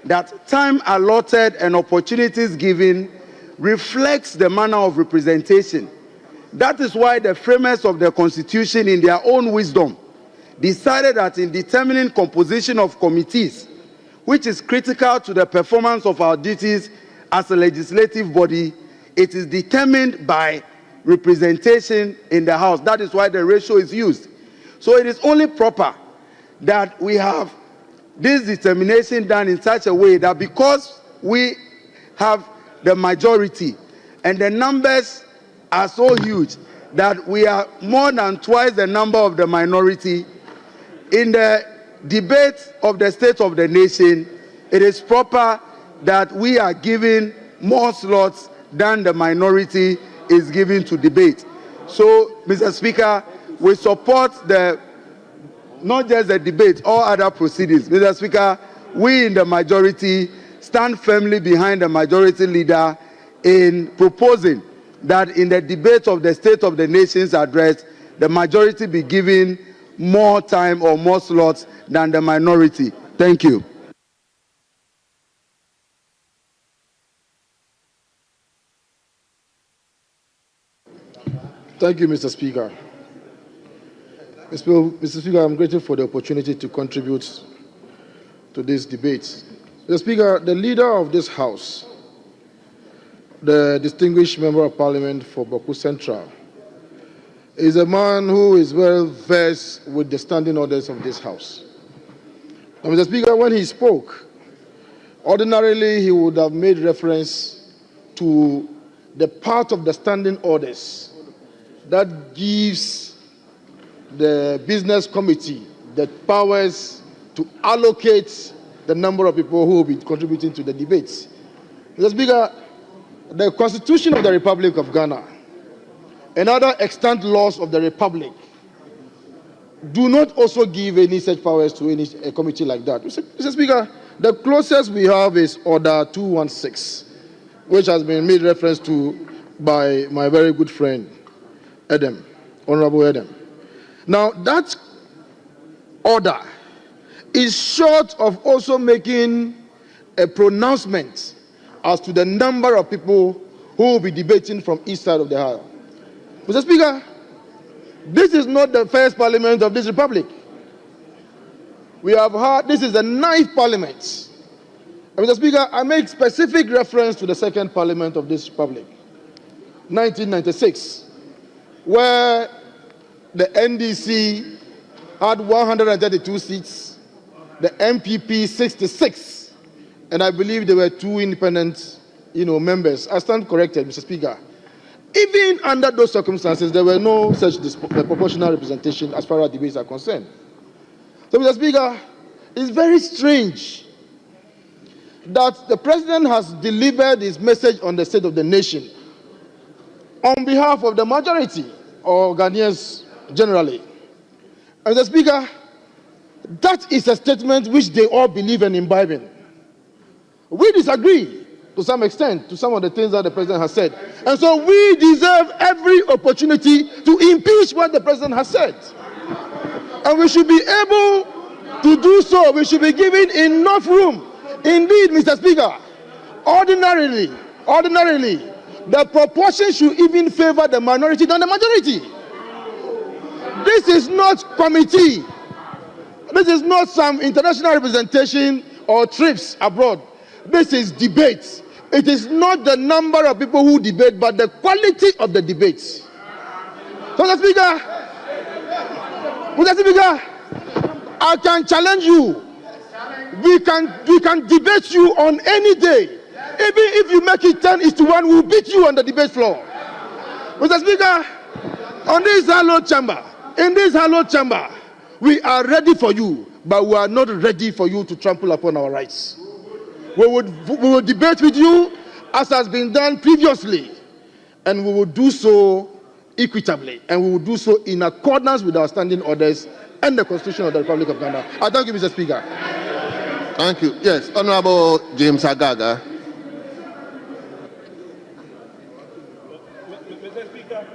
that time allotted and opportunities given reflects the manner of representation. That is why the framers of the Constitution, in their own wisdom, decided that in determining composition of committees, which is critical to the performance of our duties as a legislative body, it is determined by representation in the House. That is why the ratio is used. So it is only proper that we have this determination done in such a way that because we have the majority and the numbers are so huge that we are more than twice the number of the minority, in the debate of the state of the nation, it is proper that we are giving more slots than the minority is given to debate. So, Mr. Speaker, we support not just the debate, all other proceedings. Mr. Speaker, we in the majority stand firmly behind the majority leader in proposing that in the debate of the State of the Nation's address, the majority be given more time or more slots than the minority. Thank you. Thank you, Mr. Speaker. Mr. Speaker, I'm grateful for the opportunity to contribute to this debate. Mr. Speaker, the leader of this House, the distinguished Member of Parliament for Kwahu Central, is a man who is well versed with the standing orders of this House. Now, Mr. Speaker, when he spoke, ordinarily he would have made reference to the part of the standing orders that gives the business committee the powers to allocate the number of people who will be contributing to the debates. Mr. Speaker, the Constitution of the Republic of Ghana and other extant laws of the Republic do not also give any such powers to any committee like that. Mr. Speaker, the closest we have is Order 216, which has been made reference to by my very good friend, Adam, Honorable Adam. Now, that order is short of also making a pronouncement as to the number of people who will be debating from each side of the aisle. Mr. Speaker, this is not the first parliament of this republic. We have heard this is the 9th parliament. And Mr. Speaker, I make specific reference to the 2nd parliament of this republic, 1996, where the NDC had 132 seats, the MPP 66, and I believe there were 2 independent, members. I stand corrected, Mr. Speaker. Even under those circumstances, there were no such proportional representation as far as debates are concerned. So, Mr. Speaker, it's very strange that the President has delivered his message on the state of the nation on behalf of the majority or Ghanaians generally. And Mr. Speaker, that is a statement which they all believe and imbibe in. We disagree to some extent to some of the things that the President has said. And so we deserve every opportunity to impeach what the President has said. And we should be able to do so. We should be given enough room. Indeed, Mr. Speaker, ordinarily, the proportion should even favor the minority than the majority. This is not committee. This is not some international representation or trips abroad. This is debate. It is not the number of people who debate, but the quality of the debates. So, Mr. Speaker, I can challenge you. We can debate you on any day. Even if you make it 10-1, we'll beat you on the debate floor. Mr. Speaker, in this hallowed chamber, we are ready for you, but we are not ready for you to trample upon our rights. We will debate with you as has been done previously, and we will do so equitably, and we will do so in accordance with our standing orders and the Constitution of the Republic of Ghana. I thank you, Mr. Speaker. Thank you. Yes, Honorable James Agaga. Mr. Speaker,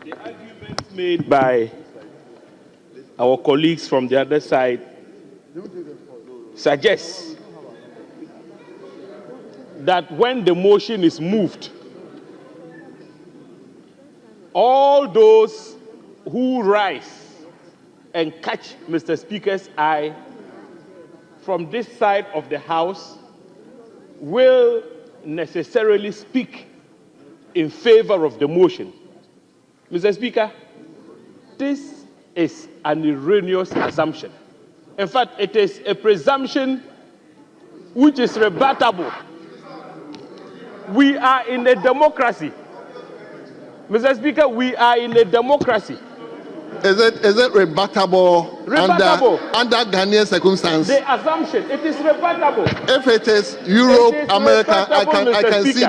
the arguments made by our colleagues from the other side suggests that when the motion is moved, all those who rise and catch Mr. Speaker's eye from this side of the House will necessarily speak in favor of the motion. Mr. Speaker, this is an erroneous assumption. In fact, it is a presumption which is rebuttable. We are in a democracy. Mr. Speaker, we are in a democracy. Is it rebuttable, under Ghanaian circumstances? The assumption, it is rebuttable. If it is Europe, America, I can Mr. see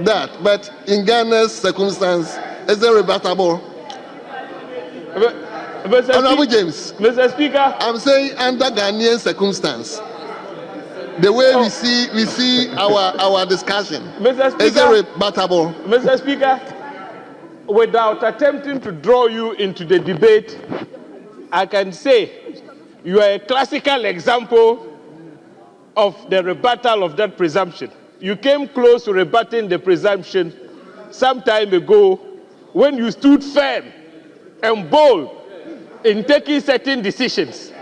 that. But in Ghana's circumstance, is it rebuttable? Honorable James, Mr. Speaker, I'm saying under Ghanaian circumstance, the way we see our discussion, Mr. Speaker, is it rebuttable? Mr. Speaker, without attempting to draw you into the debate, I can say you are a classical example of the rebuttal of that presumption. You came close to rebutting the presumption some time ago when you stood firm and bold in taking certain decisions.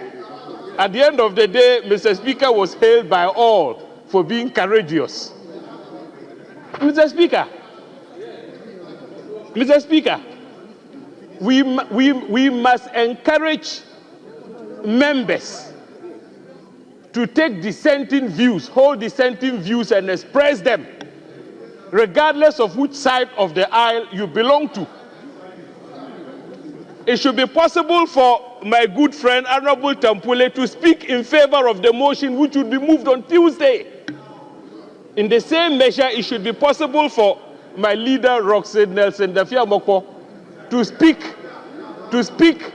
At the end of the day, Mr. Speaker was hailed by all for being courageous. Mr. Speaker, we must encourage members to take dissenting views, hold dissenting views and express them, regardless of which side of the aisle you belong to. It should be possible for my good friend Honorable Tampule to speak in favor of the motion which would be moved on Tuesday. In the same measure, it should be possible for my leader Roxanne Nelson Dafia Mokpo to speak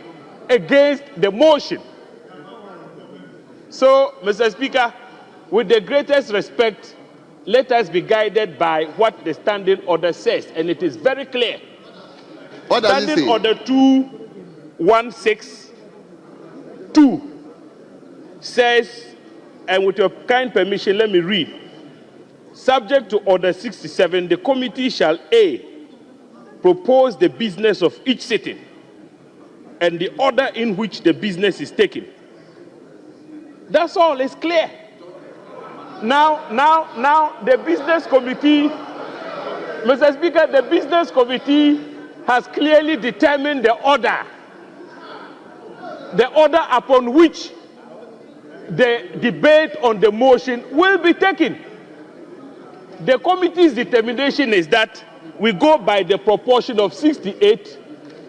against the motion. So, Mr. Speaker, with the greatest respect, let us be guided by what the standing order says, and it is very clear. What does it say? Standing Order 2162 says, and with your kind permission, let me read. Subject to Order 67, the committee shall A, propose the business of each sitting and the order in which the business is taken. That's all, it's clear. Now, the business committee, Mr. Speaker, the business committee has clearly determined the order upon which the debate on the motion will be taken. The committee's determination is that we go by the proportion of 68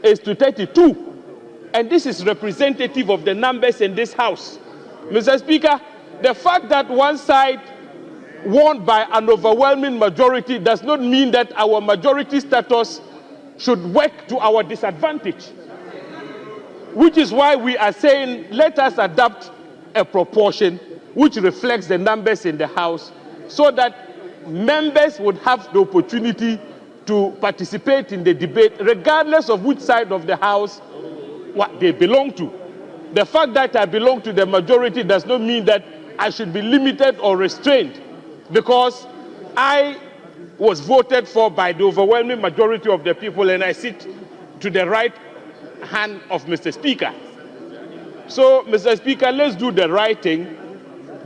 is to 32. And this is representative of the numbers in this House. Mr. Speaker, the fact that one side won by an overwhelming majority does not mean that our majority status should work to our disadvantage. Which is why we are saying, let us adopt a proportion which reflects the numbers in the House so that members would have the opportunity to participate in the debate regardless of which side of the House what they belong to. The fact that I belong to the majority does not mean that I should be limited or restrained because I was voted for by the overwhelming majority of the people and I sit to the right hand of Mr. Speaker. So, Mr. Speaker, let's do the right thing.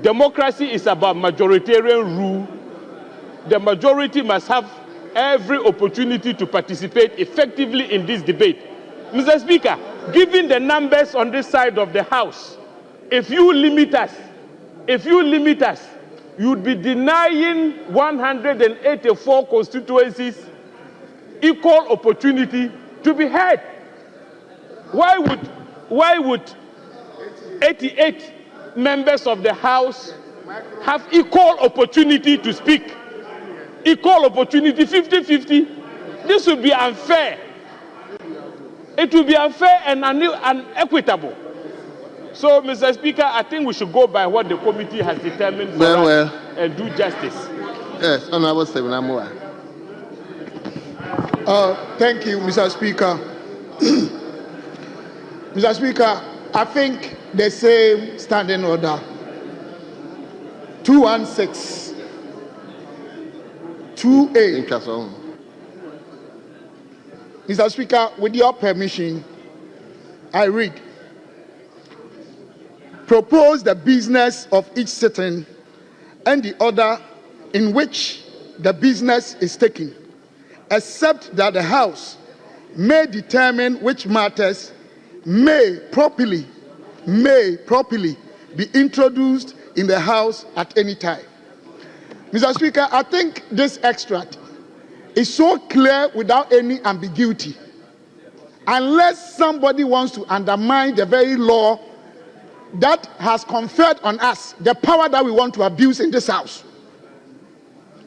Democracy is about majoritarian rule. The majority must have every opportunity to participate effectively in this debate. Mr. Speaker, given the numbers on this side of the House, if you limit us, you'd be denying 184 constituencies equal opportunity to be heard. Why would 88 members of the House have equal opportunity to speak? Equal opportunity, 50-50. This would be unfair. it will be unfair and unequitable. So, Mr. Speaker, I think we should go by what the committee has determined for us and do justice. Yes, Honorable Stephen Amua. Thank you, Mr. Speaker. Mr. Speaker, I think the same standing order 216 2A. Mr. Speaker, with your permission, I read. Propose the business of each sitting and the order in which the business is taken, except that the House may determine which matters may properly be introduced in the House at any time. Mr. Speaker, I think this extract is so clear without any ambiguity. Unless somebody wants to undermine the very law that has conferred on us the power that we want to abuse in this House.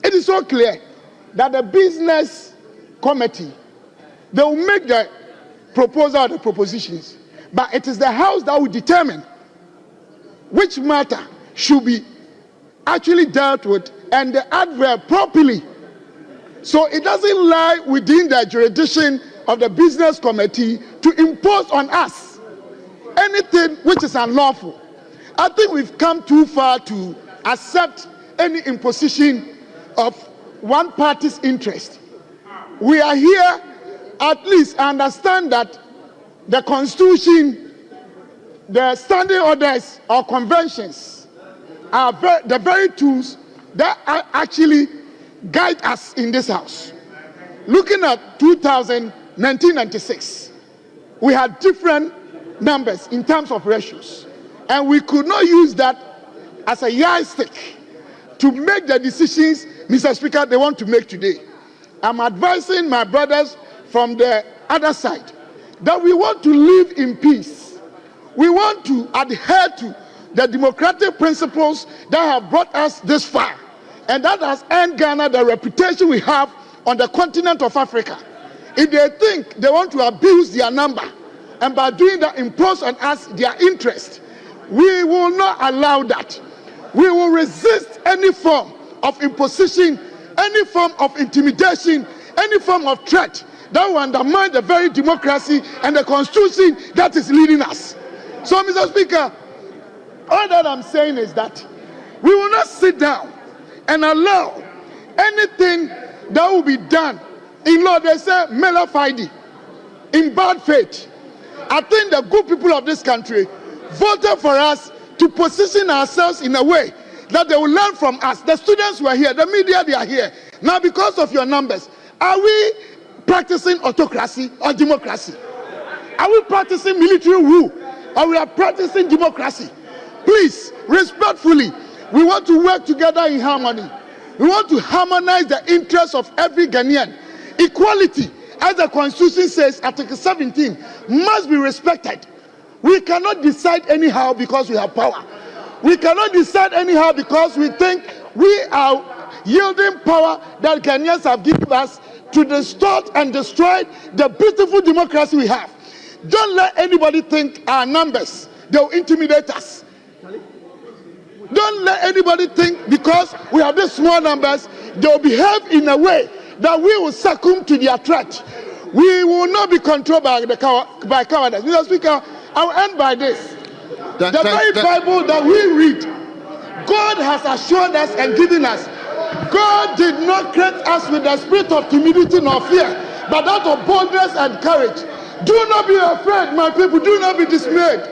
It is so clear that the business committee, they will make the proposal or the propositions, but it is the House that will determine which matter should be actually dealt with and the adverb properly. So it doesn't lie within the jurisdiction of the business committee to impose on us anything which is unlawful. I think we've come too far to accept any imposition of one party's interest. We are here, at least I understand that the Constitution, the standing orders or conventions are the very tools that actually guide us in this House. Looking at 1996, we had different numbers in terms of ratios, and we could not use that as a yardstick to make the decisions, Mr. Speaker, they want to make today. I'm advising my brothers from the other side that we want to live in peace. We want to adhere to the democratic principles that have brought us this far, and that has earned Ghana the reputation we have on the continent of Africa. If they think they want to abuse their number, and by doing that impose on us their interest, we will not allow that. We will resist any form of imposition, any form of intimidation, any form of threat that will undermine the very democracy and the Constitution that is leading us. So, Mr. Speaker, all that I'm saying is that we will not sit down and allow anything that will be done in law. They say mela fide, in bad faith. I think the good people of this country voted for us to position ourselves in a way that they will learn from us. The students were here, the media, they are here. Now, because of your numbers, are we practicing autocracy or democracy? Are we practicing military rule or we are practicing democracy? Please, respectfully, we want to work together in harmony. We want to harmonize the interests of every Ghanaian. Equality, as the Constitution says, Article 17, must be respected. We cannot decide anyhow because we have power. We cannot decide anyhow because we think we are yielding power that Ghanaians have given us to distort and destroy the beautiful democracy we have. Don't let anybody think our numbers, they'll intimidate us. Don't let anybody think because we have these small numbers, they'll behave in a way that we will succumb to their threat. We will not be controlled by cowardice. Mr. Speaker, I'll end by this. The very Bible that we read, God has assured us and given us. God did not create us with the spirit of timidity nor fear, but that of boldness and courage. Do not be afraid, my people. Do not be dismayed.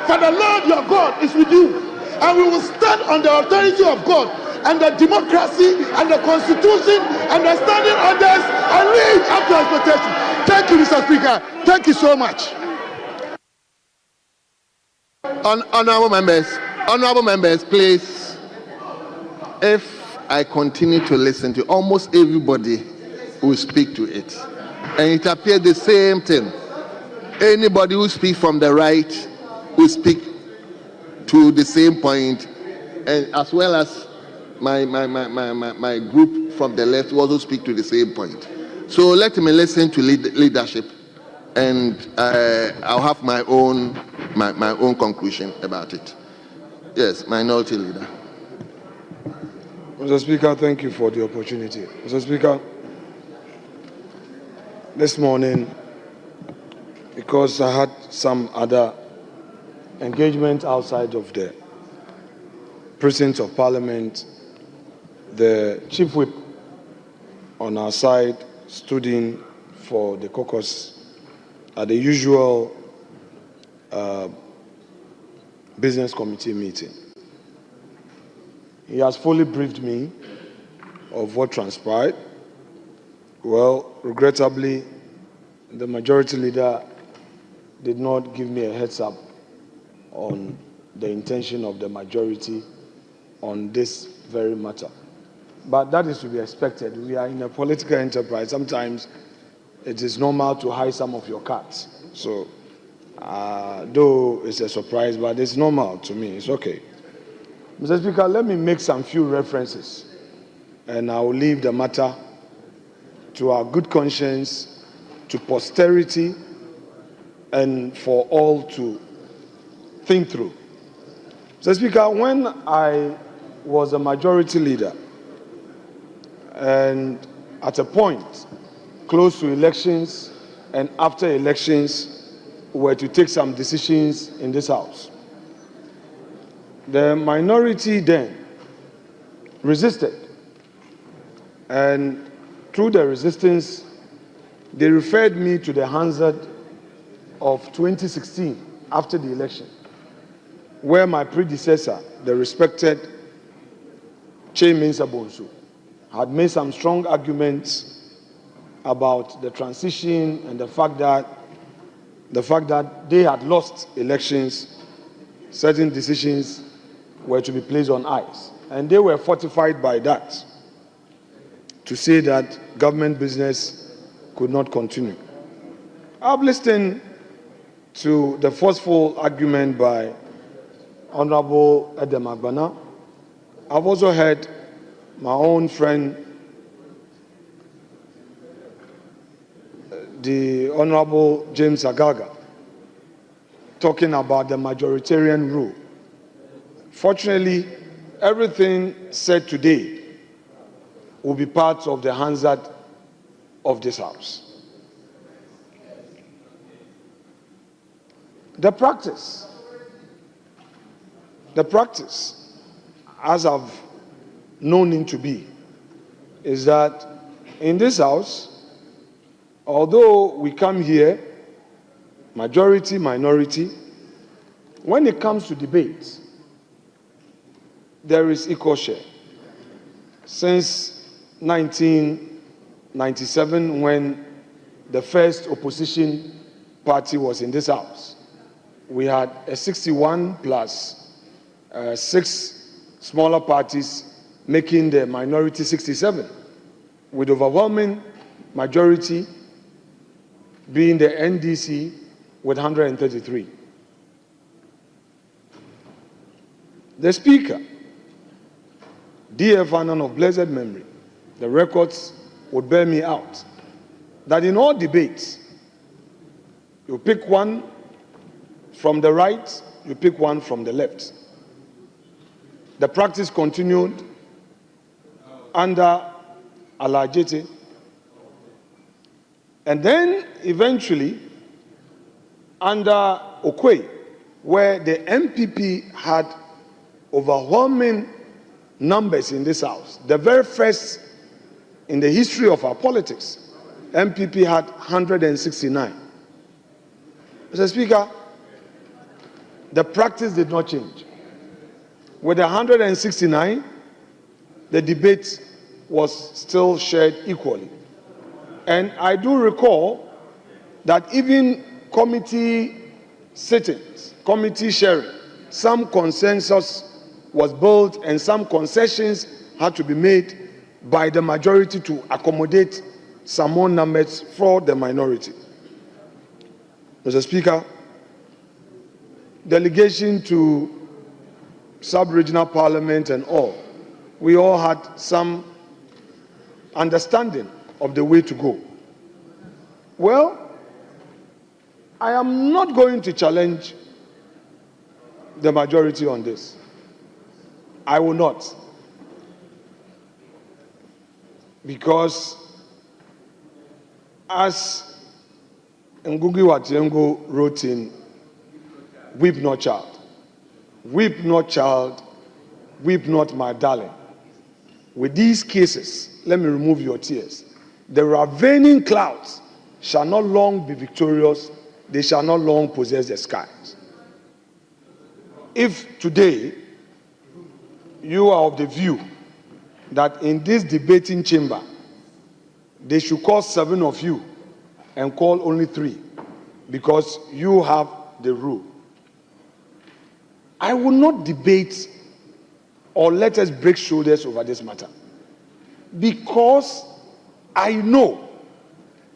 For the Lord your God is with you. And we will stand on the authority of God and the democracy and the Constitution and the standing orders and live up to expectation. Thank you, Mr. Speaker. Thank you so much. Honorable members, please. If I continue to listen to almost everybody who speak to it, and it appears the same thing. Anybody who speaks from the right will speak to the same point, and as well as my group from the left will also speak to the same point. So let me listen to leadership and I'll have my own conclusion about it. Yes, Minority Leader. Mr. Speaker, thank you for the opportunity. Mr. Speaker, this morning, because I had some other engagement outside of the precincts of Parliament, the Chief Whip on our side stood in for the caucus at the usual business committee meeting. He has fully briefed me of what transpired. Well, regrettably, the majority leader did not give me a heads up on the intention of the majority on this very matter. But that is to be expected. We are in a political enterprise. Sometimes it is normal to hide some of your cards. So, though it's a surprise, but it's normal to me. It's okay. Mr. Speaker, let me make some few references, and I will leave the matter to our good conscience, to posterity, and for all to think through. Mr. Speaker, when I was a majority leader, and at a point close to elections and after elections, were to take some decisions in this House, the minority then resisted, and through the resistance, they referred me to the Hansard of 2016 after the election, where my predecessor, the respected Chieftaincy Bonsu, had made some strong arguments about the transition and the fact that they had lost elections, certain decisions were to be placed on ice. And they were fortified by that to say that government business could not continue. I've listened to the forceful argument by Honorable Edem Agbana. I've also heard my own friend, the Honorable James Agaga, talking about the majoritarian rule. Fortunately, everything said today will be part of the Hansard of this House. The practice, as I've known it to be, is that in this House, although we come here, majority, minority, when it comes to debates, there is equal share. Since 1997, when the first opposition party was in this House, we had a 61 plus 6 smaller parties making the minority 67, with overwhelming majority being the NDC with 133. The Speaker, D.F. Annan of blessed memory, the records would bear me out, that in all debates, you pick one from the right, you pick one from the left. The practice continued under Alajete, and then eventually under Okwe, where the MPP had overwhelming numbers in this House. The very first in the history of our politics, MPP had 169. Mr. Speaker, the practice did not change. With 169, the debate was still shared equally. And I do recall that even committee sittings, committee sharing, some consensus was built and some concessions had to be made by the majority to accommodate some more numbers for the minority. Mr. Speaker, delegation to sub-regional parliament and all, we all had some understanding of the way to go. Well, I am not going to challenge the majority on this. I will not. Because as Ngugi wa Thiong'o wrote in Weep Not Child, weep not child, weep not my darling. With these cases, let me remove your tears. The ravening clouds shall not long be victorious, they shall not long possess the skies. If today you are of the view that in this debating chamber, they should call 7 of you and call only 3 because you have the rule, I will not debate or let us break shoulders over this matter, because I know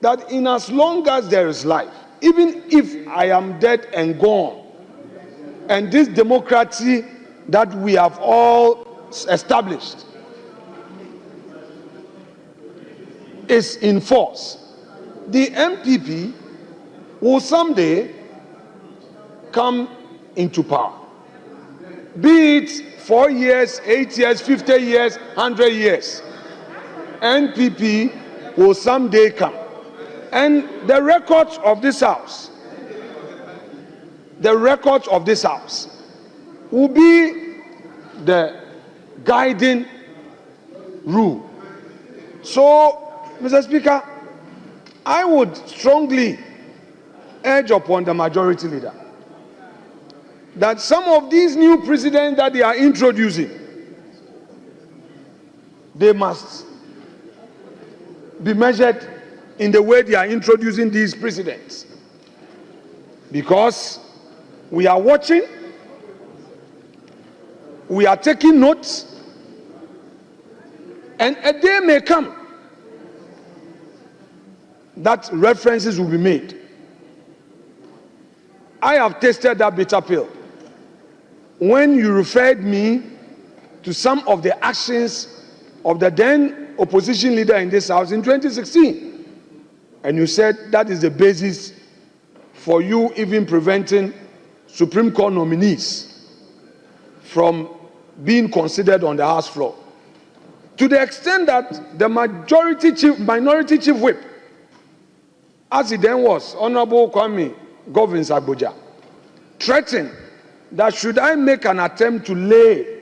that in as long as there is life, even if I am dead and gone, and this democracy that we have all established is in force, the MPP will someday come into power. Be it 4 years, 8 years, 50 years, 100 years, NPP will someday come. And the records of this house, will be the guiding rule. So, Mr. Speaker, I would strongly urge upon the majority leader that some of these new presidents that they are introducing, they must be measured in the way they are introducing these presidents. Because we are watching, we are taking notes, and a day may come that references will be made. I have tasted that bitter pill when you referred me to some of the actions of the then opposition leader in this house in 2016. And you said that is the basis for you even preventing Supreme Court nominees from being considered on the House floor. To the extent that the minority chief whip, as he then was, Honorable Kwame Govins Abuja, threatened that should I make an attempt to lay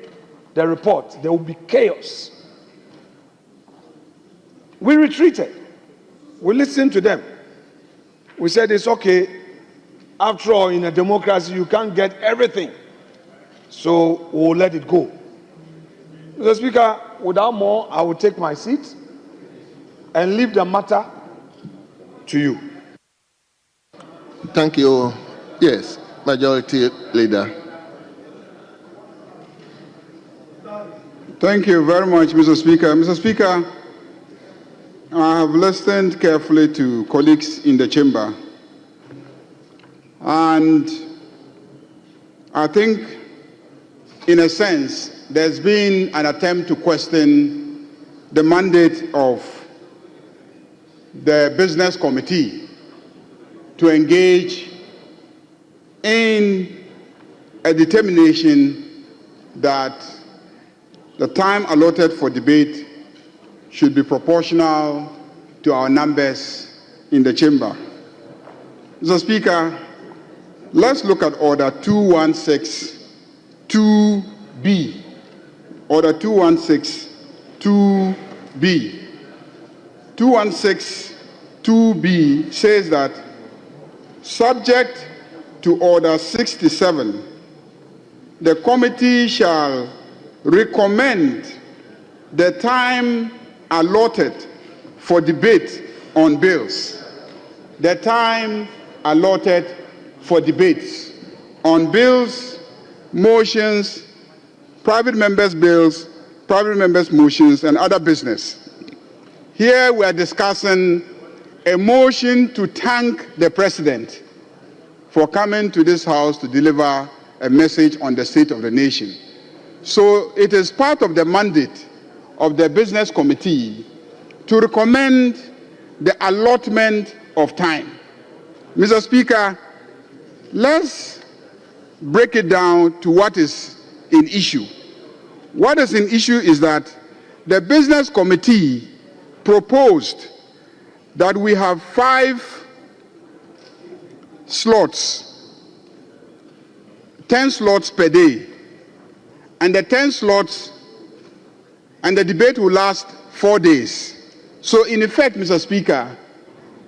the report, there will be chaos. We retreated. We listened to them. We said it's okay. After all, in a democracy, you can't get everything. So we'll let it go. Mr. Speaker, without more, I will take my seat and leave the matter to you. Thank you. Yes, Majority Leader. Thank you very much, Mr. Speaker. Mr. Speaker, I have listened carefully to colleagues in the chamber, and I think, in a sense, there's been an attempt to question the mandate of the Business Committee to engage in a determination that the time allotted for debate should be proportional to our numbers in the chamber. Mr. Speaker, let's look at Order 216-2B. Order 216-2B. 216-2B says that, subject to Order 67, the committee shall recommend the time allotted for debate on bills. The time allotted for debates on bills, motions, private members' bills, private members' motions, and other business. Here we are discussing a motion to thank the President for coming to this House to deliver a message on the state of the nation. So it is part of the mandate of the Business Committee to recommend the allotment of time. Mr. Speaker, let's break it down to what is in issue. What is in issue is that the business committee proposed that we have 5 slots, 10 slots per day, and the 10 slots and the debate will last 4 days. So in effect, Mr. Speaker,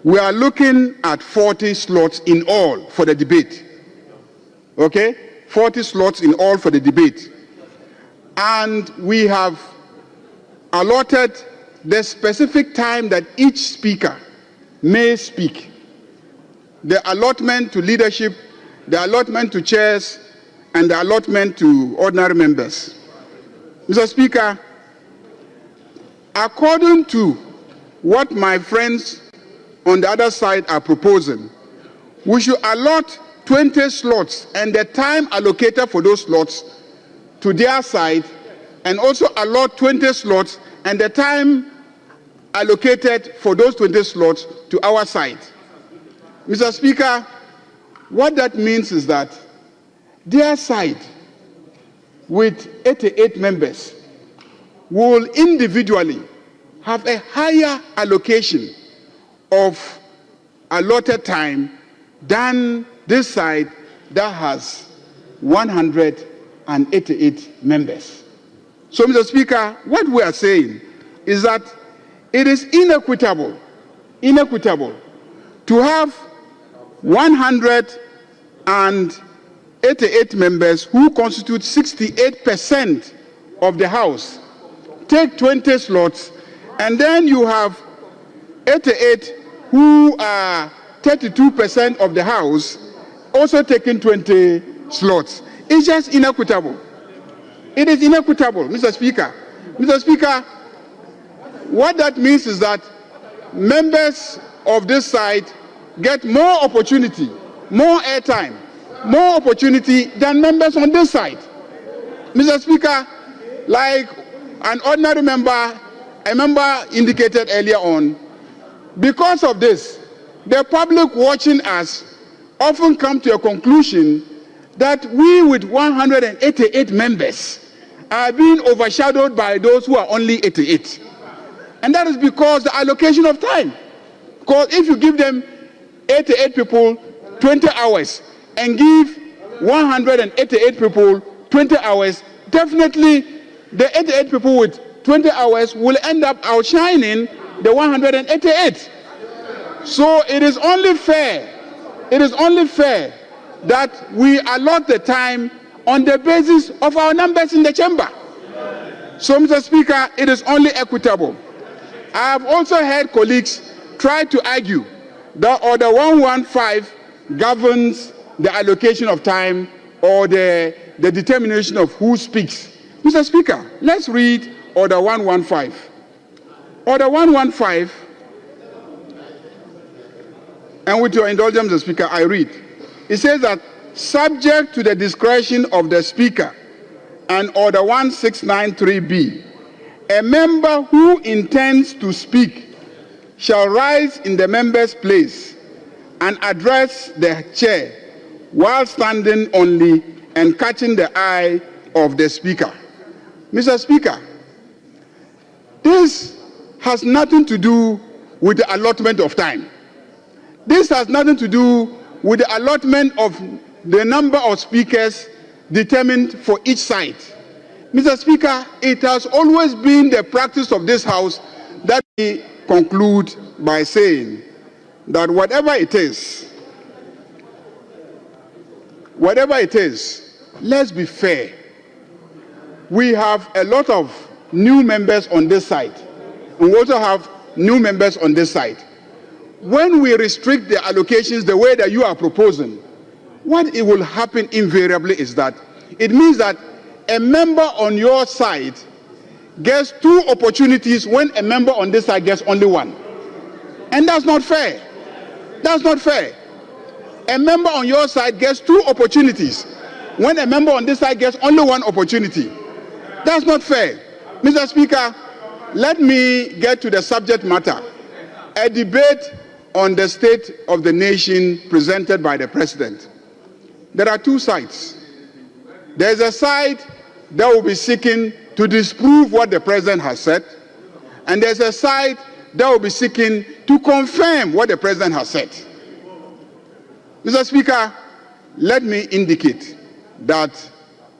we are looking at 40 slots in all for the debate. Okay? 40 slots in all for the debate. And we have allotted the specific time that each speaker may speak. The allotment to leadership, the allotment to chairs, and the allotment to ordinary members. Mr. Speaker, according to what my friends on the other side are proposing, we should allot 20 slots and the time allocated for those slots to their side, and also allot 20 slots and the time allocated for those 20 slots to our side. Mr. Speaker, what that means is that their side, with 88 members, will individually have a higher allocation of allotted time than this side that has 188 members. So, Mr. Speaker, what we are saying is that it is inequitable to have 188 members who constitute 68% of the House take 20 slots, and then you have 88 who are 32% of the House also taking 20 slots. It's just inequitable. It is inequitable, Mr. Speaker. Mr. Speaker, what that means is that members of this side get more opportunity, more airtime, more opportunity than members on this side. Mr. Speaker, like an ordinary member, a member indicated earlier on, because of this, the public watching us often come to a conclusion that we with 188 members are being overshadowed by those who are only 88. And that is because the allocation of time. Because if you give them 88 people 20 hours and give 188 people 20 hours, definitely the 88 people with 20 hours will end up outshining the 188. So it is only fair that we allot the time on the basis of our numbers in the chamber. So, Mr. Speaker, it is only equitable. I have also heard colleagues try to argue that Order 115 governs the allocation of time or the determination of who speaks. Mr. Speaker, let's read Order 115. Order 115, and with your indulgence, Mr. Speaker, I read. It says that subject to the discretion of the Speaker and Order 1693B, a member who intends to speak shall rise in the member's place and address the chair while standing only and catching the eye of the Speaker. Mr. Speaker, this has nothing to do with the allotment of time. This has nothing to do with the allotment of the number of speakers determined for each side. Mr. Speaker, it has always been the practice of this House that we conclude by saying that whatever it is, let's be fair. We have a lot of new members on this side, and we also have new members on this side. When we restrict the allocations the way that you are proposing, what it will happen invariably is that it means that a member on your side gets 2 opportunities when a member on this side gets only 1. And that's not fair. That's not fair. A member on your side gets 2 opportunities when a member on this side gets only 1 opportunity. That's not fair. Mr. Speaker, let me get to the subject matter. A debate on the state of the nation presented by the President. there are two sides. There's a side that will be seeking to disprove what the president has said, and there's a side that will be seeking to confirm what the president has said. Mr. Speaker, let me indicate that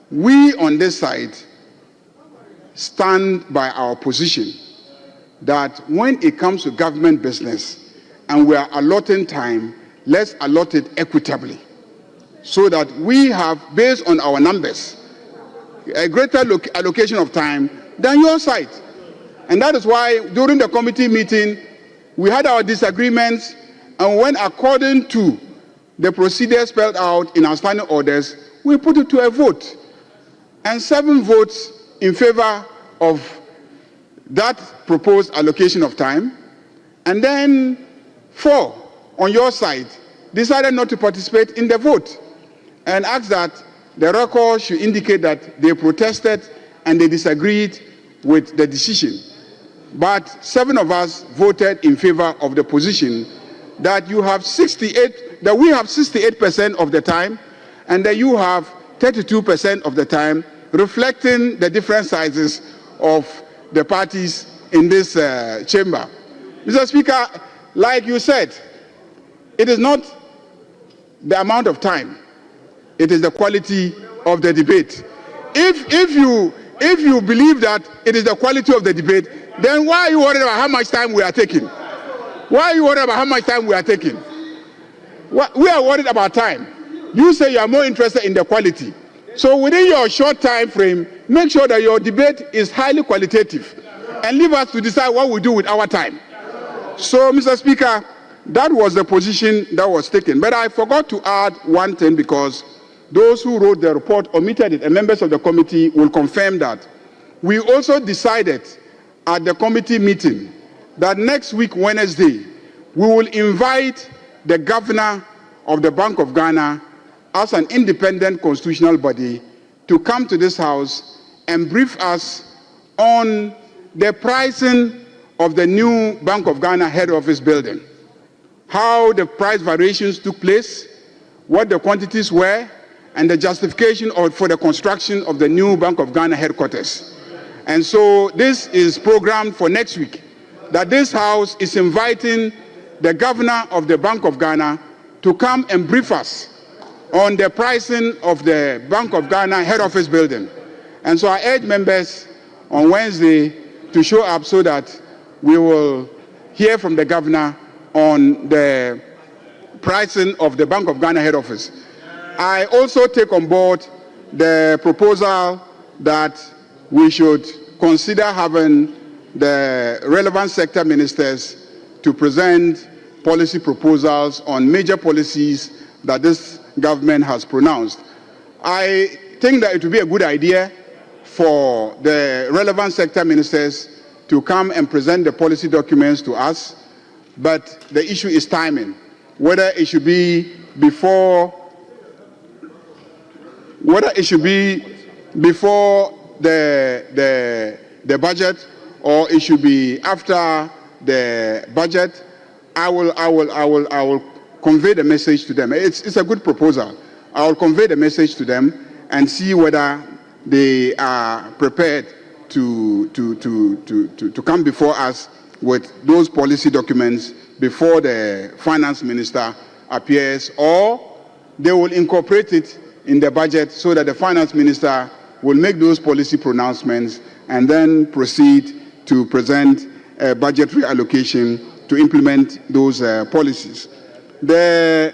we on this side stand by our position that when it comes to government business and we are allotting time, let's allot it equitably so that we have, based on our numbers, a greater allocation of time than your side. And that is why during the committee meeting, we had our disagreements and when according to the procedure spelled out in our standing orders, we put it to a vote. And 7 votes in favor of that proposed allocation of time, and then 4 on your side decided not to participate in the vote and asked that the record should indicate that they protested and they disagreed with the decision. But 7 of us voted in favor of the position that you have 68, that we have 68% of the time, and that you have 32% of the time, reflecting the different sizes of the parties in this chamber. Mr. Speaker, like you said, it is not the amount of time, it is the quality of the debate. If you believe that it is the quality of the debate, then why are you worried about how much time we are taking? Why are you worried about how much time we are taking? We are worried about time. You say you are more interested in the quality. So within your short time frame, make sure that your debate is highly qualitative and leave us to decide what we do with our time. So, Mr. Speaker, that was the position that was taken. But I forgot to add one thing because those who wrote the report omitted it, and members of the committee will confirm that. We also decided at the committee meeting that next week, Wednesday, we will invite the governor of the Bank of Ghana as an independent constitutional body to come to this house and brief us on the pricing of the new Bank of Ghana head office building, how the price variations took place, what the quantities were, and the justification for the construction of the new Bank of Ghana headquarters. And so this is programmed for next week, that this house is inviting the governor of the Bank of Ghana to come and brief us on the pricing of the Bank of Ghana head office building. And so I urge members on Wednesday to show up so that we will hear from the governor on the pricing of the Bank of Ghana head office. I also take on board the proposal that we should consider having the relevant sector ministers to present policy proposals on major policies that this government has pronounced. I think that it would be a good idea for the relevant sector ministers to come and present the policy documents to us, but the issue is timing, whether it should be before the budget or it should be after the budget. I will convey the message to them. It's a good proposal. I will convey the message to them and see whether they are prepared to come before us with those policy documents before the finance minister appears, or they will incorporate it in the budget so that the finance minister will make those policy pronouncements and then proceed to present a budgetary allocation to implement those policies. The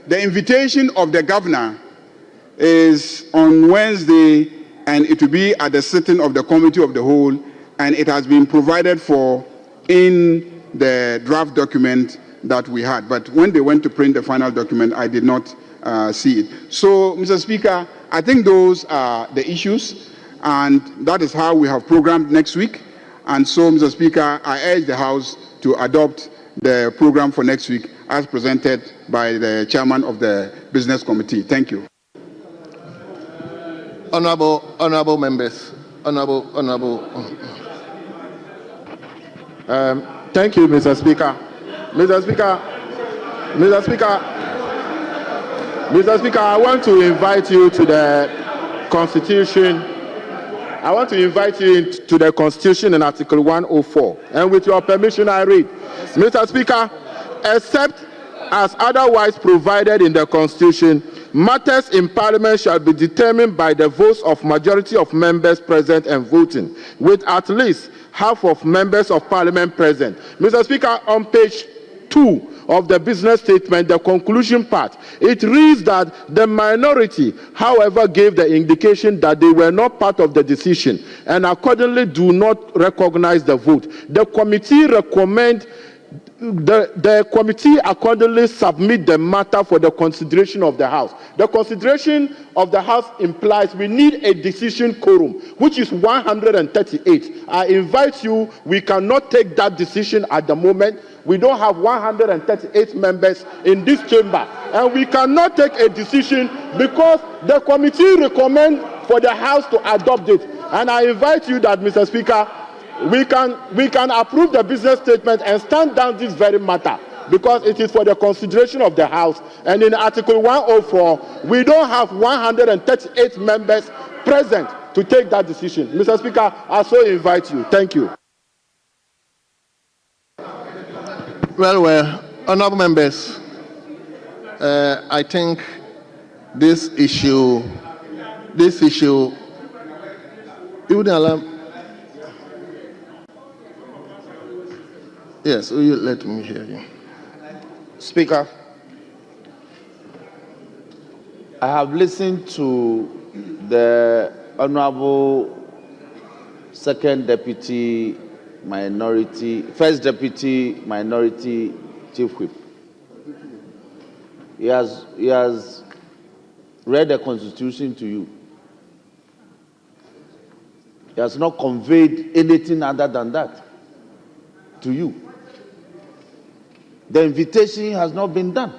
invitation of the governor is on Wednesday, and it will be at the sitting of the committee of the whole, and it has been provided for in the draft document that we had. But when they went to print the final document, I did not see it. So, Mr. Speaker, I think those are the issues, and that is how we have programmed next week. And so, Mr. Speaker, I urge the House to adopt the program for next week as presented by the chairman of the Business Committee. Thank you. Honorable members, Thank you, Mr. Speaker. Mr. Speaker, Mr. Speaker, I want to invite you to the Constitution. I want to invite you to the Constitution in Article 104. And with your permission, I read. Mr. Speaker, except as otherwise provided in the Constitution, matters in Parliament shall be determined by the votes of majority of members present and voting, with at least half of members of Parliament present. Mr. Speaker, on page 2 of the business statement, the conclusion part, it reads that the minority, however, gave the indication that they were not part of the decision and accordingly do not recognize the vote. The committee recommend the committee accordingly submit the matter for the consideration of the House. The consideration of the House implies we need a decision quorum, which is 138. I invite you, we cannot take that decision at the moment. We don't have 138 members in this chamber, and we cannot take a decision because the committee recommend for the House to adopt it. And I invite you that, Mr. Speaker, we can approve the business statement and stand down this very matter because it is for the consideration of the House. And in Article 104, we don't have 138 members present to take that decision. Mr. Speaker, I so invite you. Thank you. Well, honorable members, I think this issue, you wouldn't allow. Yes, will you let me hear you? Speaker, I have listened to the Honorable Second Deputy Minority, First Deputy Minority Chief Whip. He has read the Constitution to you. He has not conveyed anything other than that to you. The invitation has not been done.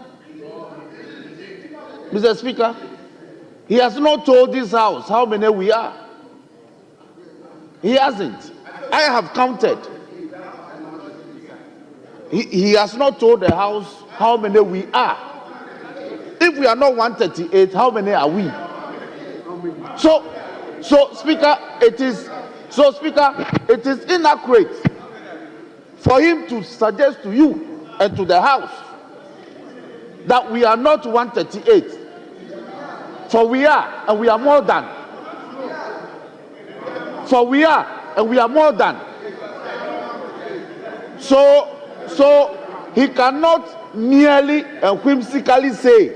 Mr. Speaker, he has not told this House how many we are. He hasn't. I have counted. He has not told the House how many we are. If we are not 138, how many are we? So Speaker, it is inaccurate for him to suggest to you and to the House that we are not 138. For we are, and we are more than. For we are, and we are more than. So he cannot merely and whimsically say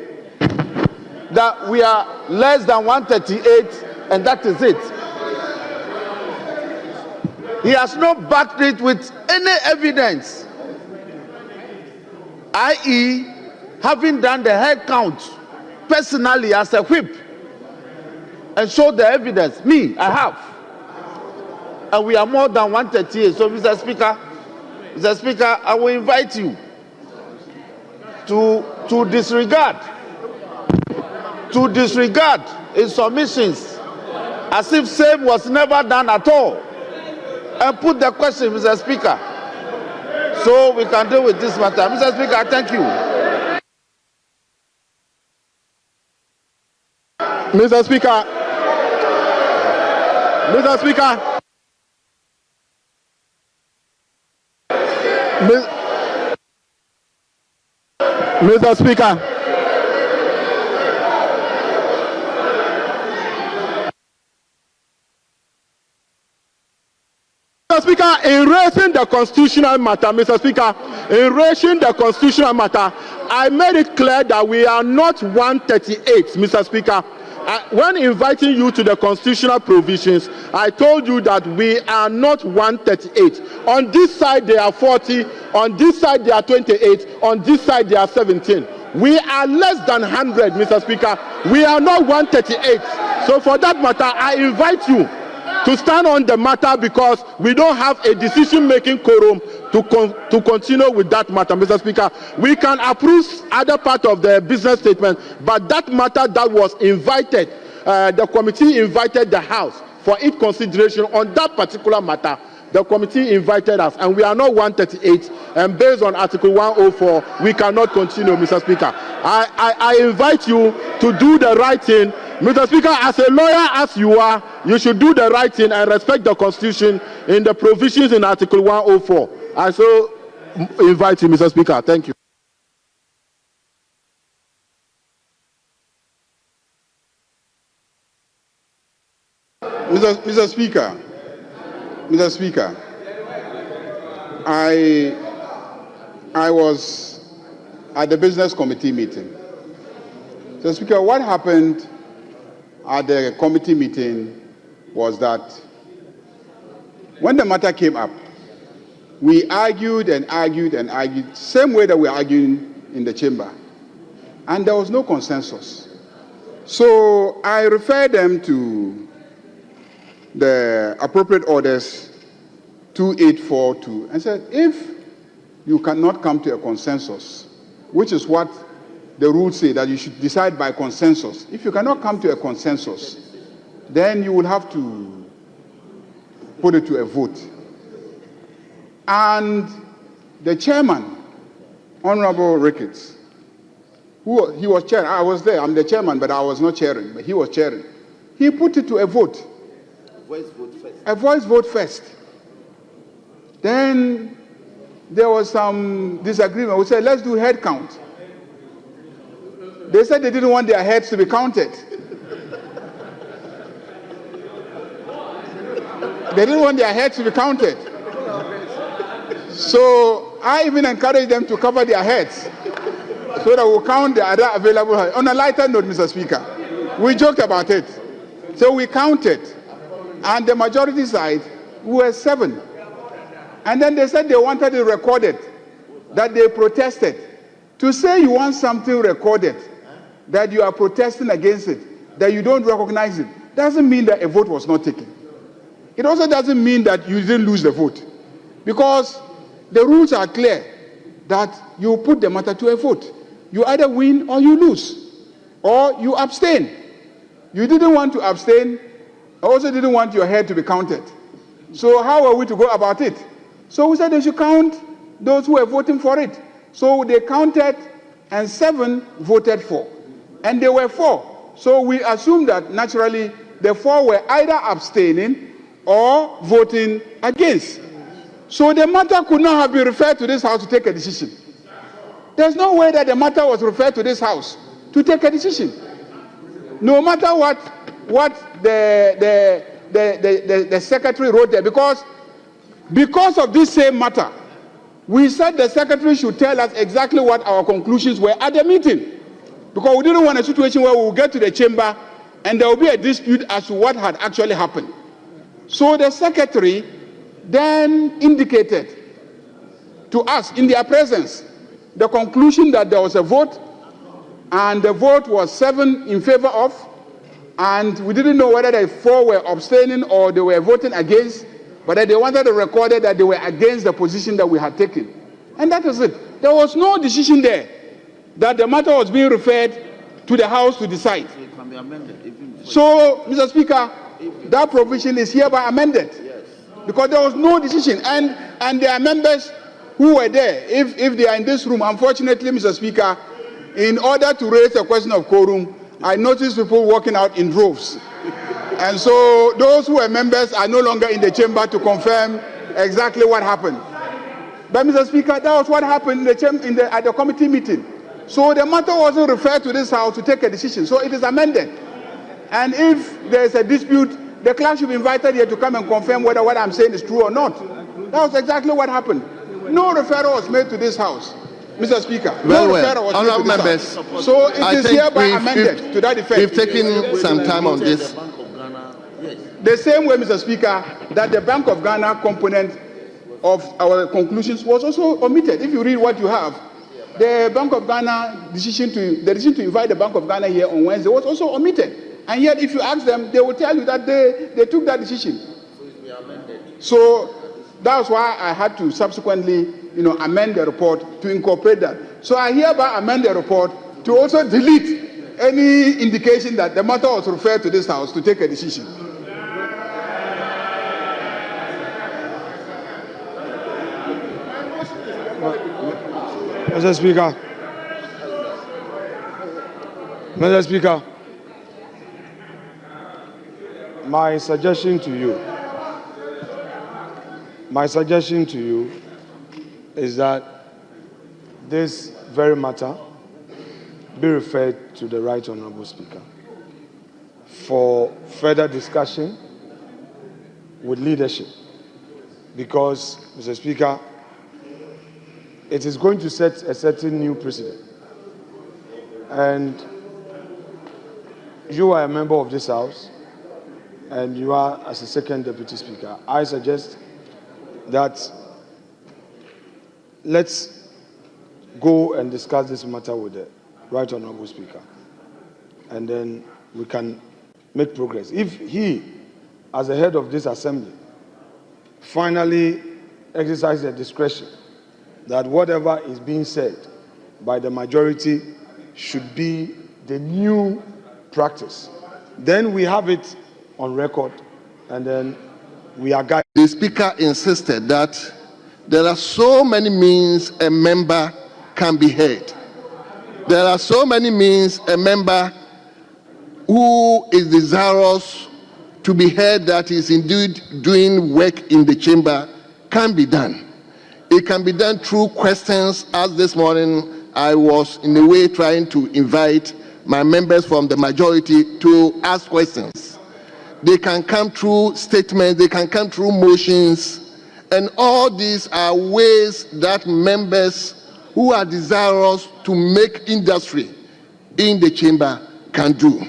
that we are less than 138 and that is it. He has not backed it with any evidence, i.e., having done the head count personally as a whip and showed the evidence. Me, I have. And we are more than 138. So, Mr. Speaker, I will invite you to disregard his submissions as if same was never done at all, and put the question, Mr. Speaker, so we can deal with this matter. Mr. Speaker, thank you. Mr. Speaker, Mr. Speaker, Mr. Speaker, Mr. Speaker, in raising the constitutional matter, Mr. Speaker, in raising the constitutional matter, I made it clear that we are not 138, Mr. Speaker. When inviting you to the constitutional provisions, I told you that we are not 138. On this side, they are 40. On this side, they are 28. On this side, they are 17. We are less than 100, Mr. Speaker. We are not 138. So for that matter, I invite you to stand on the matter because we don't have a decision-making quorum to continue with that matter, Mr. Speaker. We can approve other part of the business statement, but that matter that was invited, the committee invited the House for its consideration on that particular matter. The committee invited us, and we are not 138, and based on Article 104, we cannot continue, Mr. Speaker. I invite you to do the right thing. Mr. Speaker, as a lawyer as you are, you should do the right thing and respect the Constitution in the provisions in Article 104. I so invite you, Mr. Speaker. Thank you. Mr. Speaker, I was at the business committee meeting. Mr. Speaker, what happened at the committee meeting was that when the matter came up, we argued and argued and argued, same way that we're arguing in the chamber, and there was no consensus. So I referred them to the appropriate orders 2842 and said, if you cannot come to a consensus, which is what the rules say, that you should decide by consensus. If you cannot come to a consensus, then you will have to put it to a vote. And the chairman, Honorable Ricketts, he was chairing. I was there. I'm the chairman, but I was not chairing. But he was chairing. He put it to a vote. Voice vote first. A voice vote first. Then there was some disagreement. We said, let's do head count. They said they didn't want their heads to be counted. They didn't want their heads to be counted. So I even encouraged them to cover their heads so that we'll count the other available heads. On a lighter note, Mr. Speaker, we joked about it. So we counted. And the majority side were 7. And then they said they wanted it recorded, that they protested. To say you want something recorded, that you are protesting against it, that you don't recognize it, doesn't mean that a vote was not taken. It also doesn't mean that you didn't lose the vote. Because the rules are clear that you put the matter to a vote. You either win or you lose, or you abstain. You didn't want to abstain, also didn't want your head to be counted. So how are we to go about it? So we said they should count those who were voting for it. So they counted, and 7 voted for. And there were 4. So we assume that naturally the 4 were either abstaining or voting against. So the matter could not have been referred to this House to take a decision. There's no way that the matter was referred to this House to take a decision. No matter what the secretary wrote there, because of this same matter, we said the secretary should tell us exactly what our conclusions were at the meeting. Because we didn't want a situation where we will get to the chamber and there will be a dispute as to what had actually happened. So the secretary then indicated to us in their presence the conclusion that there was a vote, and the vote was 7 in favor of, and we didn't know whether the 4 were abstaining or they were voting against, but that they wanted to record it that they were against the position that we had taken. And that is it. There was no decision there that the matter was being referred to the House to decide. So it can be amended. So, Mr. Speaker, that provision is hereby amended. Yes. Because there was no decision. And there are members who were there. If they are in this room, unfortunately, Mr. Speaker, in order to raise a question of quorum, I noticed people walking out in droves. And so those who were members are no longer in the chamber to confirm exactly what happened. But, Mr. Speaker, that was what happened at the committee meeting. So the matter wasn't referred to this House to take a decision. So it is amended. And if there is a dispute, the clerk should be invited here to come and confirm whether what I'm saying is true or not. That was exactly what happened. No referral was made to this House, Mr. Speaker. No referral was made to this House. So it is hereby amended to that effect. We've taken some time on this. The same way, Mr. Speaker, that the Bank of Ghana component of our conclusions was also omitted. If you read what you have, the Bank of Ghana decision to invite the Bank of Ghana here on Wednesday was also omitted. And yet, if you ask them, they will tell you that they took that decision. So that's why I had to subsequently, amend the report to incorporate that. So I hereby amend the report to also delete any indication that the matter was referred to this House to take a decision. Mr. Speaker. Mr. Speaker, my suggestion to you is that this very matter be referred to the Right Honourable Speaker for further discussion with leadership, because, Mr. Speaker, it is going to set a certain new precedent. And you are a member of this House, and you are as a second Deputy Speaker. I suggest that let's go and discuss this matter with the Right Honourable Speaker, and then we can make progress. If he, as the head of this assembly, finally exercises the discretion that whatever is being said by the majority should be the new practice, then we have it on record, and then we are guided. The Speaker insisted that there are so many means a member can be heard. There are so many means a member who is desirous to be heard that is indeed doing work in the chamber can be done. It can be done through questions, as this morning I was in a way trying to invite my members from the majority to ask questions. They can come through statements, they can come through motions, and all these are ways that members who are desirous to make industry in the chamber can do.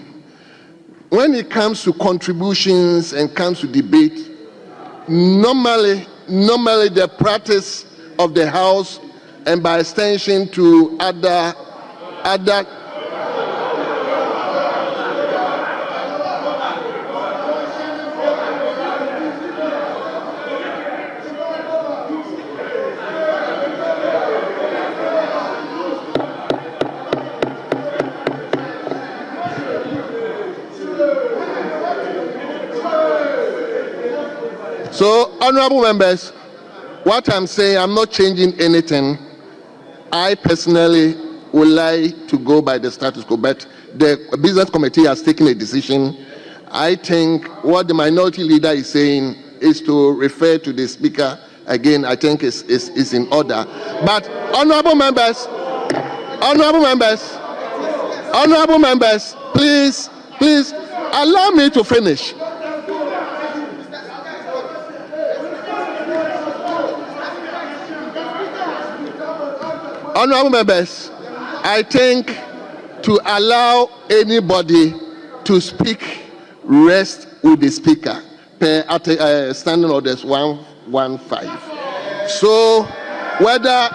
When it comes to contributions and comes to debate, normally the practice of the House, and by extension to other So, honorable members, what I'm saying, I'm not changing anything. I personally would like to go by the status quo, but the business committee has taken a decision. I think what the minority leader is saying is to refer to the Speaker again. I think is in order. But honorable members, please allow me to finish. Honorable members, I think to allow anybody to speak rests with the Speaker per standing orders 115. So whether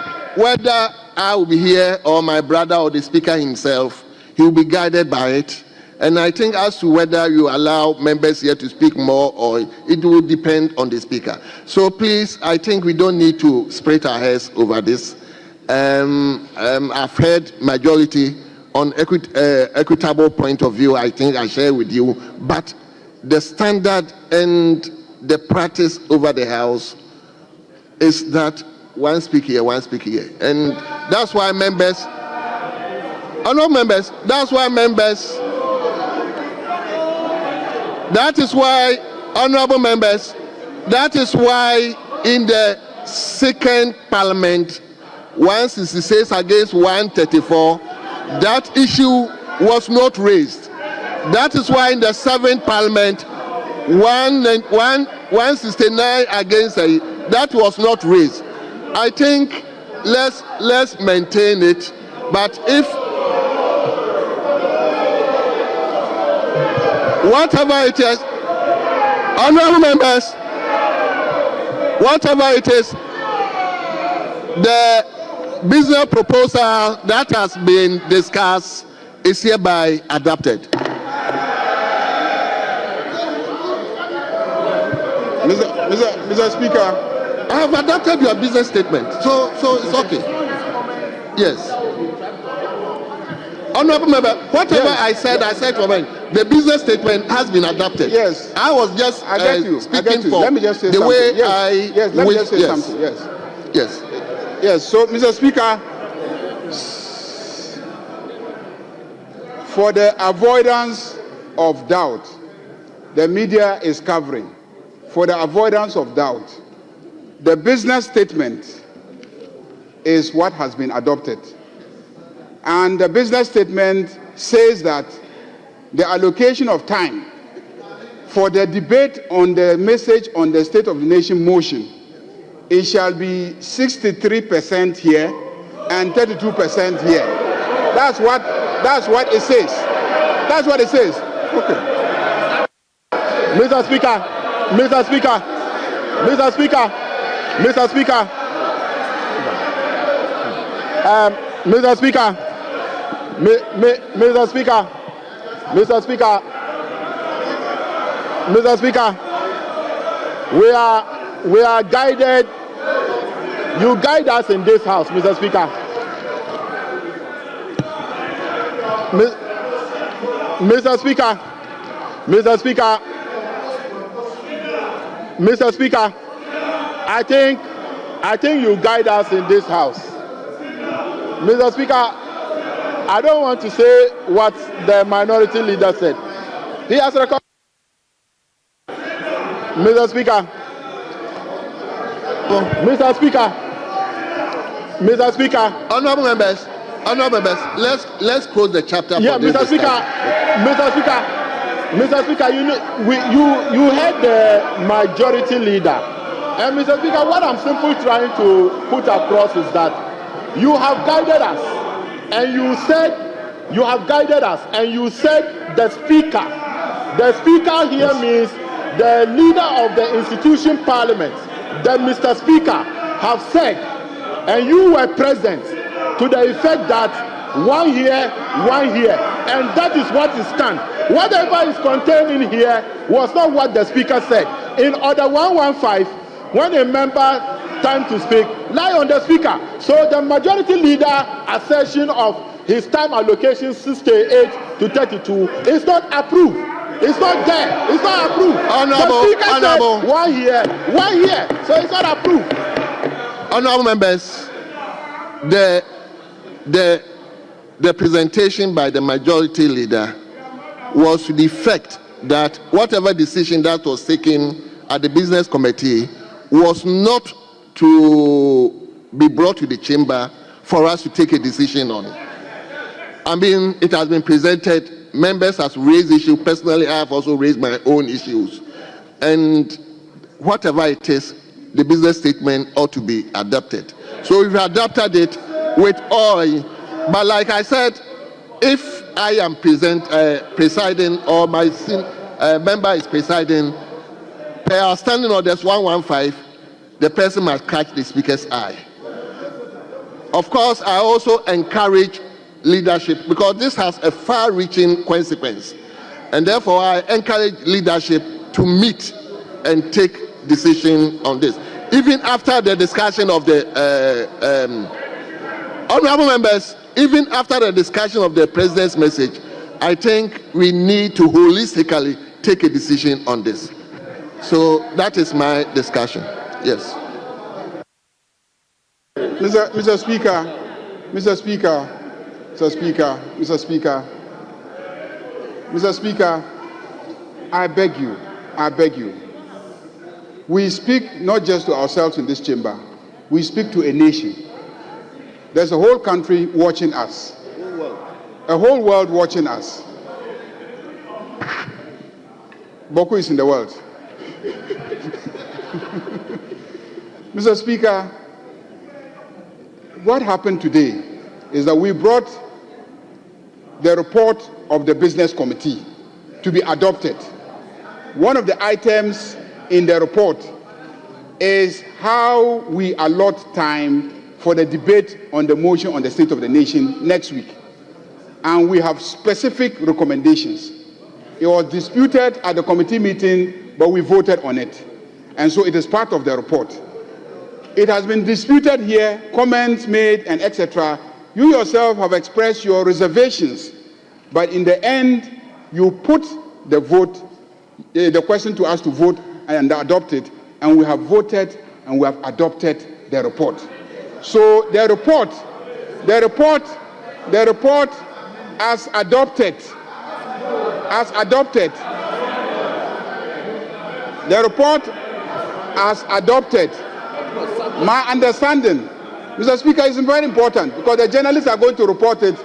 I will be here or my brother or the Speaker himself, he will be guided by it. And I think as to whether you allow members here to speak more, or it will depend on the Speaker. So please, I think we don't need to spread our heads over this. I've heard majority on equitable point of view. I think I share with you, but the standard and the practice over the House is that one speak here, and that's why members, honorable members, that is why honorable members, that is why in the second Parliament, 166 against 134, that issue was not raised. That is why in the 7th Parliament, 169 against that was not raised. I think let's maintain it. But if whatever it is, honorable members, whatever it is, the business proposal that has been discussed is hereby adopted. Mr. Speaker, I have adopted your business statement, so it's okay. Yes. Honorable member, whatever yes. I said for me. The business statement has been adopted. Yes. I was just speaking for let me just say the something. way yes. Let me just say something. Yes. Yes. Yes. So, Mr. Speaker, For the avoidance of doubt, the media is covering. For the avoidance of doubt, the business statement is what has been adopted. And the business statement says that the allocation of time for the debate on the message on the State of the Nation motion, it shall be 63% here and 32% here. That's what it says. That's what it says. Okay. Mr. Speaker, Mr. Speaker, Mr. Speaker, Mr. Speaker, Mr. Speaker, Mr. Speaker, Mr. Speaker, Mr. Speaker, we are guided. You guide us in this house, Mr. Speaker. Mr. Speaker, Mr. Speaker, Mr. Speaker, I think you guide us in this house. Mr. Speaker, I don't want to say what the minority leader said. He has recorded. Mr. Speaker, Mr. Speaker, Mr. Speaker, honorable members, let's close the chapter. Yeah, for this Mr. Speaker, Mr. Speaker, you heard the majority leader, and Mr. Speaker, what I'm simply trying to put across is that you have guided us, and you said the speaker. The speaker here means the leader of the institution Parliament, the Mr. Speaker, have said, and you were present, to the effect that one here, and that is what is stand. Whatever is contained in here was not what the speaker said. In order 115, when a member time to speak, lie on the speaker. So the majority leader assertion of his time allocation 68 to 32 is not approved. It's not there. It's not approved. Honorable, the speaker said one here, so it's not approved. Honorable members, the presentation by the majority leader was to the effect that whatever decision that was taken at the business committee was not to be brought to the chamber for us to take a decision on. I mean, it has been presented, members have raised issues. Personally, I have also raised my own issues. And whatever it is, the business statement ought to be adopted. So we've adopted it with all. But like I said, if I am presiding or my member is presiding, per our standing orders 115, the person must catch the speaker's eye. Of course, I also encourage leadership because this has a far-reaching consequence. And therefore, I encourage leadership to meet and take decision on this. Even after the discussion of the honorable members, even after the discussion of the president's message, I think we need to holistically take a decision on this. So that is my discussion. Yes. Mr. Speaker, I beg you. We speak not just to ourselves in this chamber, we speak to a nation. There's a whole country watching us. A whole world watching us. Boku is in the world. Mr. Speaker, what happened today is that we brought the report of the business committee to be adopted. One of the items in the report is how we allot time for the debate on the motion on the State of the Nation next week. And we have specific recommendations. It was disputed at the committee meeting, but we voted on it. And so it is part of the report. It has been disputed here, comments made, and etc. You yourself have expressed your reservations, but in the end, you put the vote, the question to us to vote and adopt it, and we have voted and we have adopted the report. So the report The report as adopted. The report as adopted. My understanding, Mr. Speaker, is very important because the journalists are going to report it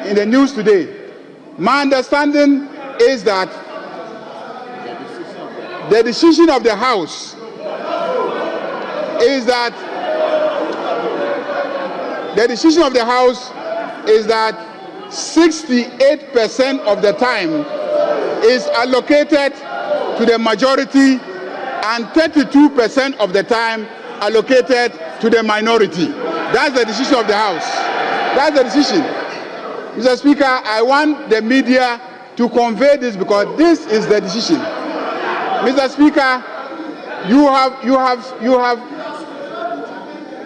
in the news today. My understanding is that the decision of the House is that 68% of the time is allocated to the majority and 32% of the time allocated to the minority. That's the decision of the House. That's the decision. Mr. Speaker, I want the media to convey this because this is the decision. Mr. Speaker,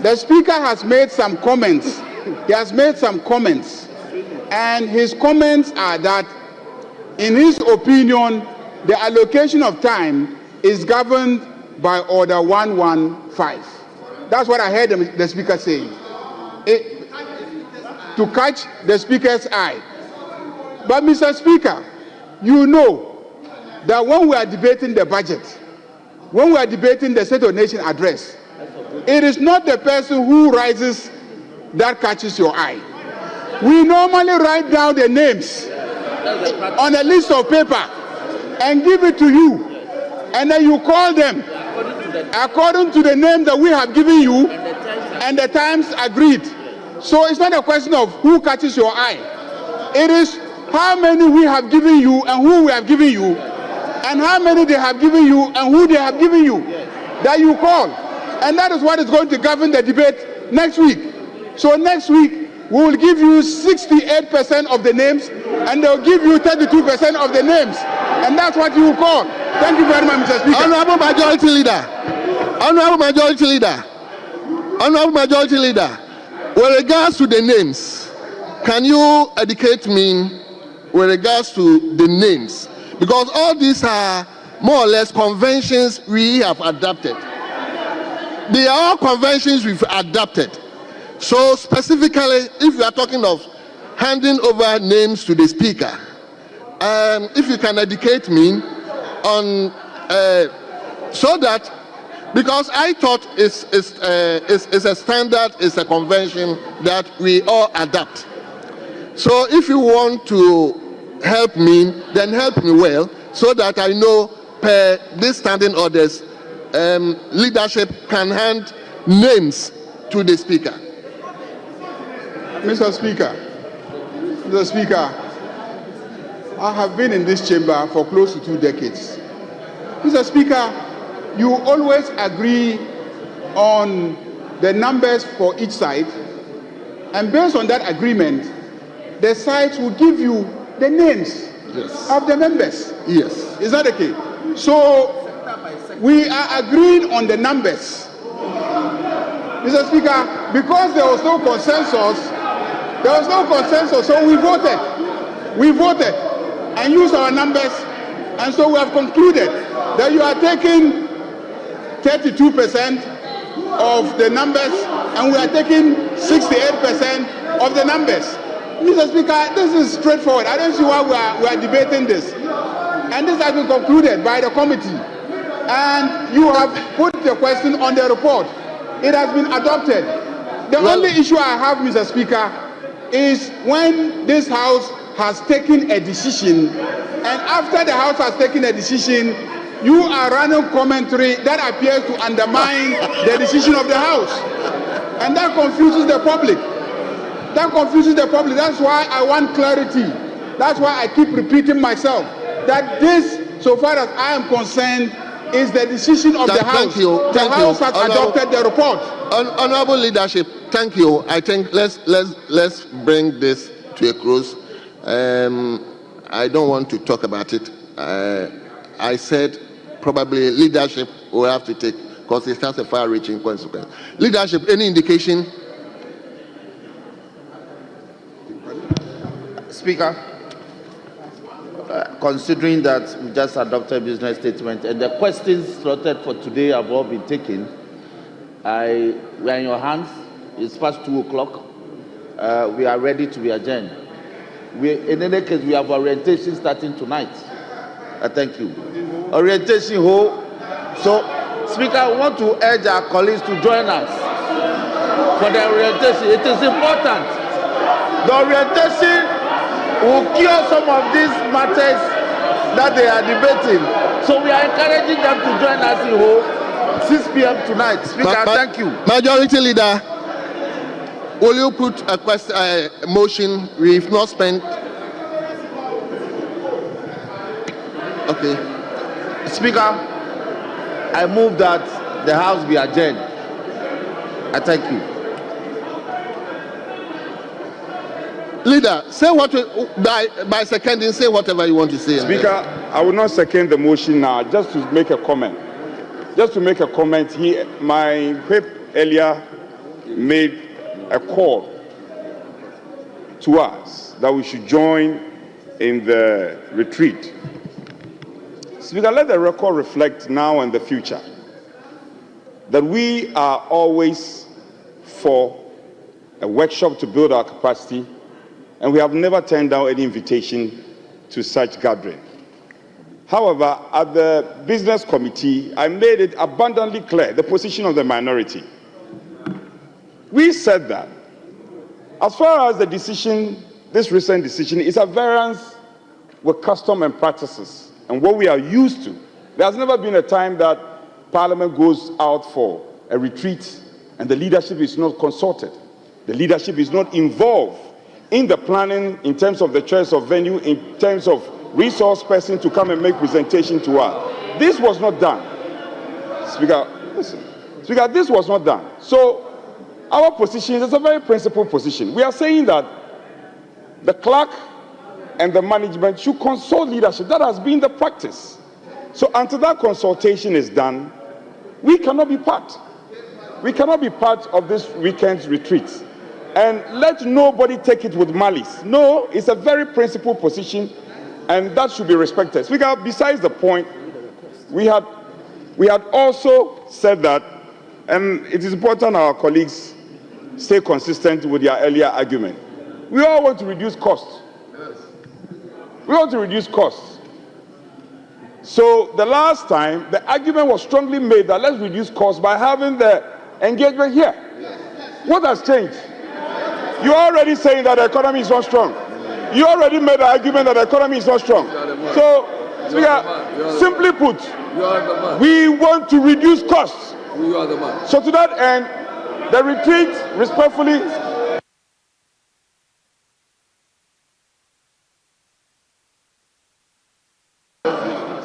the Speaker has made some comments. He has made some comments. And his comments are that, in his opinion, the allocation of time is governed by Order 115. That's what I heard the Speaker saying. To catch the Speaker's eye. But, Mr. Speaker, you know that when we are debating the budget, when we are debating the State of the Nation address, it is not the person who rises that catches your eye. We normally write down the names on a list of paper and give it to you, and then you call them according to the name that we have given you and the times agreed. So it's not a question of who catches your eye. It is how many we have given you and who we have given you, and how many they have given you and who they have given you, that you call. And that is what is going to govern the debate next week. So next week, we will give you 68% of the names, and they'll give you 32% of the names. And that's what you will call. Thank you very much, Mr. Speaker. Honorable Majority Leader. Honorable Majority Leader. Honorable Majority Leader. With regards to the names, can you educate me with regards to the names? Because all these are more or less conventions we have adopted. They are all conventions we've adopted. So specifically, if you are talking of handing over names to the Speaker, if you can educate me on, so that, because I thought it's a standard, it's a convention that we all adopt. So if you want to help me, then help me well, so that I know per these standing orders, leadership can hand names to the Speaker. Mr. Speaker, I have been in this chamber for close to 2 decades. Mr. Speaker, you always agree on the numbers for each side, and based on that agreement, the sides will give you the names of the members. Yes. Is that okay? So we are agreed on the numbers. Mr. Speaker, because there was no consensus, so we voted and used our numbers, and so we have concluded that you are taking 32% of the numbers and we are taking 68% of the numbers. Mr. Speaker, this is straightforward. I don't see why we are debating this. And this has been concluded by the committee. And you have put the question on the report. It has been adopted. The only issue I have, Mr. Speaker, is when this House has taken a decision, and after the House has taken a decision, you are running commentary that appears to undermine the decision of the House. And that confuses the public. That's why I want clarity. That's why I keep repeating myself that this, so far as I am concerned, is the decision of the House. The House has adopted the report. Honorable leadership, thank you. I think let's bring this to a close. I don't want to talk about it. I said probably leadership will have to take, because it has a far-reaching consequence. Leadership, any indication? Speaker, considering that we just adopted business statement and the questions slotted for today have all been taken, we are in your hands. It's past 2 o'clock. we are ready to be adjourned. In any case, we have orientation starting tonight. Thank you. Orientation whole. So, Speaker, I want to urge our colleagues to join us for the orientation. It is important. The orientation will cure some of these matters that they are debating. So we are encouraging them to join us in whole 6 p.m. tonight. Speaker, thank you. Majority Leader, will you put a motion? We've not spent. Okay. Speaker, I move that the House be adjourned. I thank you. Leader, say what by seconding, say whatever you want to say. Speaker, I will not second the motion now, just to make a comment. Just to make a comment, my whip earlier made a call to us that we should join in the retreat. Speaker, let the record reflect now and the future that we are always for a workshop to build our capacity, and we have never turned down any invitation to such gathering. However, at the business committee, I made it abundantly clear the position of the minority. We said that as far as the decision, this recent decision is at variance with custom and practices and what we are used to. There has never been a time that Parliament goes out for a retreat and the leadership is not consulted. The leadership is not involved in the planning in terms of the choice of venue, in terms of resource person to come and make presentation to us. This was not done. Speaker, listen. Speaker, this was not done. So our position is a very principled position. We are saying that the clerk and the management should consult leadership. That has been the practice. So until that consultation is done, we cannot be part. We cannot be part of this weekend's retreat. And let nobody take it with malice. No, it's a very principled position, and that should be respected. Speaker, besides the point, we had also said that, and it is important our colleagues stay consistent with their earlier argument. We all want to reduce costs. We want to reduce costs. So the last time, the argument was strongly made that let's reduce costs by having the engagement here. What has changed? You're already saying that the economy is not strong. You already made the argument that the economy is not strong. So, Speaker, simply put, we want to reduce costs. So to that end, the retreat, respectfully,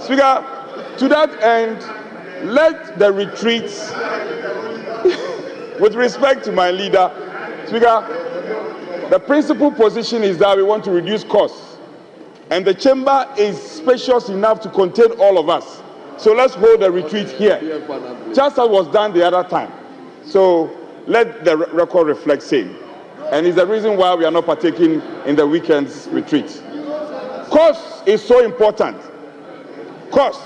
Speaker, to that end, let the retreats, with respect to my leader, Speaker, the principal position is that we want to reduce costs. And the chamber is spacious enough to contain all of us. So let's hold the retreat here, just as was done the other time. So let the record reflect same. And it's the reason why we are not partaking in the weekend's retreat. Cost is so important. Cost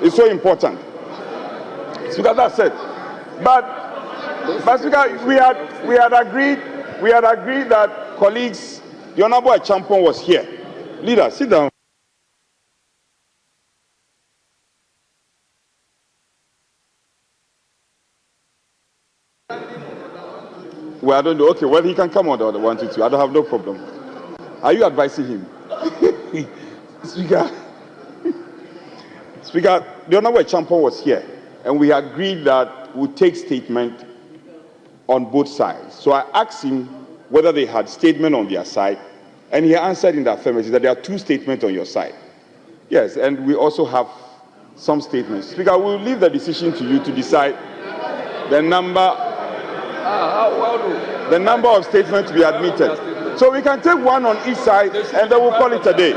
is so important. Speaker, that's it. But Speaker, we had agreed that colleagues, the Honorable Champion was here. Leader, sit down. Well, I don't know. Okay, well, he can come on the 122. I don't have no problem. Are you advising him? Speaker, the Honorable Champion was here, and we agreed that we'll take statement on both sides. So I asked him whether they had statement on their side, and he answered in the affirmative that there are two statements on your side. Yes, and we also have some statements. Speaker, we'll leave the decision to you to decide the number of statements to be admitted. So we can take one on each side, and then we'll call it a day.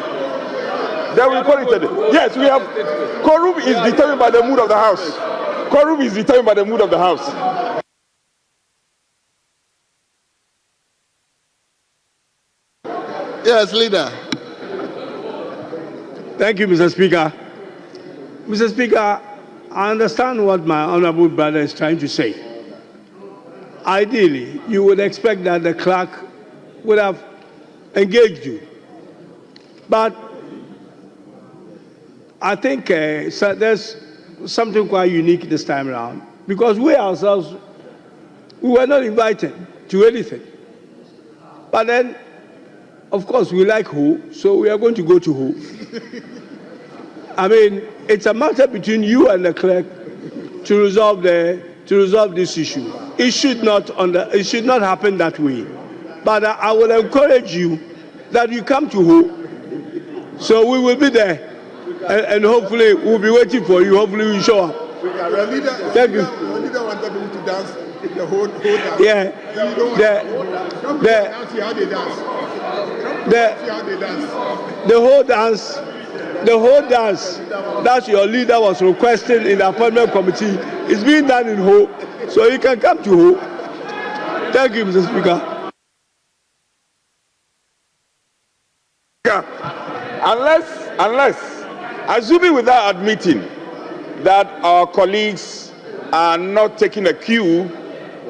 Yes, we have. Quorum is determined by the mood of the House. Quorum is determined by the mood of the House. Yes, Leader. Thank you, Mr. Speaker. Mr. Speaker, I understand what my honorable brother is trying to say. Ideally, you would expect that the clerk would have engaged you. But I think so there's something quite unique this time around, because we ourselves, we were not invited to anything. But then, of course, we like who, so we are going to go to who. I mean, it's a matter between you and the clerk to resolve this issue. It should not happen that way. But I will encourage you that you come to who, so we will be there. And hopefully we'll be waiting for you. Hopefully you show up. Thank you. The leader wanted people to dance the whole dance. Yeah. The whole dance that your leader was requesting in the appointment committee is being done in Ho, so you can come to Ho. Thank you, Mr. Speaker. Unless, assuming without admitting that our colleagues are not taking a cue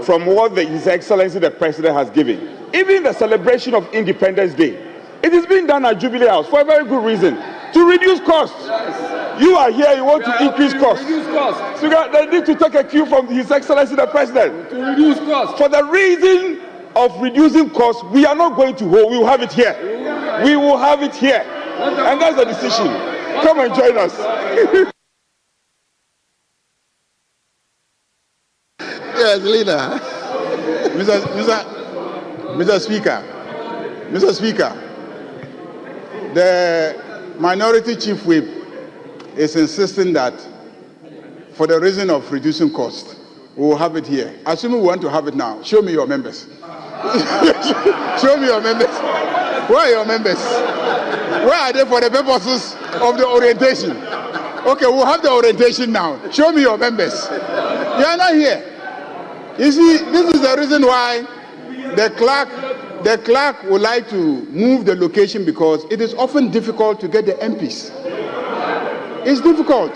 from what His Excellency the President has given, even the celebration of Independence Day, it is being done at Jubilee House for a very good reason, to reduce costs. Yes. You are here, you want to increase costs. So they need to take a cue from His Excellency the President. To reduce costs. For the reason of reducing costs, we are not going to hold, we will have it here. We will have it here. And that's the decision. Come and join us. Yes, leader. Mr. Speaker, the Minority Chief Whip is insisting that for the reason of reducing cost, we will have it here. Assuming we want to have it now, show me your members. Show me your members. Where are your members? Where are they for the purposes of the orientation? Okay, we'll have the orientation now. Show me your members. You are not here. You see, this is the reason why the clerk would like to move the location, because it is often difficult to get the MPs. It's difficult.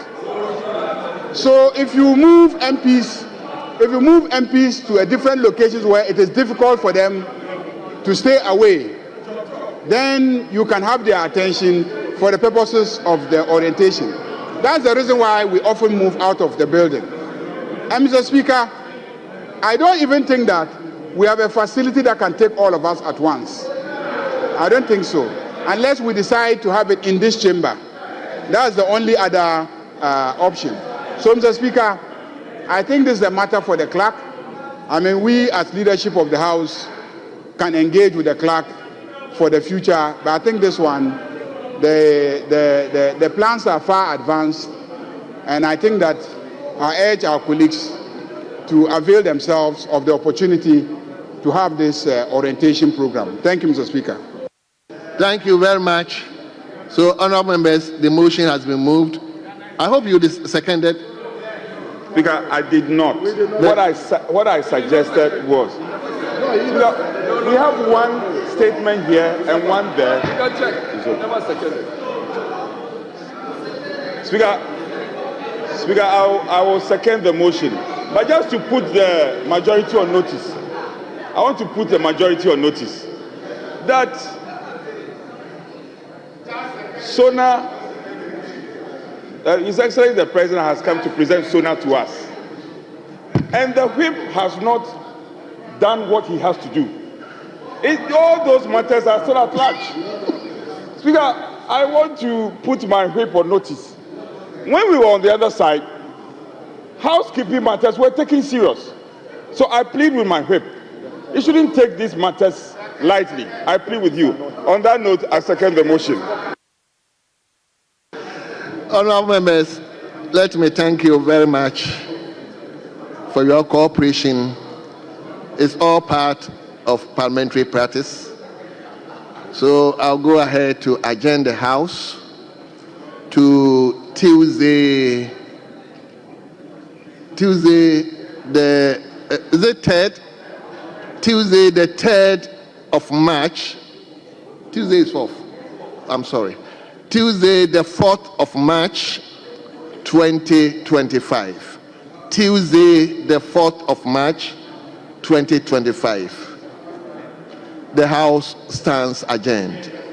So if you move MPs to a different locations where it is difficult for them to stay away, then you can have their attention for the purposes of the orientation. That's the reason why we often move out of the building. And Mr. Speaker, I don't even think that we have a facility that can take all of us at once. I don't think so. Unless we decide to have it in this chamber. That's the only other option. So, Mr. Speaker, I think this is a matter for the clerk. I mean, we as leadership of the House can engage with the clerk for the future. But I think this one, the plans are far advanced. And I think that I urge our colleagues to avail themselves of the opportunity to have this orientation program. Thank you, Mr. Speaker. Thank you very much. So, honorable members, the motion has been moved. I hope you seconded. Speaker, I did not. What I suggested was, we have one statement here and one there. Speaker, I will second the motion. But just to put the majority on notice, I want to put the majority on notice that SONA, His Excellency the President has come to present SONA to us. And the whip has not done what he has to do. All those matters are still at large. Speaker, I want to put my whip on notice. When we were on the other side, housekeeping matters were taken serious. So I plead with my whip. You shouldn't take these matters lightly. I plead with you. On that note, I second the motion. Honorable members, let me thank you very much for your cooperation. It's all part of parliamentary practice. So I'll go ahead to adjourn the House to Tuesday the 3rd? Tuesday the 3rd of March. Tuesday is 4th. I'm sorry. Tuesday the 4th of March 2025. Tuesday the 4th of March 2025. The House stands adjourned.